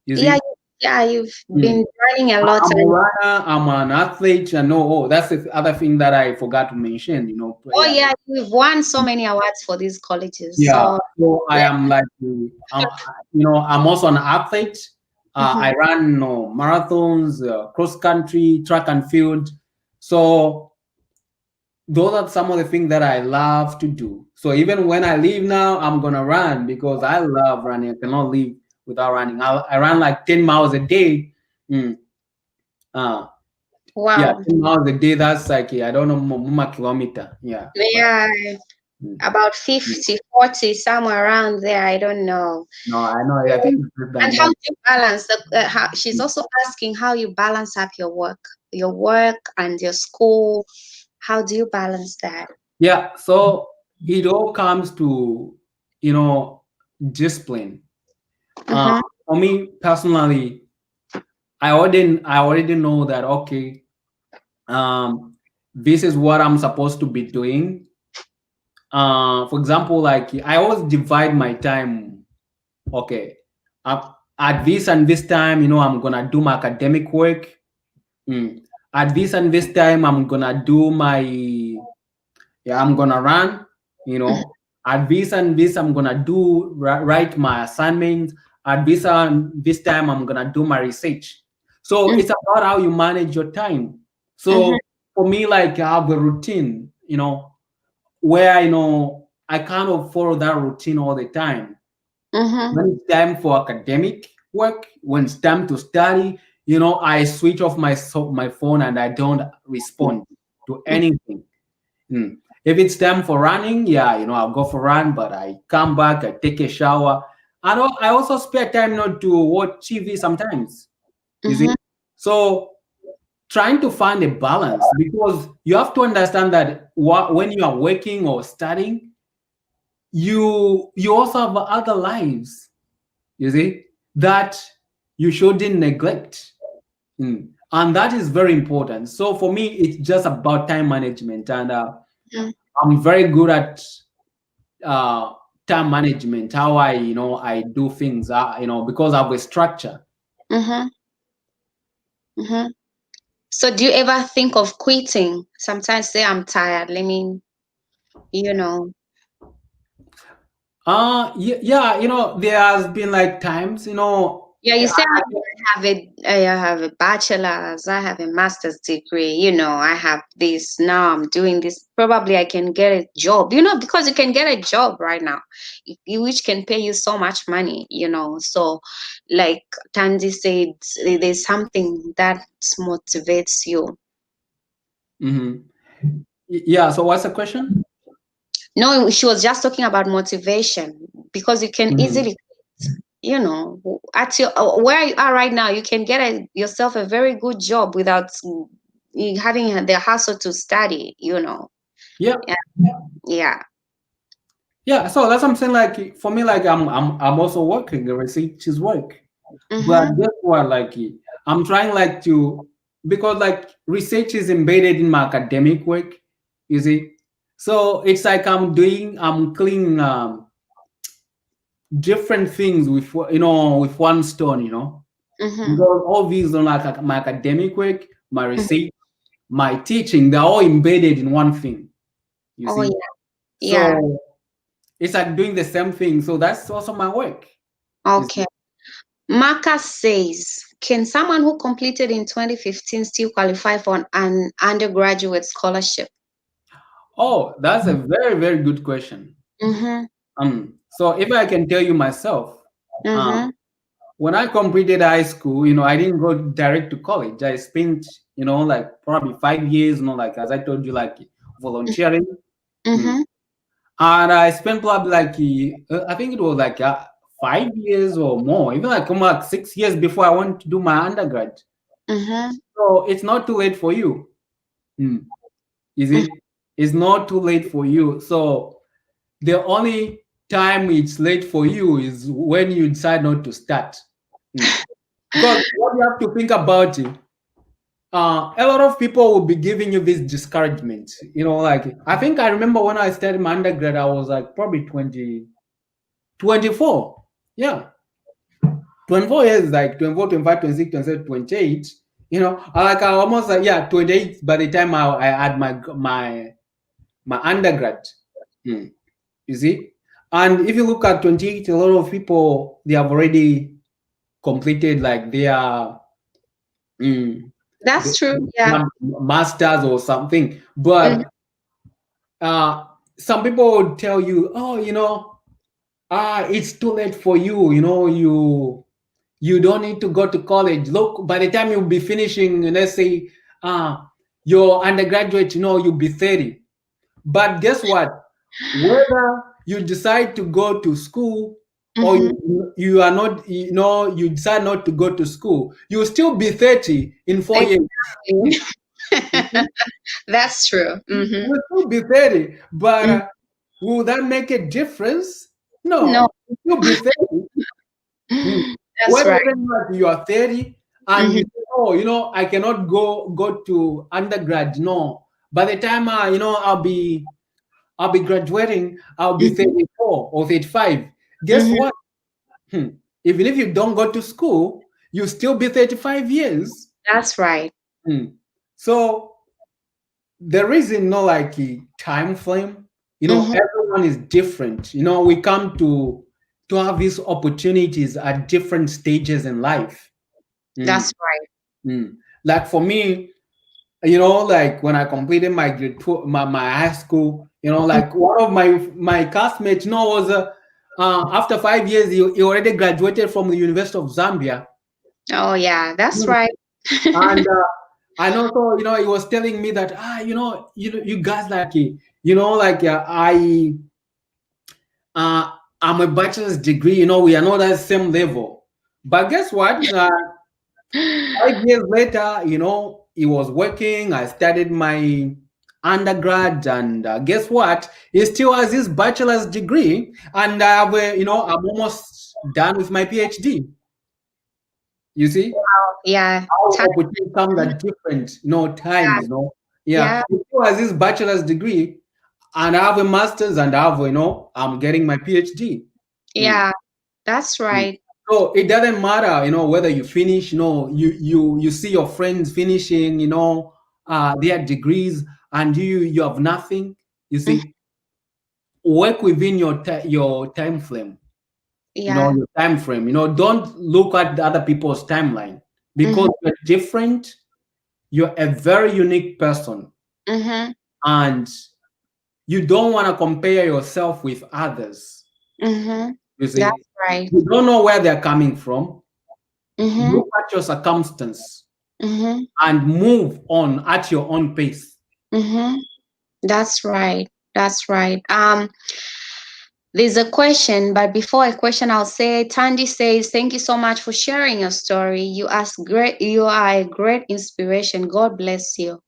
You Yeah, see? Yeah, you've Mm. been running a lot. I'm a And runner. I'm an athlete. I know. Oh, that's the other thing that I forgot to mention. oh Yeah, yeah, you've won so many awards for these colleges. yeah. So So I yeah. am like, I'm also an athlete. Mhm. I run, marathons, cross country, track and field. So those are some of the things that I love to do. So even when I leave now, I'm gonna run because I love running. I cannot leave without running. I run like 10 miles a day. Mm. Uh, yeah, Wow. 10 miles a day. That's like, I don't know, kilometer. Yeah, but Yeah, mm, about mm. 50, 40, somewhere around there. I don't know. No, I know. I think it's less And than how that. do you balance how, she's also asking how you balance up your work and your school. How do you balance that? Yeah, so it all comes to, you know, discipline. Uh, Mm-hmm. for me personally, I already know that, okay, this is what I'm supposed to be doing. For example, like I always divide my time. Okay, at this and this time, I'm gonna do my academic work. Mm. At this and this time, I'm gonna run. At this and this, I'm gonna write my assignments. At this and this time, I'm gonna do my research. So it's about how you manage your time. Mm-hmm. So for me, like I have a routine, where I kind of follow that routine all the time. Mm-hmm. When it's time for academic work, when it's time to study, I switch off my phone and I don't respond to anything. Mm. If it's time for running, yeah, I'll go for run, but I come back, I take a shower. I also spare time not to watch TV sometimes. You see? Mm-hmm. So trying to find a balance, because you have to understand that when you are working or studying, you also have other lives, you see, that you shouldn't neglect. And that is very important. So for me, it's just about time management, and I'm very good at uh, time management. How I do things. Because I have a structure. Mm-hmm. Mm-hmm. So do you ever think of quitting? Sometimes say I'm tired. Let me, you know. Yeah, yeah. There has been like times. Yeah, you say I have a bachelor's, I have a master's degree, I have this, now I'm doing this. Probably I can get a job, because you can get a job right now, which can pay you so much money. So, like Tanzi said, there's something that motivates you. Mhm. Yeah. So what's the question? No, she was just talking about motivation because you can Mhm. easily, at your where you are right now, you can get yourself a very good job without you having the hustle to study. Yeah. Yeah, yeah. Yeah. So that's what I'm saying. Like for me, like I'm also working. The research is work. But Mm-hmm. guess what? Like I'm trying like to, because like research is embedded in my academic work. You see, so it's like I'm cleaning different things with one stone. Mm-hmm. Because all these are like my academic work, my research, my teaching. They're all embedded in one thing. You Oh see, yeah, yeah. so it's like doing the same thing. So that's also my work. You see. Okay. Marcus says, can someone who completed in 2015 still qualify for an undergraduate scholarship? Oh, that's a very, very good question. Mm-hmm. So if I can tell you myself, Mm-hmm. um, when I completed high school, I didn't go direct to college. I spent, like probably 5 years, like as I told you, like volunteering. Mm. Mm-hmm. And I spent probably like, I think it was like 5 years or more, even like come like 6 years before I went to do my undergrad. Mm-hmm. So it's not too late for you. Mm. Is it? It's not too late for you. So the only time it's late for you is when you decide not to start. Mm. Because what you have to think about it, a lot of people will be giving you this discouragement. Like I think I remember when I started my undergrad, I was like probably 20, 24. Yeah. 24 years, like 24, 25, 26, 27, 28. You know, like I almost like, yeah, 28 by the time I had my undergrad. Mm, you see? And if you look at 28, a lot of people, they have already completed like mm, That's their true. Yeah. masters or something. Mhm. But uh, some people would tell you, oh, you know, it's too late for you. You know, you don't need to go to college. Look, by the time you'll be finishing, let's say, uh, your undergraduate, you know, you'll be 30. But guess what? Whether you decide to go to school or Mhm. you are not, you know, you decide not to go to school, you'll still be 30 in 4 years. Exactly. You see? That's true. Mhm. You'll still be 30. But Mm. will that make a difference? No, No. you'll be 30. Mm. That's Whether right. or not you are 30 and you Mhm. say, oh, you know, I cannot go to undergrad. No. By the time you know, I'll be graduating, I'll be Mhm. 34 or 35. Guess Mhm. what? Hmm. Even if you don't go to school, you still be 35 years. That's right. Hmm. So there is no like a time frame. You know, Mhm. everyone is different. You know, we come to have these opportunities at different stages in life. Hmm. That's right. Hmm. Like for me, you know, like when I completed my my high school, you know, Mm. like one of my classmates, you know, was after 5 years, he already graduated from the University of Zambia. Oh yeah, that's Mm. right. And and also, you know, he was telling me that you know, you guys like, you know, like uh, I'm a bachelor's degree, you know, we are not at the same level. But guess what? 5 years later, you know, he was working. I studied my undergrad, and guess what? He still has his bachelor's degree, and you know, I'm almost done with my PhD. You see, Yeah. our Time. opportunity comes at different, you know, times. You know, yeah, Yeah. he still has his bachelor's degree, and I have a master's, and I have, you know, I'm getting my PhD. Mm. Yeah. That's Mm. right. So it doesn't matter, you know, whether you finish, you know, you see your friends finishing, you know, their degrees, and you have nothing. You Mhm. see, work within your time frame. You know, Yeah. your time frame. You know, don't look at the other people's timeline because Mhm. you're different. You're a very unique person, Mhm. and you don't want to compare yourself with others. Mhm. You That's see, right. you don't know where they're coming from. Mhm. Look at your circumstance Mhm. and move on at your own pace. Mhm. That's right. That's right. There's a question, but before a question, I'll say Tandy says, "Thank you so much for sharing your story. You are a great inspiration. God bless you."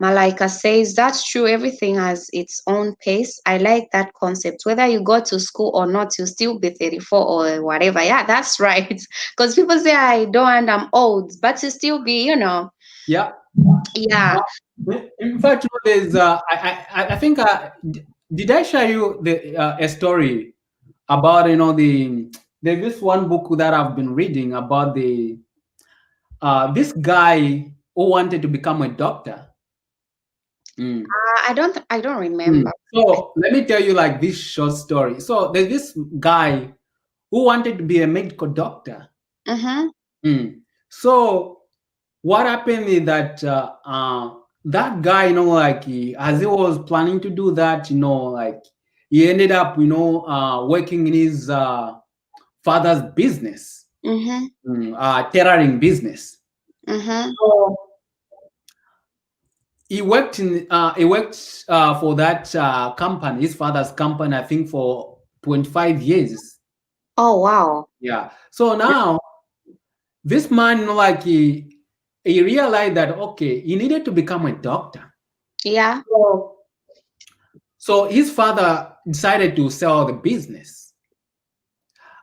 Malaika says, "That's true. Everything has its own pace. I like that concept. Whether you go to school or not, you'll still be 34 or whatever." Yeah, that's right. Because people say, "I don't and I'm old," but you still be, Yeah. yeah. In fact, you know, there's I think did I share you a story about, you know, there's this one book that I've been reading about the this guy who wanted to become a doctor. Mm. I don't Mm. remember. So let me tell you like this short story. So there's this guy who wanted to be a medical doctor. Mm-hmm. Mm. So what happened is that that guy, you know, like as he was planning to do that, you know, like he ended up, you know, working in his father's business, Mm-hmm. tailoring business. Mm-hmm. So he worked for that company, his father's company, I think for 25 years. Oh wow. Yeah. So now this man, you know, like he realized that okay, he needed to become a doctor. Yeah. So So his father decided to sell the business,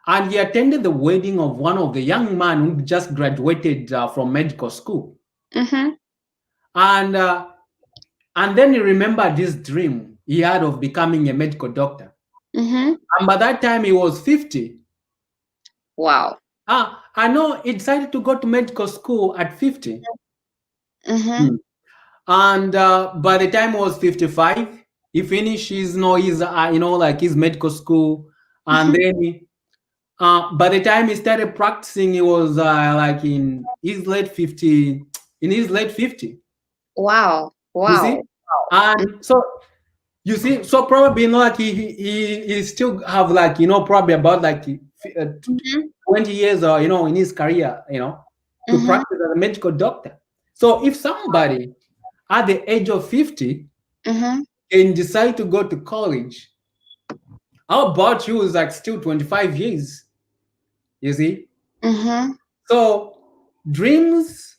and he attended the wedding of one of the young man who just graduated from medical school, Mm-hmm. and uh, and then he remembered this dream he had of becoming a medical doctor. Mm-hmm. And by that time, he was 50. Wow. I know he decided to go to medical school at 50. Mm-hmm. Mm. And by the time he was 55, he finished his, like his medical school. And Mm-hmm. then by the time he started practicing, he was like in his late 50, Wow. you see? Wow. And so you see, so probably like he still have like probably about like Mm-hmm. 20 years or in his career to Mm-hmm. practice as a medical doctor. So if somebody at the age of 50 Mm-hmm. can decide to go to college, how about you is like still 25 years, you see? Mm-hmm. So dreams,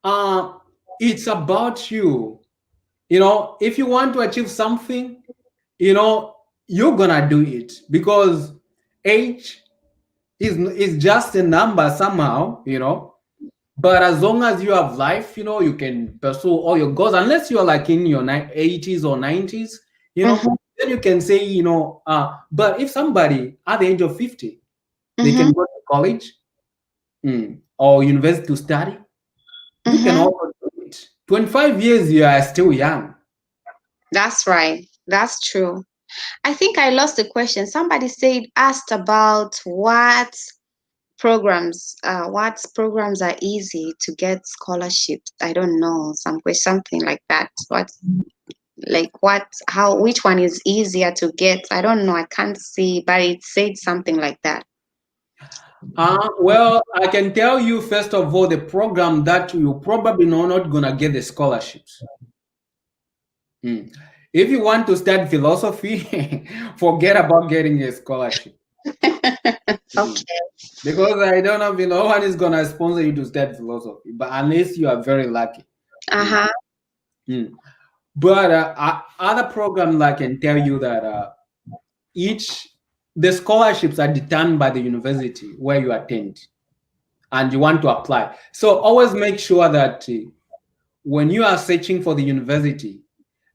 uh it's about you. If you want to achieve something, you know you're gonna do it, because age is just a number somehow. But as long as you have life, you can pursue all your goals, unless you're like in your 80s or 90s. Mm-hmm. Then you can say, but if somebody at the age of 50, they Mm-hmm. can go to college, or university to study, you can Mm-hmm. also do it. 25 years, you are still young. That's right. That's true. I think I lost the question. Somebody said asked about what programs are easy to get scholarships. I don't know, something like that. Which one is easier to get? I don't know. I can't see, but it said something like that. Well, I can tell you first of all the program that you probably know not gonna get the scholarships. Mm. If you want to study philosophy, forget about getting a scholarship. Mm. Okay. Because I don't know if no one is gonna sponsor you to study philosophy, but unless you are very lucky. Mm. Uh-huh. Mm. But other programs, I can tell you that each the scholarships are determined by the university where you attend and you want to apply. So always make sure that when you are searching for the university,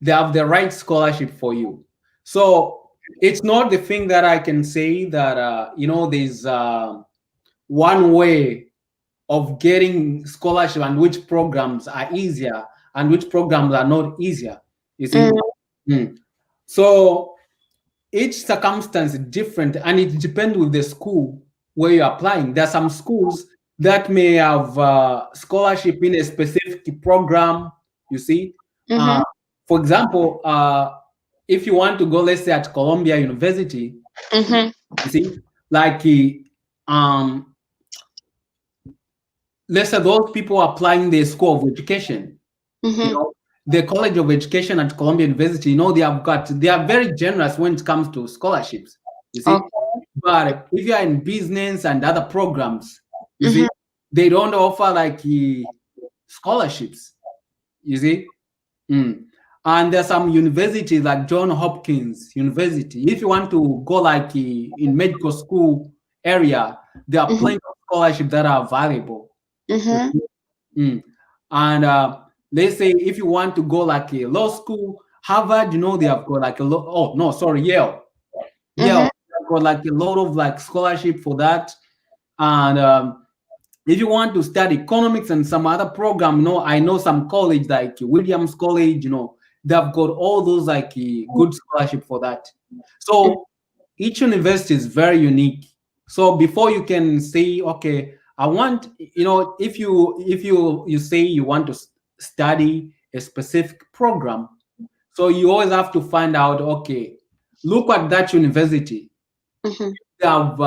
they have the right scholarship for you. So it's not the thing that I can say that there's one way of getting scholarship and which programs are easier and which programs are not easier. You see. Mm, Mm. So each circumstance is different, and it depends with the school where you're applying. There are some schools that may have scholarship in a specific program, you see. mm-hmm. uh, for example, if you want to go, let's say, at Columbia University, Mm-hmm. you see, like um let's say those people applying the School of Education, you Mm-hmm. know, the College of Education at Columbia University, they are very generous when it comes to scholarships, you see. Okay. But if you are in business and other programs, you Mm-hmm. see, they don't offer like scholarships, you see. Mm. And there's some universities like John Hopkins University. If you want to go like in medical school area, there are Mm-hmm. plenty of scholarships that are available. Mm-hmm. Mm. And let's say if you want to go like a law school, Harvard, they have got like oh no, sorry, Yale. Yale, Mm-hmm. they've got like a lot of like scholarship for that. And if you want to study economics and some other program, I know some college like Williams College, they've got all those like good scholarship for that. So each university is very unique. So before you can say, okay, I want, if you say you want to study a specific program, so you always have to find out, okay, look at that university. Mm-hmm. They have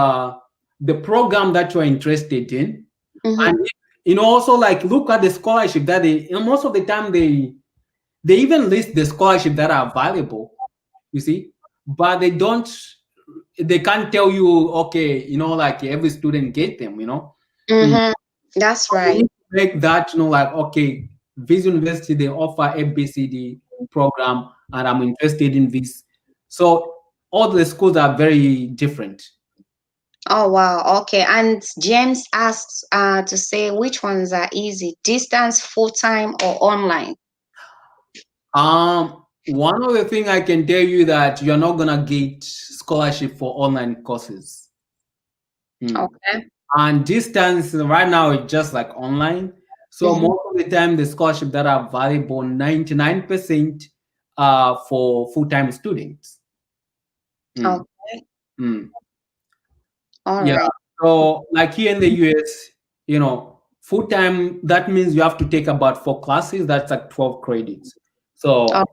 the program that you're interested in, Mm-hmm. and also like look at the scholarship that most of the time they even list the scholarship that are available, you see, but they can't tell you, okay, like every student get them. Mm. Mm-hmm. That's You need right. to make that, like, okay, this university, they offer ABCD program, and I'm interested in this. So all the schools are very different. Oh wow. Okay. And James asks to say which ones are easy, distance, full time, or online. One of the thing I can tell you that you're not gonna get scholarship for online courses. Mm. Okay. and distance right now it's just like online. So Mm-hmm. most of the time, the scholarship that are valuable, 99% for full-time students. Mm, Okay. mm. All Yeah. right. So like here in the US, full time, that means you have to take about 4 classes. That's like 12 credits. Oh, So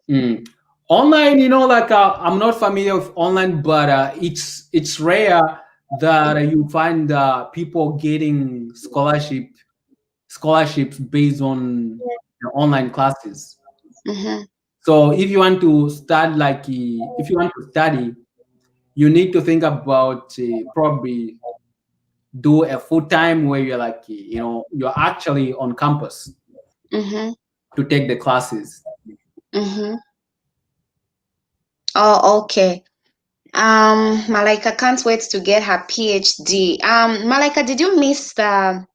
mm, online, like I'm not familiar with online, but it's rare that you find people getting scholarships based on the online classes. mm-hmm. So if you want to start if you want to study, you need to think about probably do a full time where you're you're actually on campus Mm-hmm. to take the classes. Mm-hmm. Oh, okay. Malika can't wait to get her PhD. Malika, did you miss the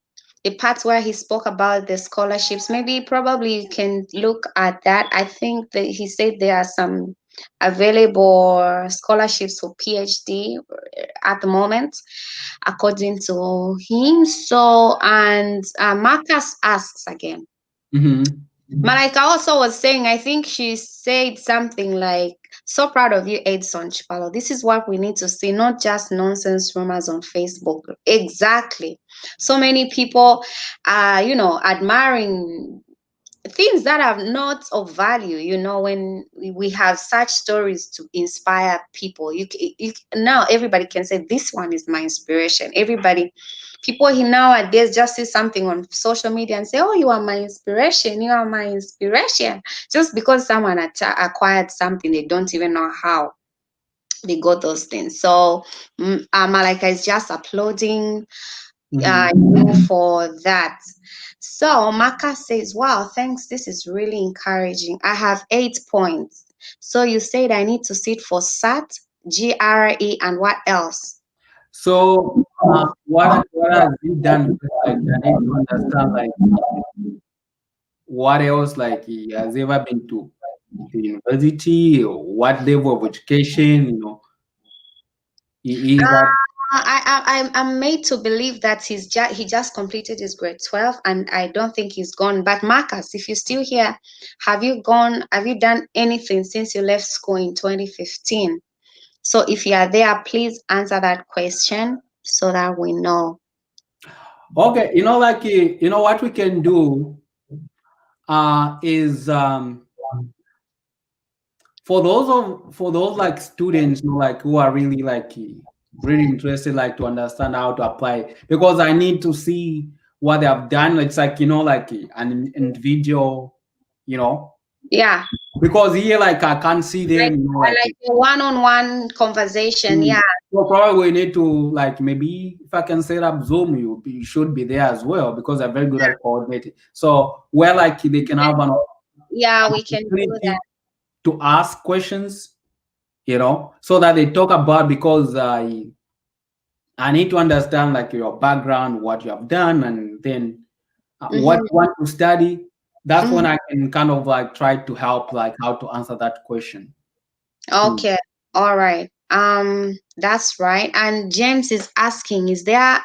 part where he spoke about the scholarships? Maybe probably you can look at that. I think that he said there are some available scholarships for PhD at the moment, according to him. So, and Marcus asks again. Hmm. Malika also was saying, I think she said something like, so proud of you, Edson Chipalo. This is what we need to see, not just nonsense rumors on Facebook. Exactly. So many people are, admiring things that are not of value. When we have such stories to inspire people, now everybody can say this one is my inspiration. Everybody, people here nowadays just see something on social media and say, oh, you are my inspiration, you are my inspiration, just because someone acquired something. They don't even know how they got those things. So Malika is just applauding Hmm. you for that. So Maka says, wow, thanks. This is really encouraging. I have 8 points. So you said I need to sit for SAT, GRE, and what else? So what has he done? Because, like I need to understand what else he has ever been to the university or what level of education he is Uh, at. I'm made to believe that he just completed his grade 12, and I don't think he's gone. But Marcus, if you're still here, have you done anything since you left school in 2015? So if you are there, please answer that question so that we know. Okay, what we can do is for those students who are really really interested to understand how to apply, because I need to see what they have done. It's an individual, you know Yeah, because here I can't see like them, like a one-on-one conversation. mm. Yeah, So probably we need to maybe if I can set up Zoom, you should be there as well because they're very good at coordinating. So where they can have an yeah, we can do that. opportunity to ask questions, so that they talk about, because I need to understand your background, what you have done, and then what Mm-hmm, you want to study. That's mm-hmm. when I can kind of try to help how to answer that question. Mm. Okay, all right. That's right. And James is asking, is there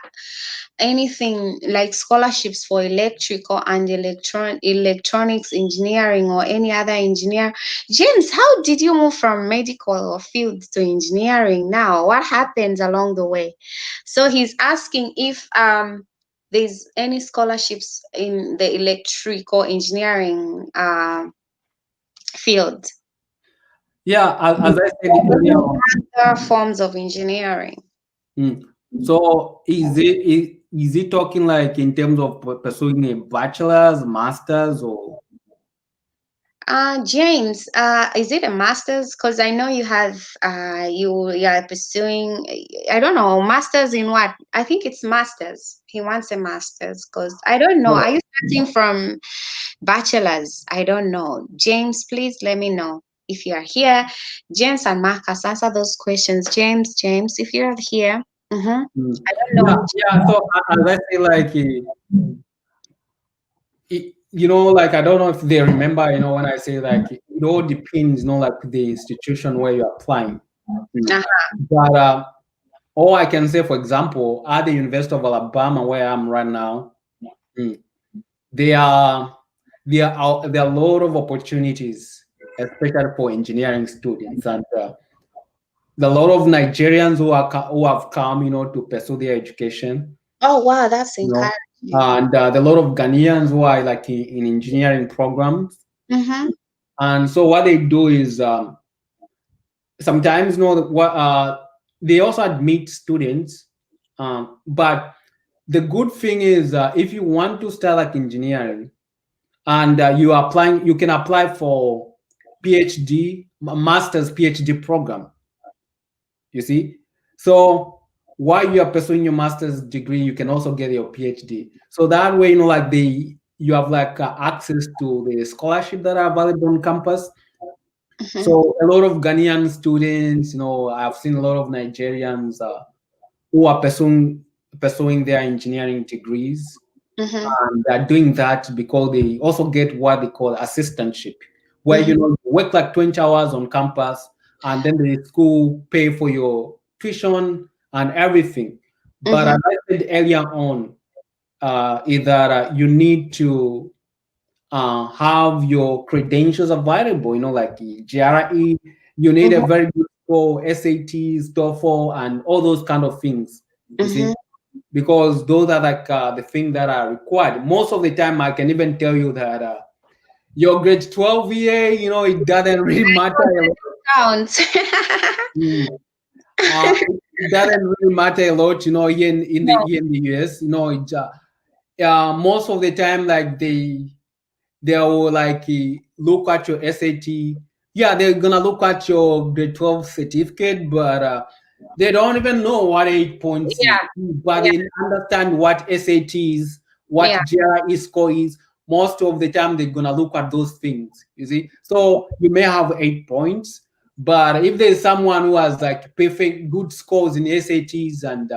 anything like scholarships for electrical and electronics engineering or any other engineer? James, how did you move from medical field to engineering now? What happened along the way? So he's asking if there's any scholarships in the electrical engineering field. Yeah, as I said earlier on. Other forms of engineering. Mm. So is it talking in terms of pursuing a bachelor's, master's, or James, is it a master's? Because I know you have you are pursuing, I don't know, master's in what? I think it's master's. He wants a master's because I don't know. Are you starting from bachelor's? I don't know. James, please let me know if you are here. James and Marcus, answer those questions. James, if you're here. Mm-hmm. mm. I don't Yeah, know. yeah. So as I say, I don't know if they remember, when I say it all depends, the institution where you're applying. Mm. Uh-huh. But or I can say, for example, at the University of Alabama, where I'm right now, mm, there are there are a lot of opportunities, especially for engineering students, and a lot of Nigerians who have come, to pursue their education, Oh wow, that's you know, encouraging. and there are a lot of Ghanaians who are like in engineering programs, Mm-hmm. and so what they do is sometimes, what they also admit students, but the good thing is if you want to start like engineering and you can apply for PhD, master's PhD program. You see, so while you are pursuing your master's degree, you can also get your PhD. So that way, like you have like access to the scholarship that are available on campus. Mm-hmm. So a lot of Ghanaian students, I've seen a lot of Nigerians who are pursuing their engineering degrees, Mm-hmm. and they're doing that because they also get what they call assistantship, where Mm-hmm. you work like 20 hours on campus, and then the school pay for your tuition and everything. But Mm-hmm. as I said earlier on, either you need to have your credentials available, like the GRE. You need a Mm-hmm. very good score, SATs, TOEFL, and all those kind of things. You Mm-hmm. see, because those are like the things that are required. Most of the time, I can even tell you that your grade 12 year, it doesn't really matter a lot. Counts. Mm. It doesn't really matter a lot, here in the US. Most of the time, like they will like look at your SAT. Yeah, they're gonna look at your grade 12 certificate, but they don't even know what 8 points is. Yeah. But Yeah. they understand what SAT is, Yeah. what GRE score is. Most of the time, they're gonna look at those things. You see, so you may have 8 points, but if there's someone who has like perfect good scores in SATs and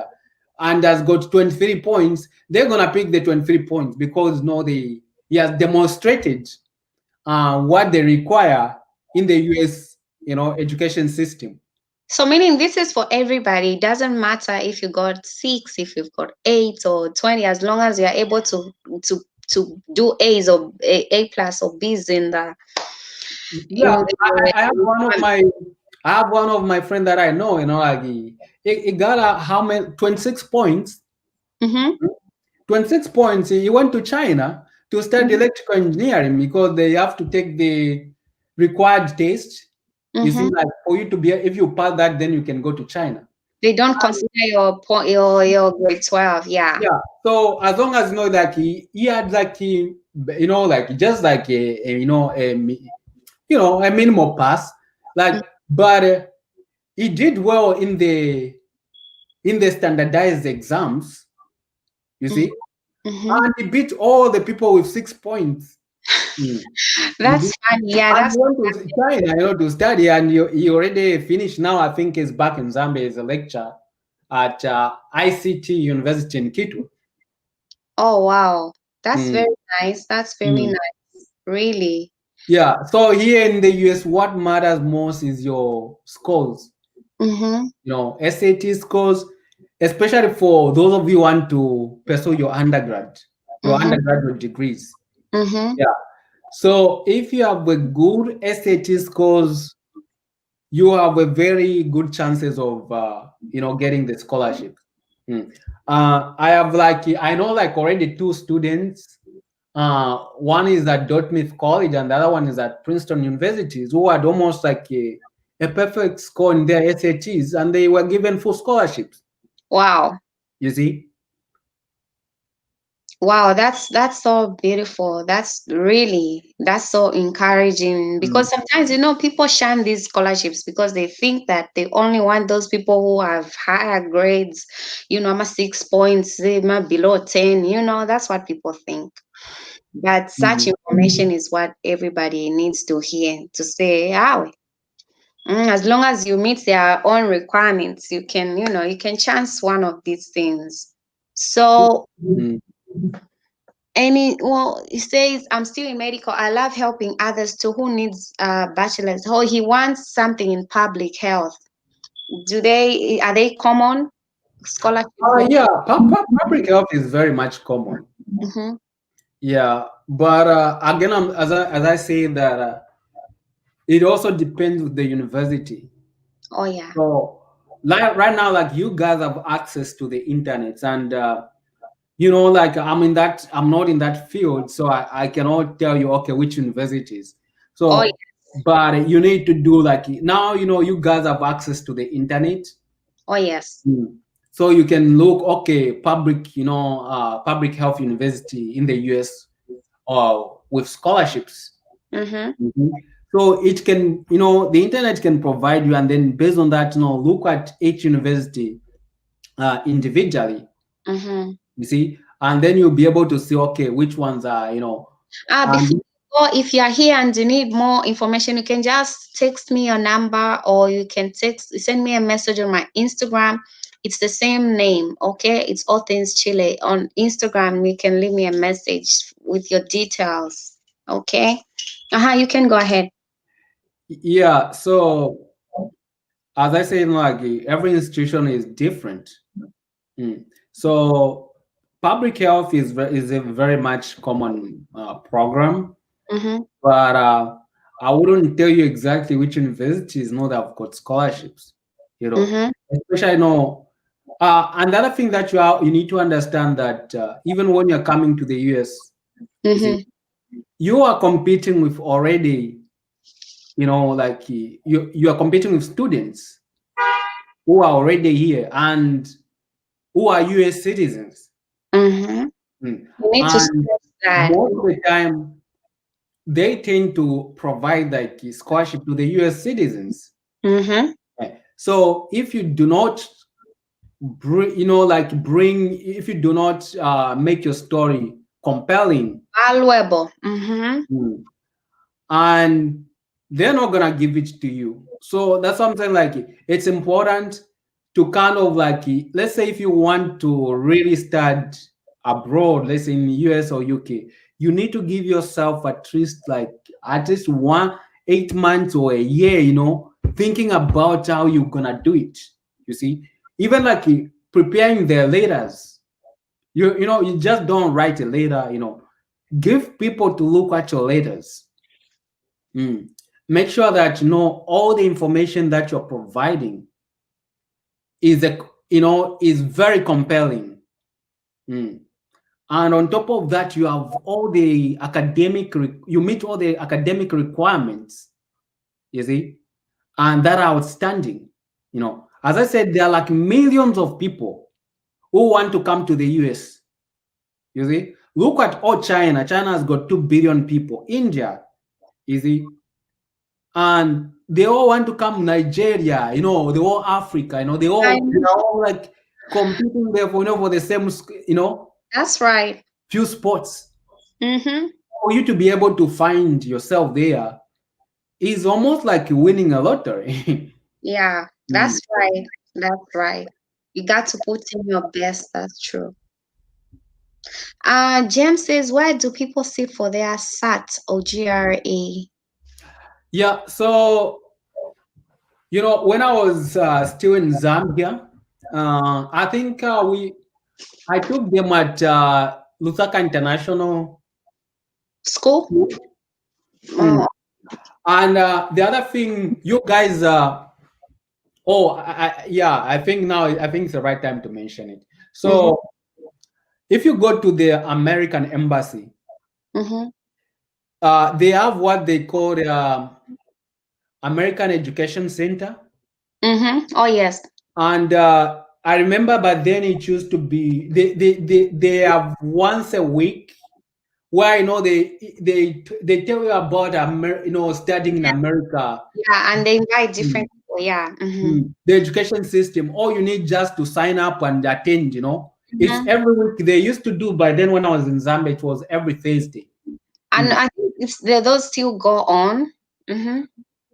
has got 23 points, they're gonna pick the 23 points because no, he has demonstrated what they require in the US, education system. So meaning this is for everybody. It doesn't matter if you got 6, if you've got 8 or 20, as long as you're able to to do A's or A plus or B's Yeah, in the I have one of exam. my friend that I know, like he got how many 26 points. Mm-hmm. 26 points. He went to China to study electrical engineering because they have to take the required test. You see, Mm-hmm. like for you to be, if you pass that, then you can go to China. They don't consider your point, your grade 12. Yeah. Yeah. So as long as that he had like like just like a minimal pass, like, but he did well in the standardized exams. You see, Mm-hmm. and he beat all the people with 6 points. Mm. You That's see? funny. Yeah, And that's he went to China, to study, and he already finished. Now I think he's back in Zambia as a lecturer at ICT University in Quito. oh wow. That's Mm. very nice. That's very Mm. nice. Really. Yeah. So here in the US, what matters most is your scores. Mm-hmm. SAT scores, especially for those of you who want to pursue your Mm-hmm. undergraduate degrees. Mm-hmm. Yeah. So if you have a good SAT scores, you have a very good chances of getting the scholarship. Mm. I know like already two students. One is at Dartmouth College and the other one is at Princeton Universities who had almost like a perfect score in their SATs and they were given full scholarships. Wow. You see? Wow, that's so beautiful. That's so encouraging Mm. because sometimes people shun these scholarships because they think that they only want those people who have higher grades, I'm a 6 points, I'm a below 10, that's what people think. But such Mm. information is what everybody needs to hear to say, as long as you meet their own requirements, you can chance one of these things. So Mm. he says, I'm still in medical. I love helping others too who needs bachelor's. Oh, he wants something in public health. Are they common? scholarship? Yeah, public health is very much common. Mm-hmm. Yeah, but again, as I say that it also depends with the university. Oh yeah. So, like right now, like you guys have access to the internet, and like I'm not in that field, so I cannot tell you okay which universities. Oh yeah. So, but you need to do like now, you guys have access to the internet. Oh yes. Mm. So you can look, okay, public health university in the US or with scholarships. Mm-hmm. Mhm. So it can, the internet can provide you, and then based on that, look at each university individually, Mm-hmm. you see, and then you'll be able to see, okay, which ones are, Before, and or if you are here and you need more information, you can just text me your number, or you can send me a message on my Instagram. It's the same name, okay? It's All Things Chile on Instagram. You can leave me a message with your details, okay? You can go ahead. yeah. So as I said, like every institution is different. Mm. So public health is a very much common program, Mm-hmm. but I wouldn't tell you exactly which universities know that have got scholarships. Mm-hmm. Especially another thing that you need to understand that even when you're coming to the US, you see, Mm-hmm. you are competing with already, like you are competing with students who are already here and who are US citizens. Mm-hmm. Mm. You need to And stress that. most of the time, they tend to provide like a scholarship to the US citizens. Mm-hmm. So if you do not if you do not make your story compelling, Valuable. Mm-hmm. mm, and they're not gonna give it to you. So that's something like it's important to kind of like, let's say if you want to really start abroad, let's say in the US or UK, you need to give yourself at least 8 months or a year, thinking about how you're gonna do it. You see, even like preparing their letters. You just don't write a letter. Give people to look at your letters. Mm. Make sure that all the information that you're providing is very compelling. Mm. And on top of that, you have all the you meet all the academic requirements, you see, and that are outstanding. As I said, there are like millions of people who want to come to the US. You see, look at all China. China has got 2 billion people. India, you see, and they all want to come Nigeria, the whole Africa, I they're know. all like competing there for the same, That's right. few spots. Mm-hmm. For you to be able to find yourself there is almost like winning a lottery. Yeah, Mm. that's right. That's right. You got to put in your best. That's true. James says, where do people sit for their SAT or GRA? Yeah, so when I was still in Zambia, I think I took them at Lusaka International School? School. Mm. Oh, And the other thing, you guys, yeah, I think it's the right time to mention it. mm-hmm, So if you go to the American embassy, mm-hmm, they have what they call the American Education Center. mm-hmm. Oh, yes. And I remember, but then it used to be they have once a week where they tell you about studying in America. Yeah, and they invite Mm. different people. Yeah. Mm-hmm. Mm. The education system. All you need just to sign up and attend. It's Mm-hmm. every week. They used to do, by then when I was in Zambia, it was every Thursday. And Mm. I think those still go on. Mm-hmm.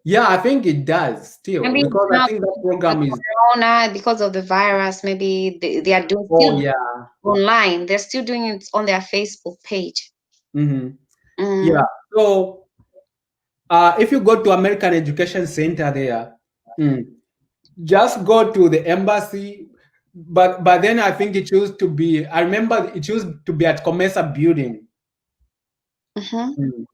Yeah, I think it does still, Maybe because I now think that with program is. Corona, because of the virus, maybe they are doing Oh still yeah. online. They're still doing it on their Facebook page. Hmm. Mm. Yeah. So if you go to American Education Center there, mm, just go to the embassy. but then I think it used to be. I remember it used to be at Comesa Building. Mm-hmm.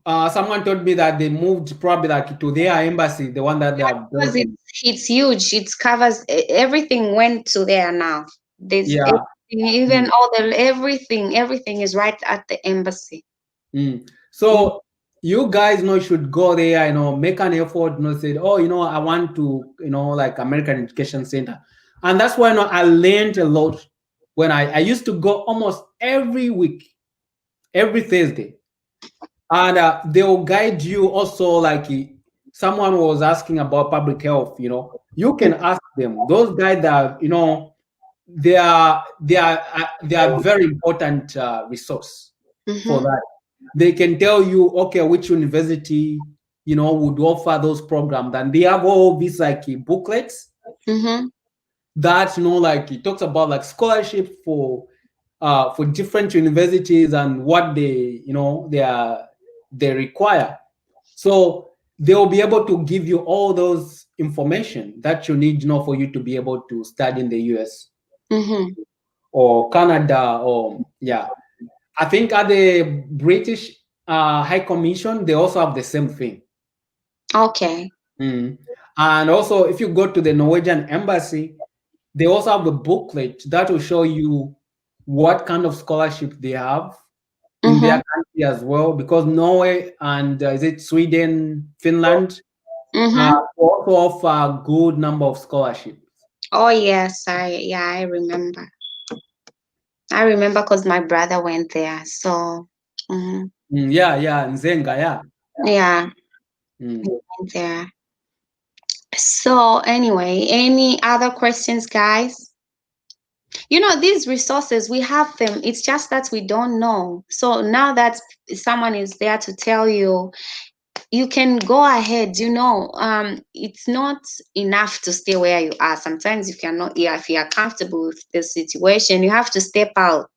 Mm. Someone told me that they moved probably like to their embassy, the one that they are Because building. it's huge. It covers everything. Went to there now. There's Yeah. everything, even Mm. all the everything is right at the embassy. Mm. Mm. So you guys should go there, make an effort, say, oh, I want to, like American Education Center. And that's why I learned a lot when I used to go almost every week, every Thursday. And they will guide you also, like someone was asking about public health, you can ask them. Those guys that, they are very important resource for Mm-hmm. that. They can tell you, okay, which university, would offer those programs. And they have all these like booklets Mm-hmm. that, like it talks about like scholarship for different universities and what they require. So they will be able to give you all those information that you need, for you to be able to study in the US Mm-hmm. or Canada, or yeah. I think at the British High Commission, they also have the same thing. Okay. Mm. And also, if you go to the Norwegian embassy, they also have a booklet that will show you what kind of scholarship they have in Mm-hmm. their country as well. Because Norway and is it Sweden, Finland, Mm-hmm. also offer a good number of scholarships. Oh yes, I remember. I remember because my brother went there. So mhm. Yeah, yeah, Nzenga, yeah. Yeah, he Mm. went there. So anyway, any other questions, guys? These resources, we have them. It's just that we don't know. So now that someone is there to tell you, you can go ahead. It's not enough to stay where you are. Sometimes if you're not, yeah, if you are comfortable with the situation, you have to step out.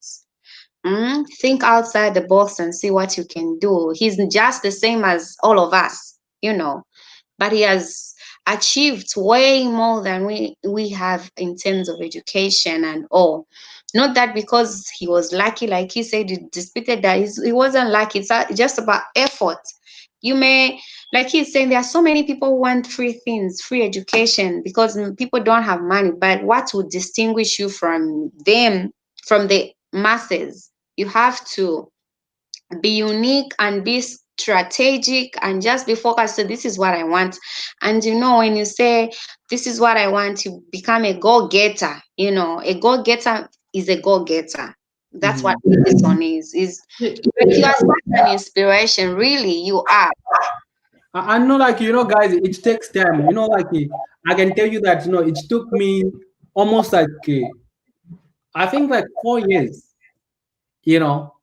Think outside the box and see what you can do. He's just the same as all of us, but he has achieved way more than we have in terms of education and all. Not that because he was lucky, like he said, he disputed that he wasn't lucky. It's just about effort. You may, like he's saying, there are so many people who want free things, free education, because people don't have money. But what would distinguish you from them, from the masses? You have to be unique and be strategic and just be focused. So this is what I want. And when you say this is what I want, you become a go-getter. A go-getter is a go-getter. That's what Mhm. Edson is. Like you are such an inspiration, really, you are. I know, like, guys, it takes time. Like, I can tell you that, it took me almost like, I think like 4 years, you know,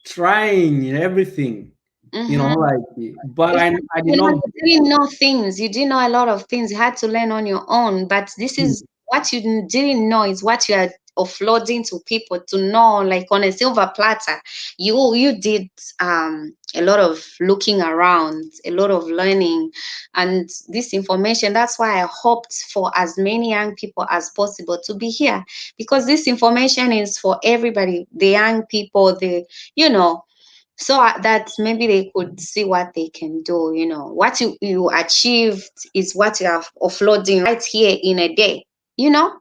trying and everything, Mm-hmm. like, but It's I did you not. know, you didn't know things. You didn't know a lot of things. You had to learn on your own. But this is what you didn't know is what you are offloading to people to know, like on a silver platter. You did a lot of looking around, a lot of learning, and this information. That's why I hoped for as many young people as possible to be here, because this information is for everybody, the young people, you know so that maybe they could see what they can do. What you achieved is what you are offloading right here in a day. you know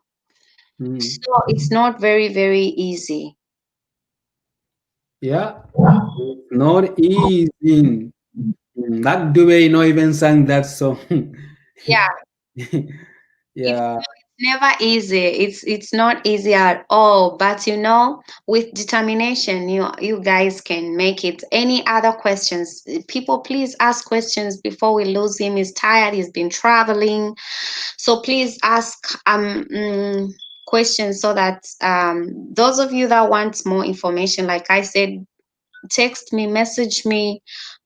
Mm. so it's not very, very easy. Yeah, it's not easy. That the way, even sang that song. Yeah, it's Yeah. never easy. It's not easy at all, but with determination, you guys can make it. Any other questions? People, please ask questions before we lose him. He's tired, he's been traveling. So please ask questions, so that those of you that want more information, like I said, text me, message me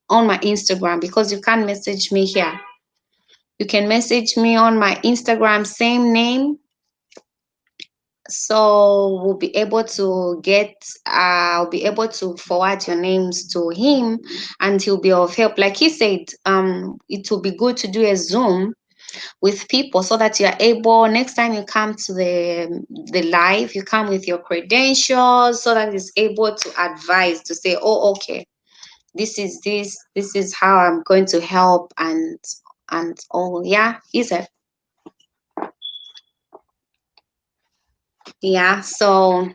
on my Instagram, because you can't message me here. You can message me on my Instagram, same name. So we'll be able to I'll be able to forward your names to him, and he'll be of help. Like he said, it will be good to do a Zoom with people so that you're able, next time you come to the live, you come with your credentials so that it's able to advise to say, oh, okay, this is how I'm going to help, and oh yeah, is it? Yeah. So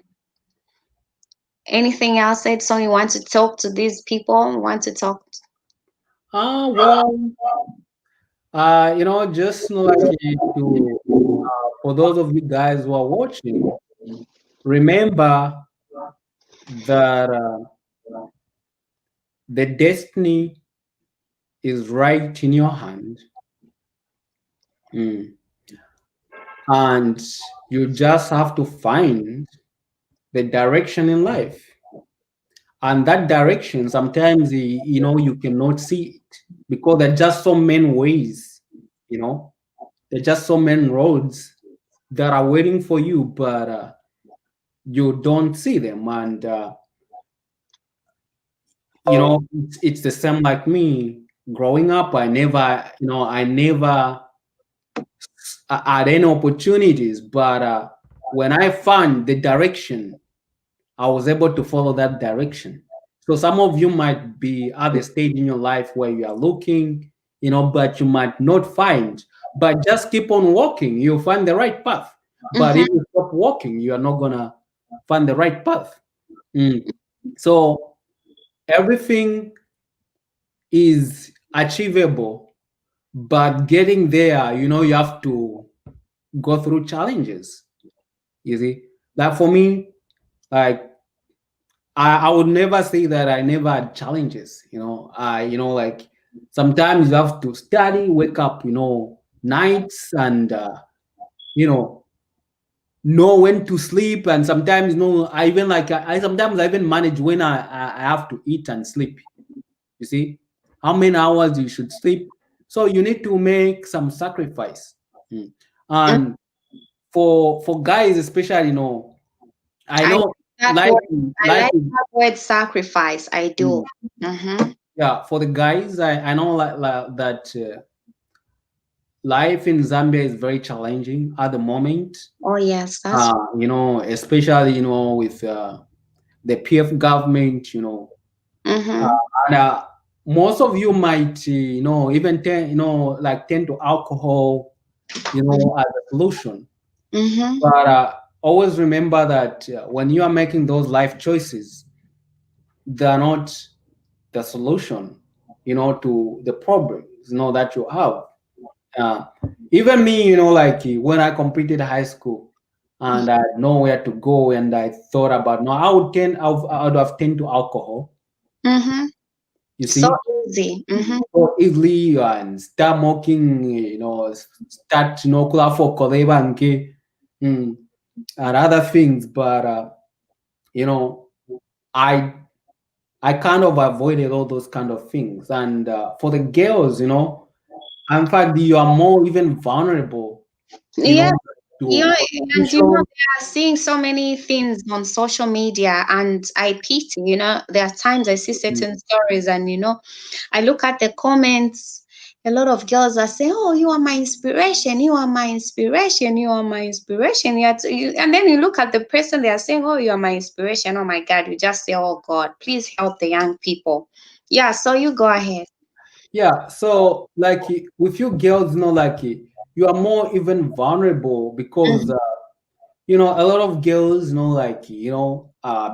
anything else, Edson, you want to talk to these people? You want to talk? Well, just like to for those of you guys who are watching, remember that the destiny is right in your hand. Mm. And you just have to find the direction in life. And that direction, sometimes, you cannot see it because there are just so many ways, you know, there are just so many roads that are waiting for you, but you don't see them. And, it's the same like me growing up. I never had any opportunities, but when I found the direction, I was able to follow that direction. So some of you might be at the stage in your life where you are looking, but you might not find. But just keep on walking, you'll find the right path. But Mm-hmm. if you stop walking, you are not gonna find the right path. Mm. So everything is achievable, but getting there, you have to go through challenges. You see, like for me, like I would never say that I never had challenges. Like sometimes you have to study, wake up, nights, and you know when to sleep, and sometimes I even I sometimes I even manage when I have to eat and sleep. You see, how many hours you should sleep. So you need to make some sacrifice. Mm. And for guys especially, I I like know that life word. I life like is that word sacrifice. I do. mm, Mm-hmm. yeah, for the guys, I know that life in Zambia is very challenging at the moment. Oh yes, that's. Especially with the PF government. Uh, Mm-hmm. and most of you might even tend to alcohol as a solution. Mm-hmm. But always remember that when you are making those life choices, they are not the solution, to the problems, that you have. Uh, Even me, like when I completed high school and I had nowhere to go, and I thought about, no, I would have tend to alcohol, Mm-hmm. you So see, easy. Mm-hmm. so easily, and start mocking, start, kula for koleba mm, and other things. But, you know, I I kind of avoided all those kind of things. And for the girls, in fact, you are more even vulnerable, you Yeah. know, Yeah, to and you know, prostitution. they are seeing so many things on social media, and I pity, there are times I see Mm. certain stories, and I look at the comments. A lot of girls are saying, "Oh, you are my inspiration. You are my inspiration. You are my inspiration." And then you look at the person they are saying, "Oh, you are my inspiration." Oh my God, you just say, "Oh God, please help the young people." Yeah, so you go ahead. Yeah, so like with you girls, like you are more even vulnerable because Mhm, a lot of girls, like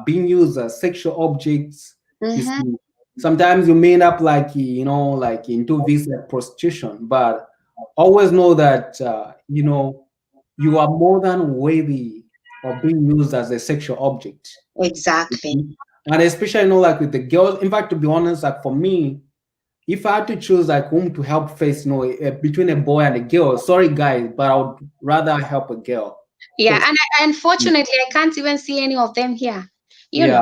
being used as sexual objects. You mhm. see, sometimes you may end up like like into this prostitution, but always know that you are more than worthy of being used as a sexual object. Exactly. And especially like with the girls. In fact, to be honest, like for me, if I had to choose like whom to help face, between a boy and a girl, sorry guys, but I would rather help a girl. Yeah, 'Cause- and unfortunately, I can't even see any of them here. You yeah.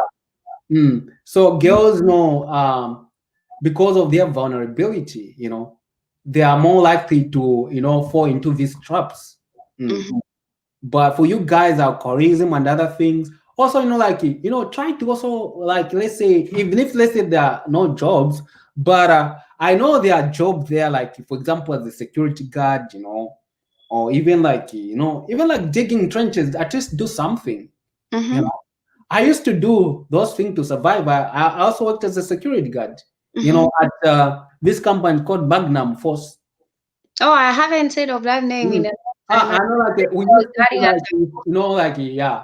know. So girls know, because of their vulnerability, they are more likely to fall into these traps. Mm. Mhm. But for you guys, alcoholism and other things, also like try to also, like, let's say, even if let's say there are no jobs, but I know there are jobs there, like for example, as a security guard, or even like even like digging trenches. At least do something. You Mm-hmm. know, I used to do those things to survive. I also worked as a security guard. Mm-hmm. At this company called Magnum Force. Oh, I haven't heard of that name in Mm. a long time. I know, like we Was used to guarding at. like like yeah,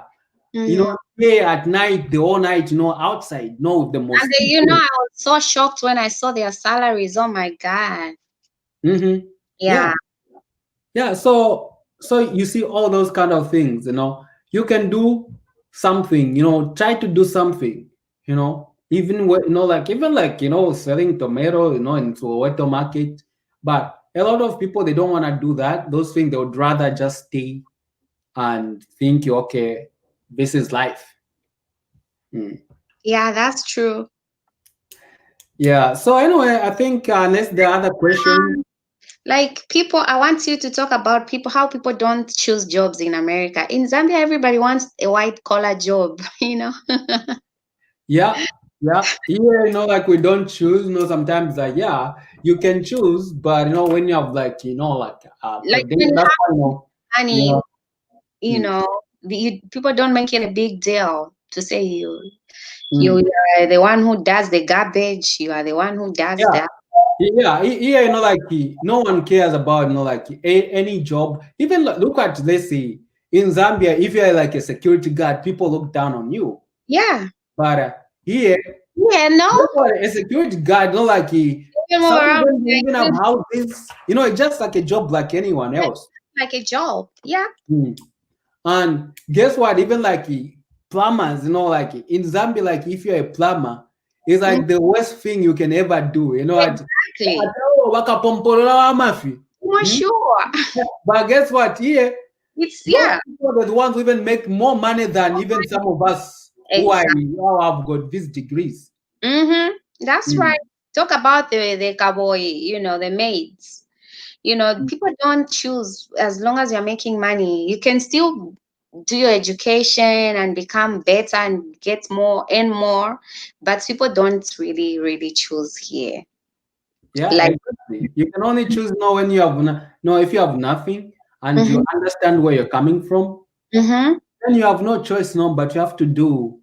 Mm-hmm. play at night, the whole night, outside, with the And then, mosquito. I was so shocked when I saw their salaries. Oh my God. Mm-hmm. Yeah, Yeah. yeah. So you see all those kind of things. You can do something. Try to do something. Even like even like selling tomato. Into a wet market, but a lot of people they don't want to do that. Those things they would rather just stay and think, okay, this is life. Mm. Yeah, that's true. Yeah. So anyway, I think next the other question. Like people, I want you to talk about people, how people don't choose jobs in America. In Zambia, everybody wants a white collar job, Yeah. Yeah. Here, like we don't choose. Sometimes yeah, you can choose, but when you have like like Like per day, when you that's have why you money, know. Mm, people don't make it a big deal to say you mm. are the one who does the garbage, you are the one who does Yeah. that. Yeah, here, like no one cares about like any job. Even look at, let's say, in Zambia, if you're like a security guard, people look down on you. Yeah. But here, Yeah, no, a security guard, not like you move some of around them even have houses. It's just like a job like anyone else. like a job. Yeah. Mm. And guess what? Even like plumbers, like in Zambia, like if you're a plumber, it's Mm, like the worst thing you can ever do. exactly. Wakapompolola amafi. For Hmm? sure. But guess what? Here, It's those yeah. people are the ones who even make more money than even some of us Exactly. who have got these degrees. Mm-hmm. That's Mm. right. Talk about the cowboy, the maids. People don't choose as long as you're making money. You can still do your education and become better and get more and more, but people don't really, really choose here. Yeah, Like, exactly. You can only choose no when you have no if you have nothing and you mm-hmm, understand where you're coming from, mm-hmm. then you have no choice, no, but you have to do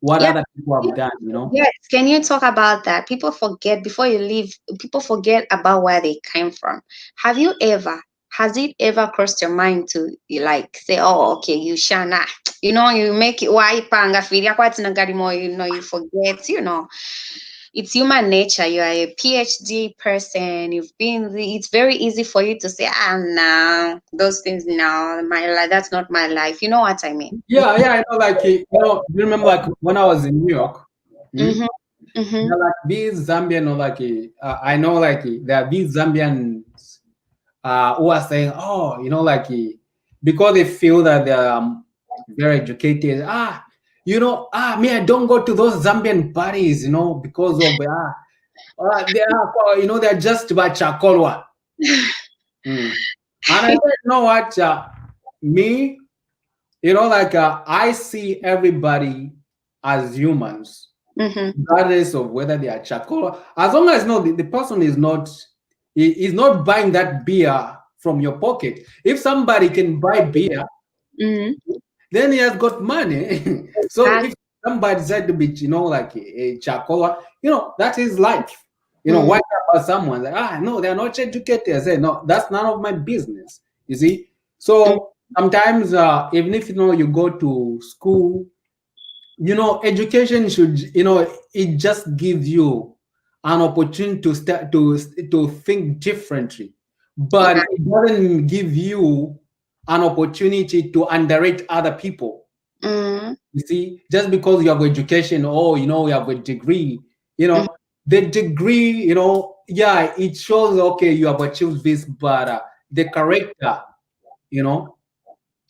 what Yeah. other people have done. Yes. Can you talk about that? People forget before you leave, people forget about where they came from. Has it ever crossed your mind to like say, oh, okay, you shana, you make it why panga filia kwati na gari mo, you forget, it's human nature. You are a PhD person. It's very easy for you to say, no, those things, no, my life, that's not my life. You know what I mean? Yeah, yeah, I know. Like, do you remember like when I was in New York? Hmm? Mm-hmm. Mm-hmm. There are like these Zambian, or like I know, like there are these Zambians who are saying, oh, like because they feel that they're very educated. Me, I don't go to those Zambian parties, because of they are, they're just about chakolwa. Mm. And I said, you know what, me, like I see everybody as humans, Mm-hmm. regardless of whether they are charcoal. As long as no, the person is not is not buying that beer from your pocket. If somebody can buy beer, Mm-hmm. then he has got money. So if somebody decide to be, like a charcoal, that is life. Mm-hmm. Why about someone like, no, they're not educated? I say, no, that's none of my business. You see? So sometimes even if you go to school, education should, it just gives you an opportunity to start to think differently, but Yeah. it doesn't give you an opportunity to underrate other people. Mm-hmm. You see, just because you have education, or you have a degree, the degree, yeah, it shows, okay, you have achieved this, but the character, you know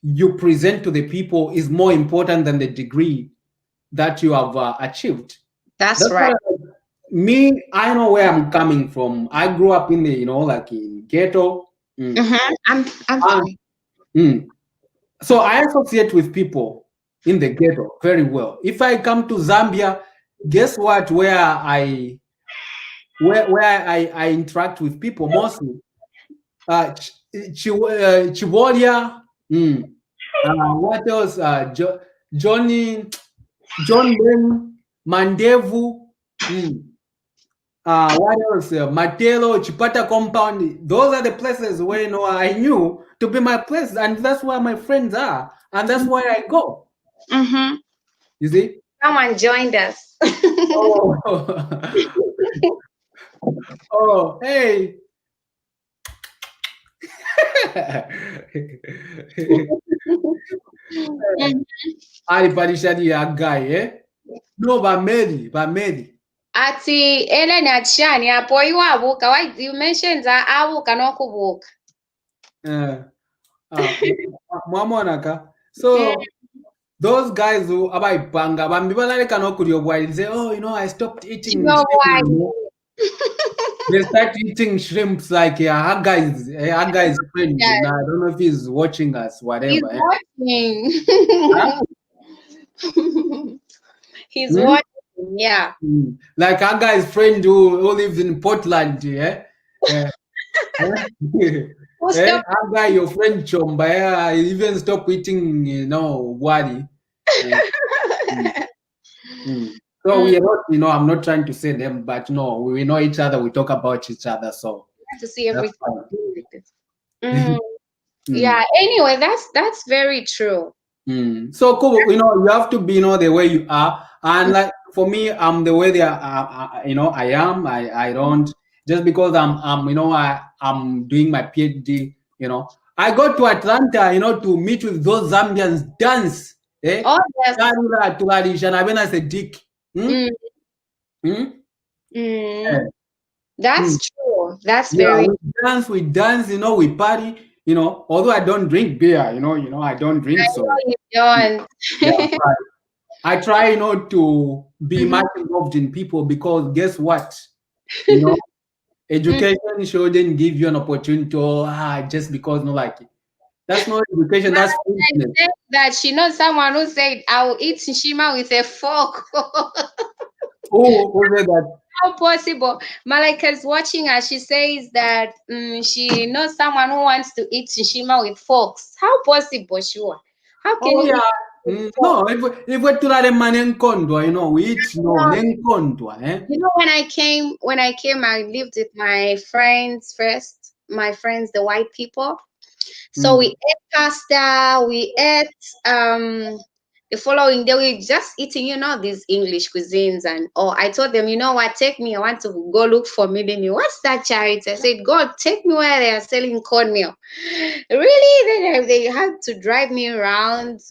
you present to the people is more important than the degree that you have achieved. That's That's right. why, me, I know where I'm coming from. I grew up in the, like in ghetto. Mm. Mm-hmm. I'm And, fine. mm. So I associate with people in the ghetto very well. If I come to Zambia, guess what? where I interact with people mostly. Chivolia. What else? Johnny, John Len, Mandevu. What else? Matelo, Chipata Compound. Those are the places where I knew to be my place, and that's where my friends are, and that's where I go. Mm-hmm. You see? Someone joined us. Oh, oh, hey. Alipandisha ya guy, eh? No, Bamedi. Ati Ellen Achani apo iwabuka. Why you mentioned that abuka nokubuka? Mwamonaka. So those guys who abaipanga bambibalaleka nokuryobwa say, oh, I stopped eating No why? They start eating shrimps like Haga is friend. Yes. Now, I don't know if he's watching us, whatever. He's watching. Huh? He's watching, yeah. Like Haga is friend who lives in Portland, yeah. Haga, your friend Chomba, even stop eating, wadi. So we are not, I'm not trying to say them, but no, we know each other. We talk about each other. So to see everything. Yeah. Anyway, that's very true. So cool. You have to be, the way you are, and like for me, I'm the way they are. I am. I don't just because I'm doing my PhD. I go to Atlanta, to meet with those Zambians dance. Oh yes. That's true. That's very. We dance. We party. Although I don't drink beer. I don't drink. So you don't. yeah, I try not to be much involved in people because guess what? Education shouldn't give you an opportunity to just because that's not education. That's that she knows someone who said I will eat shima with a fork. Who said that? How possible? Malika's watching her. She says that she knows someone who wants to eat shima with forks. How possible, sure? How can you? No, if we're to that man enkondwa, we eat enkondwa, when I came, I lived with my friends first. My friends, the white people. So we ate pasta. We ate the following day. We just eating, these English cuisines, and I told them, you know what? Take me. I want to go look for middle meal. What's that, Charity? I said, God, take me where they are selling cornmeal. Really? Then they had to drive me around.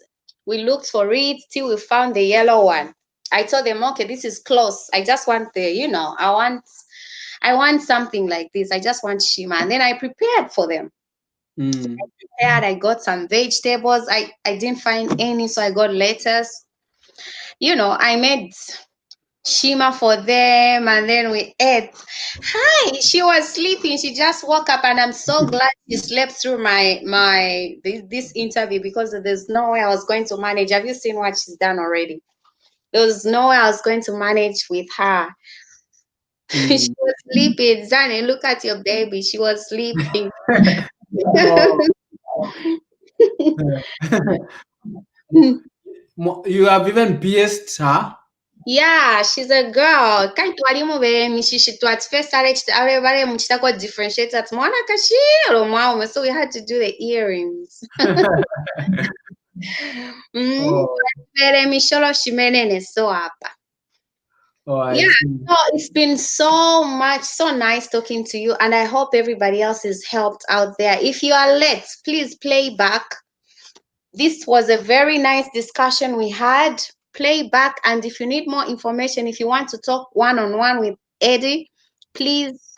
We looked for it till we found the yellow one. I told them, okay, this is close. I just want I want something like this. I just want shima. And then I prepared for them. I got some vegetables. I didn't find any, so I got lettuce. I made shima for them, and then we ate. Hi, she was sleeping. She just woke up, and I'm so glad she slept through this interview because there's no way I was going to manage. Have you seen what she's done already? There was no way I was going to manage with her. She was sleeping. Zane, look at your baby. She was sleeping. You have even pierced her? Yeah, she's a girl. Kandi twali mishishi twat first bale muchitako differentiate at mwana kashiro mwawe, so we had to do the earrings. Misholo shimenene so apa. Yeah, so it's been so nice talking to you, and I hope everybody else is helped out there. If you are late, please play back. This was a very nice discussion we had. Play back, and if you need more information, if you want to talk one-on-one with Eddie, please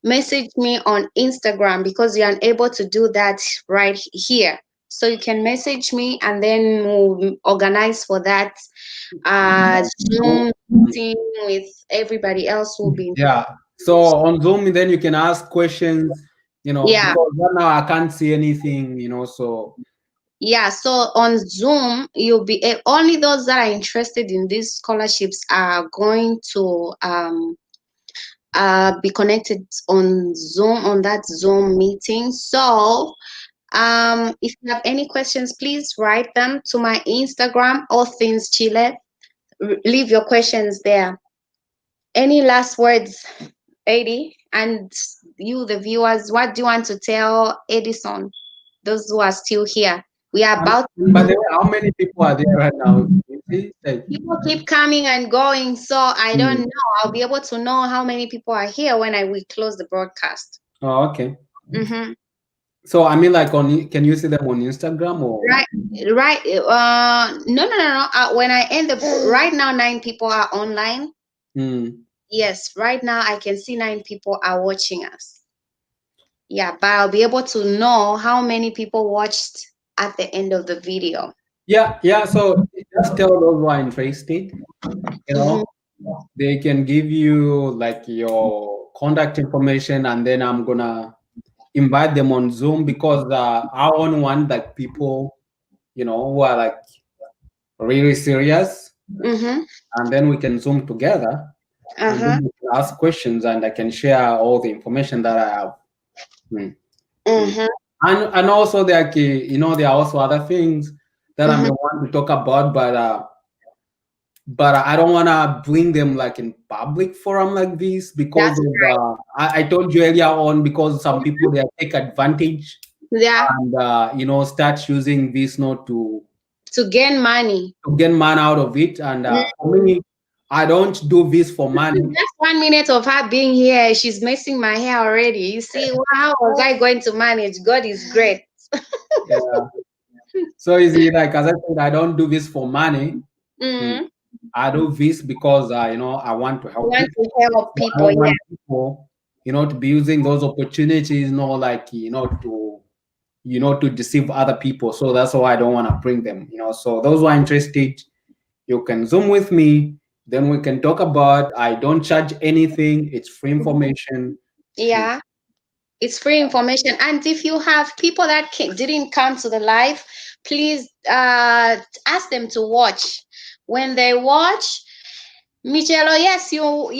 message me on Instagram because you're unable to do that right here. So you can message me, and then we'll organize for that Zoom meeting with everybody else who will be. Yeah. So on Zoom, then you can ask questions, Yeah. because right now I can't see anything, so. Yeah, so on Zoom, you'll be only those that are interested in these scholarships are going to be connected on Zoom, on that Zoom meeting. So if you have any questions, please write them to my Instagram, all things Chile. Leave your questions there. Any last words, Eddie? And you, the viewers, what do you want to tell Edison, those who are still here? We are about By the way, how many people are there right now? You see, like, people keep coming and going, so I don't mm. know. I'll be able to know how many people are here when we close the broadcast. Oh, okay. Mm-hmm. So I mean, like, can you see them on Instagram or? Right, right. No. When I end the right now, 9 people are online. Mm. Yes, right now I can see 9 people are watching us. Yeah, but I'll be able to know how many people watched at the end of the video. Yeah, yeah. So just tell those who are interested, Mm-hmm. they can give you like your contact information, and then I'm gonna invite them on Zoom because I only want like people, who are like really serious, Mm-hmm. and then we can Zoom together, and then Uh-huh. we can ask questions, and I can share all the information that I have. Mm. Mm. Mm-hmm. And also like there are also other things that I Mm-hmm. may want to talk about, but I don't want to bring them like in public forum like this because That's of right. I told you earlier on, because some people they take advantage Yeah, and start using this not to gain money. to get money out of it. And for me, I don't do this for money. Just 1 minute of her being here, she's messing my hair already. You see, how was I going to manage? God is great. Yeah. So is it like, as I said, I don't do this for money. Mm. Mm-hmm. I do this because I want to You help want people. to help So I people, don't yeah. want people, to be using those opportunities, like to deceive other people. So that's why I don't want to bring them. So those who are interested, you can Zoom with me. Then we can talk about. I don't charge anything. It's free information. Mm. Yeah, it's free information. And if you have people that didn't come to the live, please ask them to watch. When they watch, Michelo, yes, you've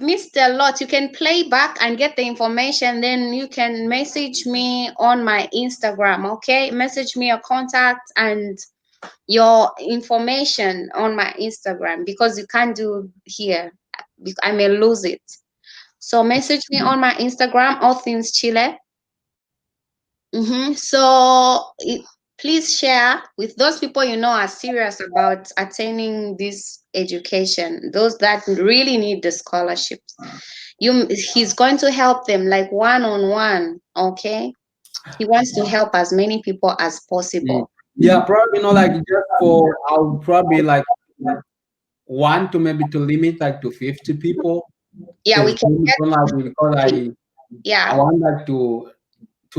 missed a lot. You can play back and get the information. Then you can message me on my Instagram. Okay, message me your contact and your information on my Instagram, because you can't do here. I may lose it. So message me on my Instagram, all things Chile. So please share with those people you know are serious about attaining this education, those that really need the scholarships. He's going to help them like one on one. Okay, he wants to help as many people as Mm. possible. Yeah, probably like just I'll probably like want to maybe to limit like to 50 people. Yeah, we Because can get because I yeah. want like to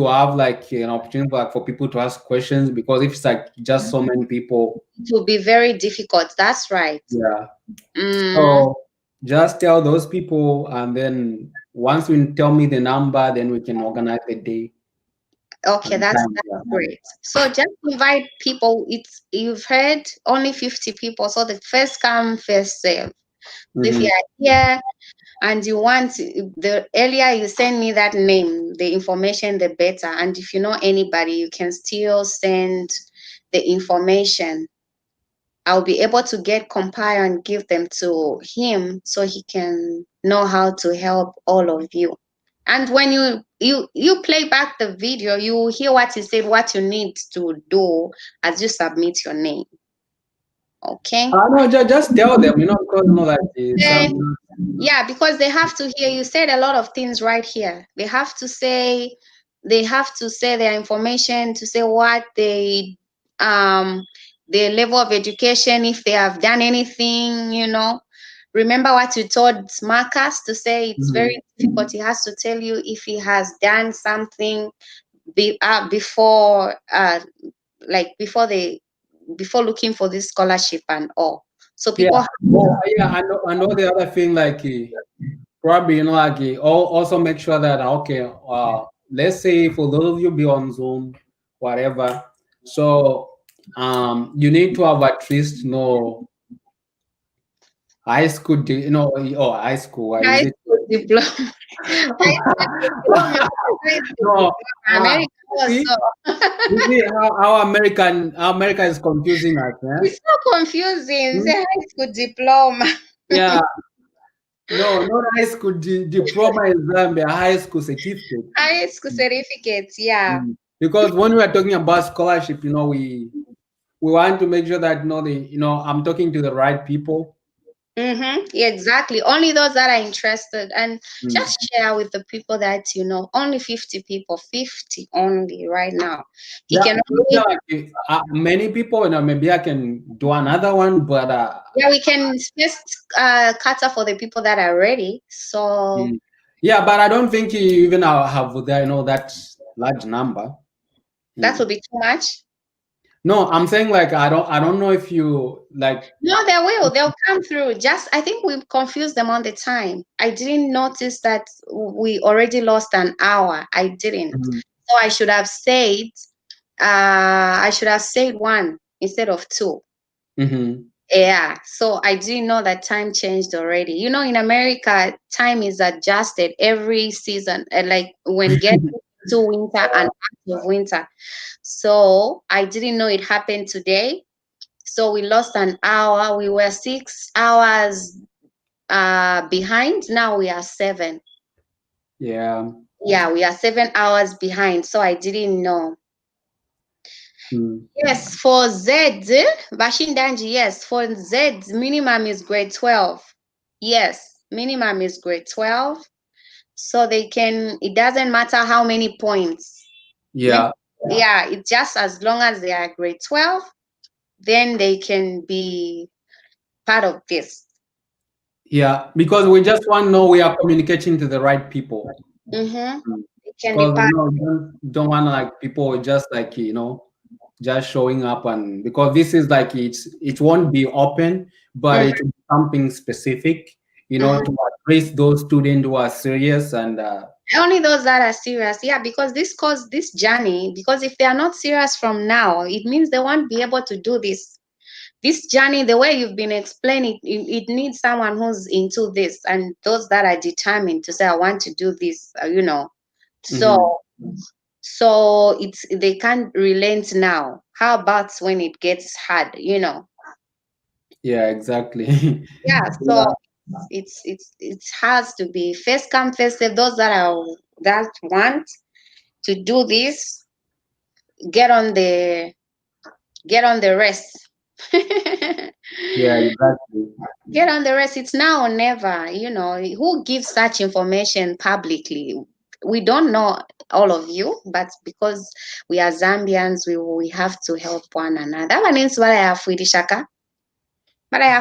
have like an opportunity like for people to ask questions, because if it's like just so many people, It will be very difficult. That's right. yeah. Mm, So just tell those people, and then once you tell me the number, then we can organize a day okay, and that's time. Yeah. great. So just invite people. It's you've heard only 50 people. So the first come, first serve. So if Mhm. you are here and you want the earlier you send me that name, the information, the better. And if you know anybody, you can still send the information. I'll be able to compile and give them to him so he can know how to help all of you. And when you play back the video, you hear what he said, what you need to do as you submit your name. Okay. No, just tell them, because like Then, some. yeah, because they have to hear you said a lot of things right here. They have to say their information, to say what their level of education, if they have done anything, Remember what you told Marcus to say, it's Mhm. very difficult. He has to tell you if he has done something before like before looking for this scholarship and all. So Yeah. people have Oh, yeah. I know the other thing, like probably like also make sure that okay, let's say for those of you be on Zoom, whatever. So you need to have at least high school, oh, high school, is High it? school diploma. High school diploma. High school No, diploma. America see, also. you see how America is confusing us, yeah? It's so confusing. Hmm? Say high school diploma. Yeah, no, not high school diploma in Zambia, high school certificate. High school certificates, yeah. Because when we are talking about scholarship, we want to make sure that I'm talking to the right people. Mm-hmm. Yeah, exactly. Only those that are interested, and Mm. just share with the people that you know. Only 50 people, 50 only right now. He Yeah, can yeah, only, like, many people, maybe I can do another one, but yeah, we can just cater for the people that are ready. So mm, yeah, but I don't think you even have there, that large number. that Mm. will be too much. No, I'm saying like I don't know if you like. No, they will. They'll come through. Just I think we confused them on the time. I didn't notice that we already lost an hour. I didn't. Mhm, So I should have said one instead of two. mhm. Yeah. So I didn't know that time changed already. You know, in America, time is adjusted every season, like when getting to winter and out of winter. So I didn't know it happened today. So we lost an hour. We were 6 hours behind. Now we are seven. Yeah. Yeah, we are 7 hours behind. So I didn't know. Mm. Yes, for Z, Bashindanji, yes, for Z, minimum is grade 12. Yes, minimum is grade 12. So it doesn't matter how many points. Mm, Yeah. yeah, it's just as long as they are grade 12, then they can be part of this. Yeah, because we just want to know we are communicating to the right people. Mm-hmm. Mm. It can be Because part. don't want like people just like just showing up, and because this is like it won't be open, but Mm-hmm. it will be something specific, Mm-hmm. to address those students who are serious and Only those that are serious, yeah, because this journey, because if they are not serious from now, it means they won't be able to do this journey the way you've been explaining. It needs someone who's into this, and those that are determined to say, I want to do this, mhm. so it's they can't relent now. How about when it gets hard? Yeah, exactly. Yeah, so Yeah. it has to be first come first serve. Those that want to do this, get on the get on the rest. Yeah, exactly. Get on the rest. It's now or never. Who gives such information publicly? We don't know all of you, but because we are Zambians, we have to help one another. Shaka. Yeah,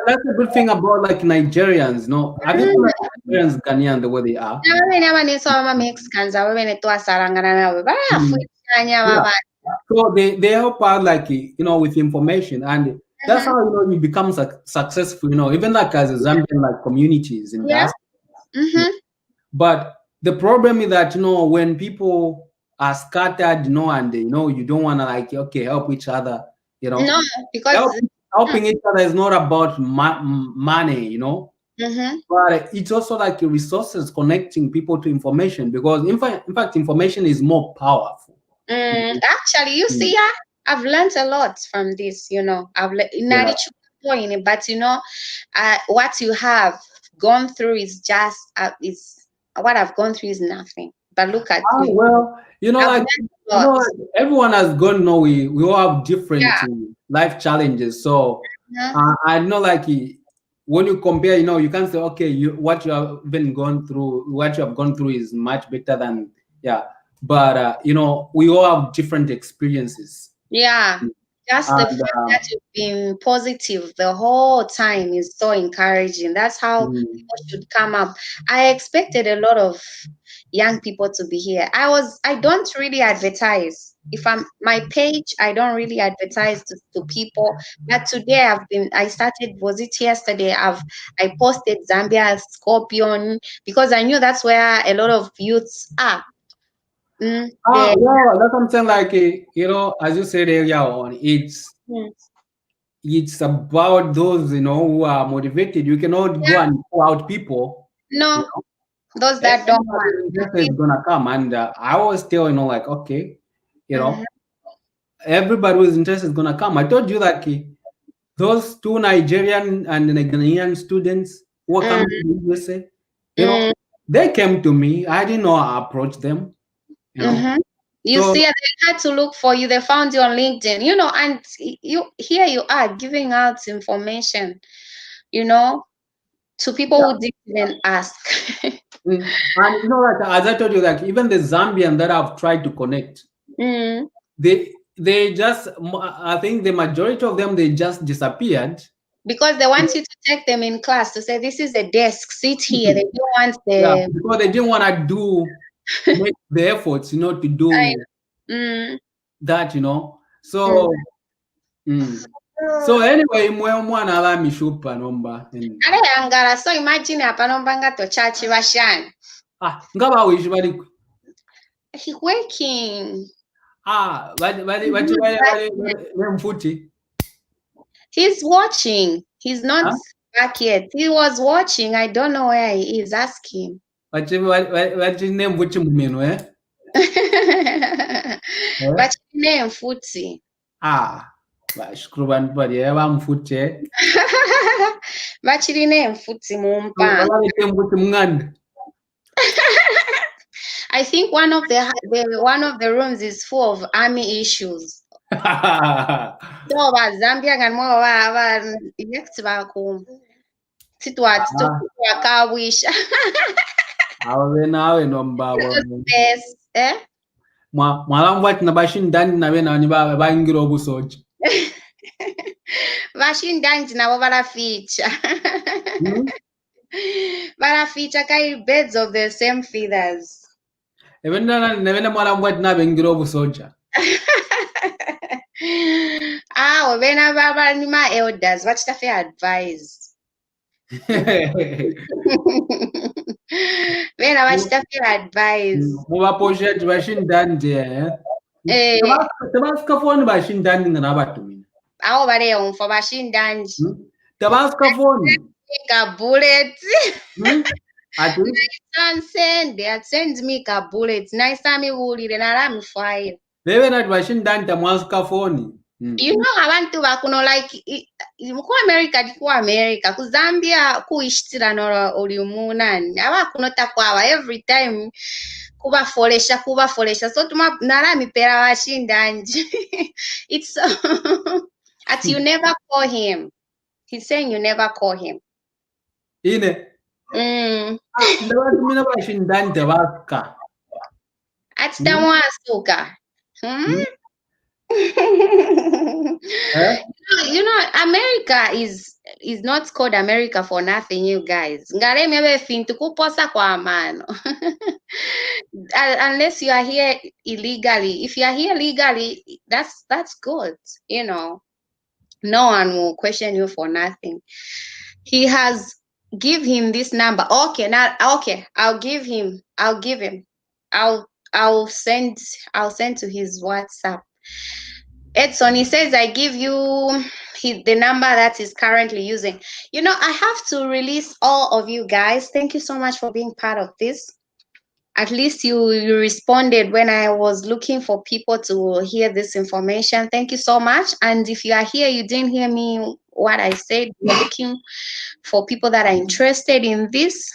that's a good thing about like Nigerians. No, have you seen like Nigerians, Ghanaian, the way they are? Mexicans ababene twasarangana nabo Mm. barafurishanya Yeah. baba. So they help out like with information, and that's Mhm. how you become successful. Even like as a Zambian like communities in Yeah. diaspora. Mm-hmm. But the problem is that when people are scattered, and you don't want to like help each other. No, Help, because helping each other is not about money. mm-hmm. But it's also like resources connecting people to information, because in fact information is more powerful. Actually, you see, Mm. yeah, I've learned a lot from this. I've Yeah. but what you have gone through is what I've gone through is nothing. But look at you. Well, I've like learned a lot. everyone has gone. No, we all have different Yeah. life challenges. So Uh-huh. I know, like when you compare, you can't say, okay, what you have been gone through, what you have gone through is much better than yeah. But we all have different experiences, Yeah, just the and fact that you've been positive the whole time is so encouraging. That's how mm, people should come up. I expected a lot of young people to be here. I don't really advertise. If I'm my page, I don't really advertise to people. But today I started, was it yesterday? I posted Zambia Scorpion because I knew that's where a lot of youths are. They well, that's something like as you said earlier on, it's about those, who are motivated. You cannot go and pull out people. No, those that don't Everybody want. interested is gonna come, and I always tell like, okay, Mhm. everybody who is interested is gonna come. I told you that those two Nigerian and Ghanaian students who are Mm, coming to the USA, mm, they came to me. I didn't know how to approach them, mhm. You So see, they had to look for you. They found you on LinkedIn, and you here you are giving out information, to people yeah. who didn't even ask. And like, as I told you, like even the Zambian that I've tried to connect, Mm. they just, I think the majority of them, they just disappeared. Because they want you to take them in class to say, this is a desk, sit here. They don't want Yeah, the. because they didn't want to make the efforts, to do Mm, that, mm. So, so anyway, mwana ala mishupa nomba. Ale yangala, so imagine apanombanga to church Russian. Ngaba wishi bali. He working. Bali mfuti. He's watching. He's not Huh? back yet. He was watching. I don't know where he is. Ask him. Bali mfuti mumino, But name Futsi. Bashukuru bantu bali bamfute. Bachiri name Futsi mumpa. Balete mfuti mnganda. I think one of the rooms is full of army issues. So Zambia and more next baku. Situat to wakawisha. Awe nawe nomba. Yes, eh? Mwalamvu ati nabashindani nabe nani bangira obusoja. Vashindanji navo varaficha. Varaficha kai birds of the same feathers. Nevena mwalamvu ati nabengira obusoja. Vena vava ni ma elders vachitafe advise. Vena vachitafe advise. Mubaposha ati bashindani je. Tabasika foni bashindani nganabatumina. Awo vale for vashindanji. Tabasika foni. A bullet. Ati Send me a bullet. Nice time wuli then alarm fire. Bebe nati bashindani tamwasika foni. Abantu bakuno like ku America ku America ku Zambia kuishitirano oli umunani abakunota kwaba every time kubafolesha so tuma nalami pera washindanji. It's at you never call him. He's saying you never call him. Ine. Ndabatumina bashindani tabasika. Ati tamwasuka. America is not called America for nothing, you guys. Ngareme befintu kuposa kwa mano. Unless you are here illegally. If you are here legally, that's good. No one will question you for nothing. He has give him this number. Okay, I'll give him. I'll send to his WhatsApp. Edson, he says, I give you the number that he's currently using. I have to release all of you guys. Thank you so much for being part of this. At least you responded when I was looking for people to hear this information. Thank you so much. And if you are here, you didn't hear me what I said. We're looking for people that are interested in this.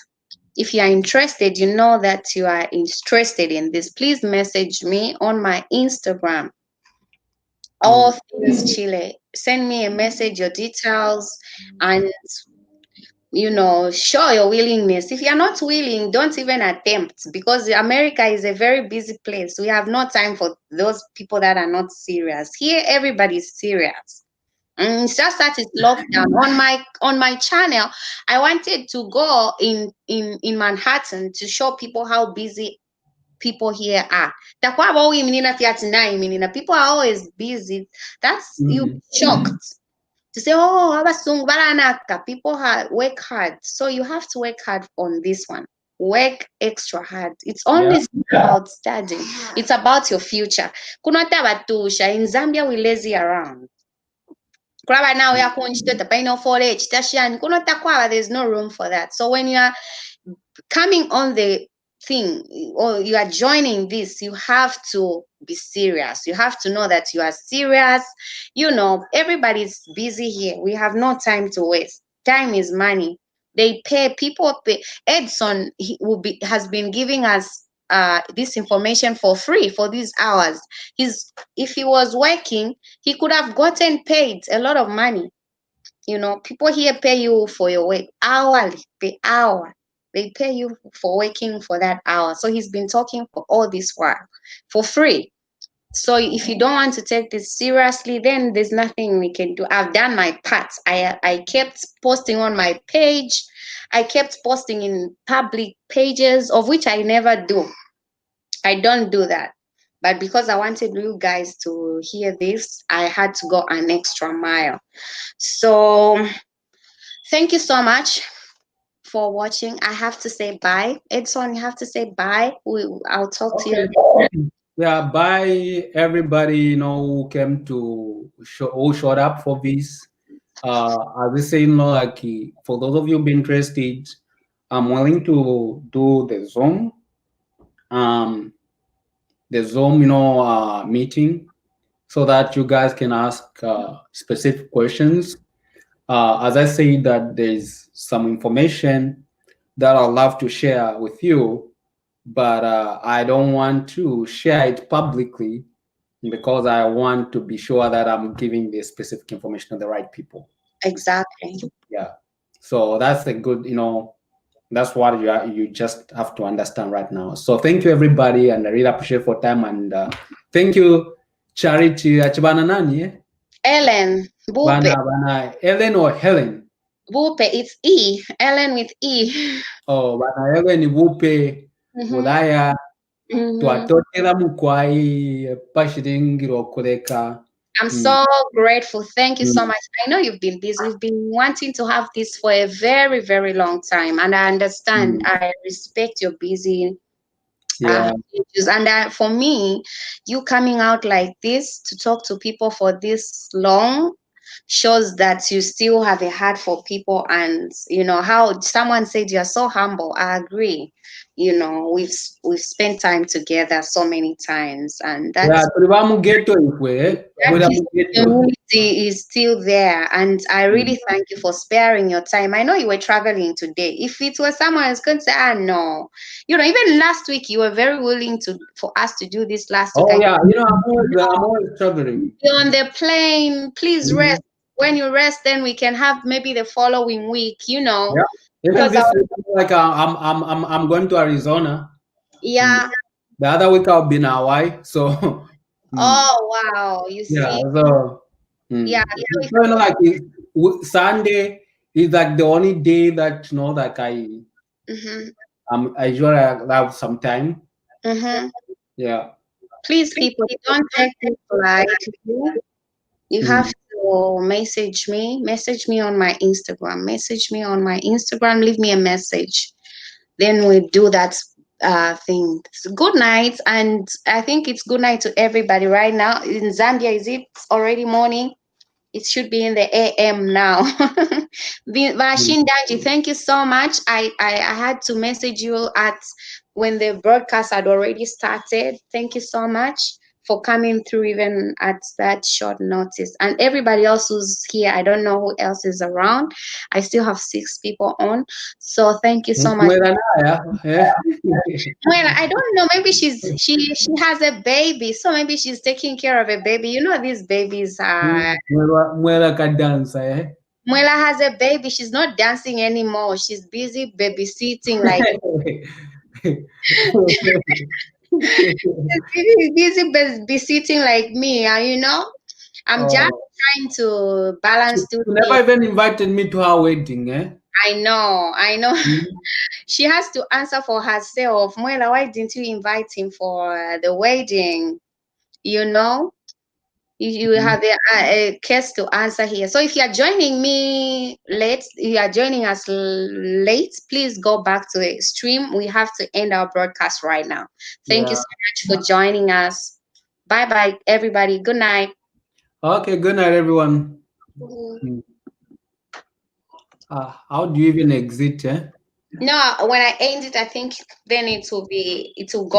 If you are interested, you know that you are interested in this. Please message me on my Instagram. All things Chile. Send me a message, your details, and show your willingness. If you're not willing, don't even attempt, because America is a very busy place. We have no time for those people that are not serious. Here, everybody's serious. It's just that it's lockdown. On my channel, I wanted to go in Manhattan to show people how busy people here are. People are always busy. That's you shocked to say, people work hard. So you have to work hard on this one. Work extra hard. It's only about studying. It's about your future. In Zambia, we lazy around. Kuraba now we are going to the pain of 4H. There's no room for that. So when you are coming on the thing or you are joining this, you have to be serious. You have to know that you are serious. You know, everybody's busy here. We have no time to waste. Time is money. They pay, people pay. Edson has been giving us this information for free for these hours. If he was working, he could have gotten paid a lot of money. You know, people here pay you for your work hourly, per hour. They pay you for working for that hour. So he's been talking for all this while for free. So if you don't want to take this seriously, then there's nothing we can do. I've done my part. I kept posting on my page. I kept posting in public pages, of which I never do. I don't do that. But because I wanted you guys to hear this, I had to go an extra mile. So thank you so much for watching. I have to say bye. Edson, you have to say bye. I'll talk to you. Yeah, bye everybody, you know, who came to who showed up for this. I was saying, like, for those of you who be interested, I'm willing to do um, the Zoom, you know, meeting, so that you guys can ask specific questions. As I say, that there's some information that I'd love to share with you, but I don't want to share it publicly because I want to be sure that I'm giving the specific information to the right people. Exactly. Yeah. So that's a good, you know, that's what you just have to understand right now. So thank you everybody, and I really appreciate for time, and thank you Charity Achibana nani eh? Ellen Bupe. Bana Ellen or Helen? Bupe, it's E. Ellen with E. Oh, bana Ellen Bupe Ulaya twatotera mukwai pashiringiro kureka. I'm so grateful. Thank you so much. I know you've been busy. We've been wanting to have this for a very, very long time. And I understand. I respect your busy issues. And for me, you coming out like this to talk to people for this long shows that you still have a heart for people. And you know how someone said you're so humble. I agree. You know, we've spent time together so many times, and that's community is still there. And I really thank you for sparing your time. I know you were traveling today. If it was someone else could say, no, you know, even last week you were very willing for us to do this last week. Oh yeah, you know, I'm always traveling. You're on the plane, please rest. When you rest, then we can have maybe the following week, you know. Yeah. Even this week, like I'm going to Arizona. Yeah. The other week I'll be in Hawaii. So oh wow, you see. So yeah. So, you know, like Sunday is like the only day that, you know, like I usually have some time. Yeah. Please, people, don't take it lightly. You have to message me on my Instagram. Message me on my Instagram. Leave me a message. Then we do that thing. So good night, and I think it's good night to everybody right now. In Zambia, is it already morning? It should be in the AM now. Vashin Danji, thank you so much. I had to message you when the broadcast had already started. Thank you so much for coming through even at that short notice. And everybody else who's here, I don't know who else is around. I still have 6 people on. So thank you so much. Well, I don't know. Maybe she has a baby, so maybe she's taking care of a baby. You know, these babies are. Muela can dance, eh? Muela has a baby. She's not dancing anymore. She's busy babysitting, like. busy babysitting like me, you know. I'm just trying to balance two things. Never even invited me to her wedding, eh? I know. She has to answer for herself. Muela, why didn't you invite him for the wedding? You know, you have a case to answer here. So if you are joining me late, you are joining us late, please go back to the stream. We have to end our broadcast right now. Thank you so much for joining us. Bye bye, everybody. Good night. Okay, good night, everyone. How do you even exit? No, when I end it, I think then it will go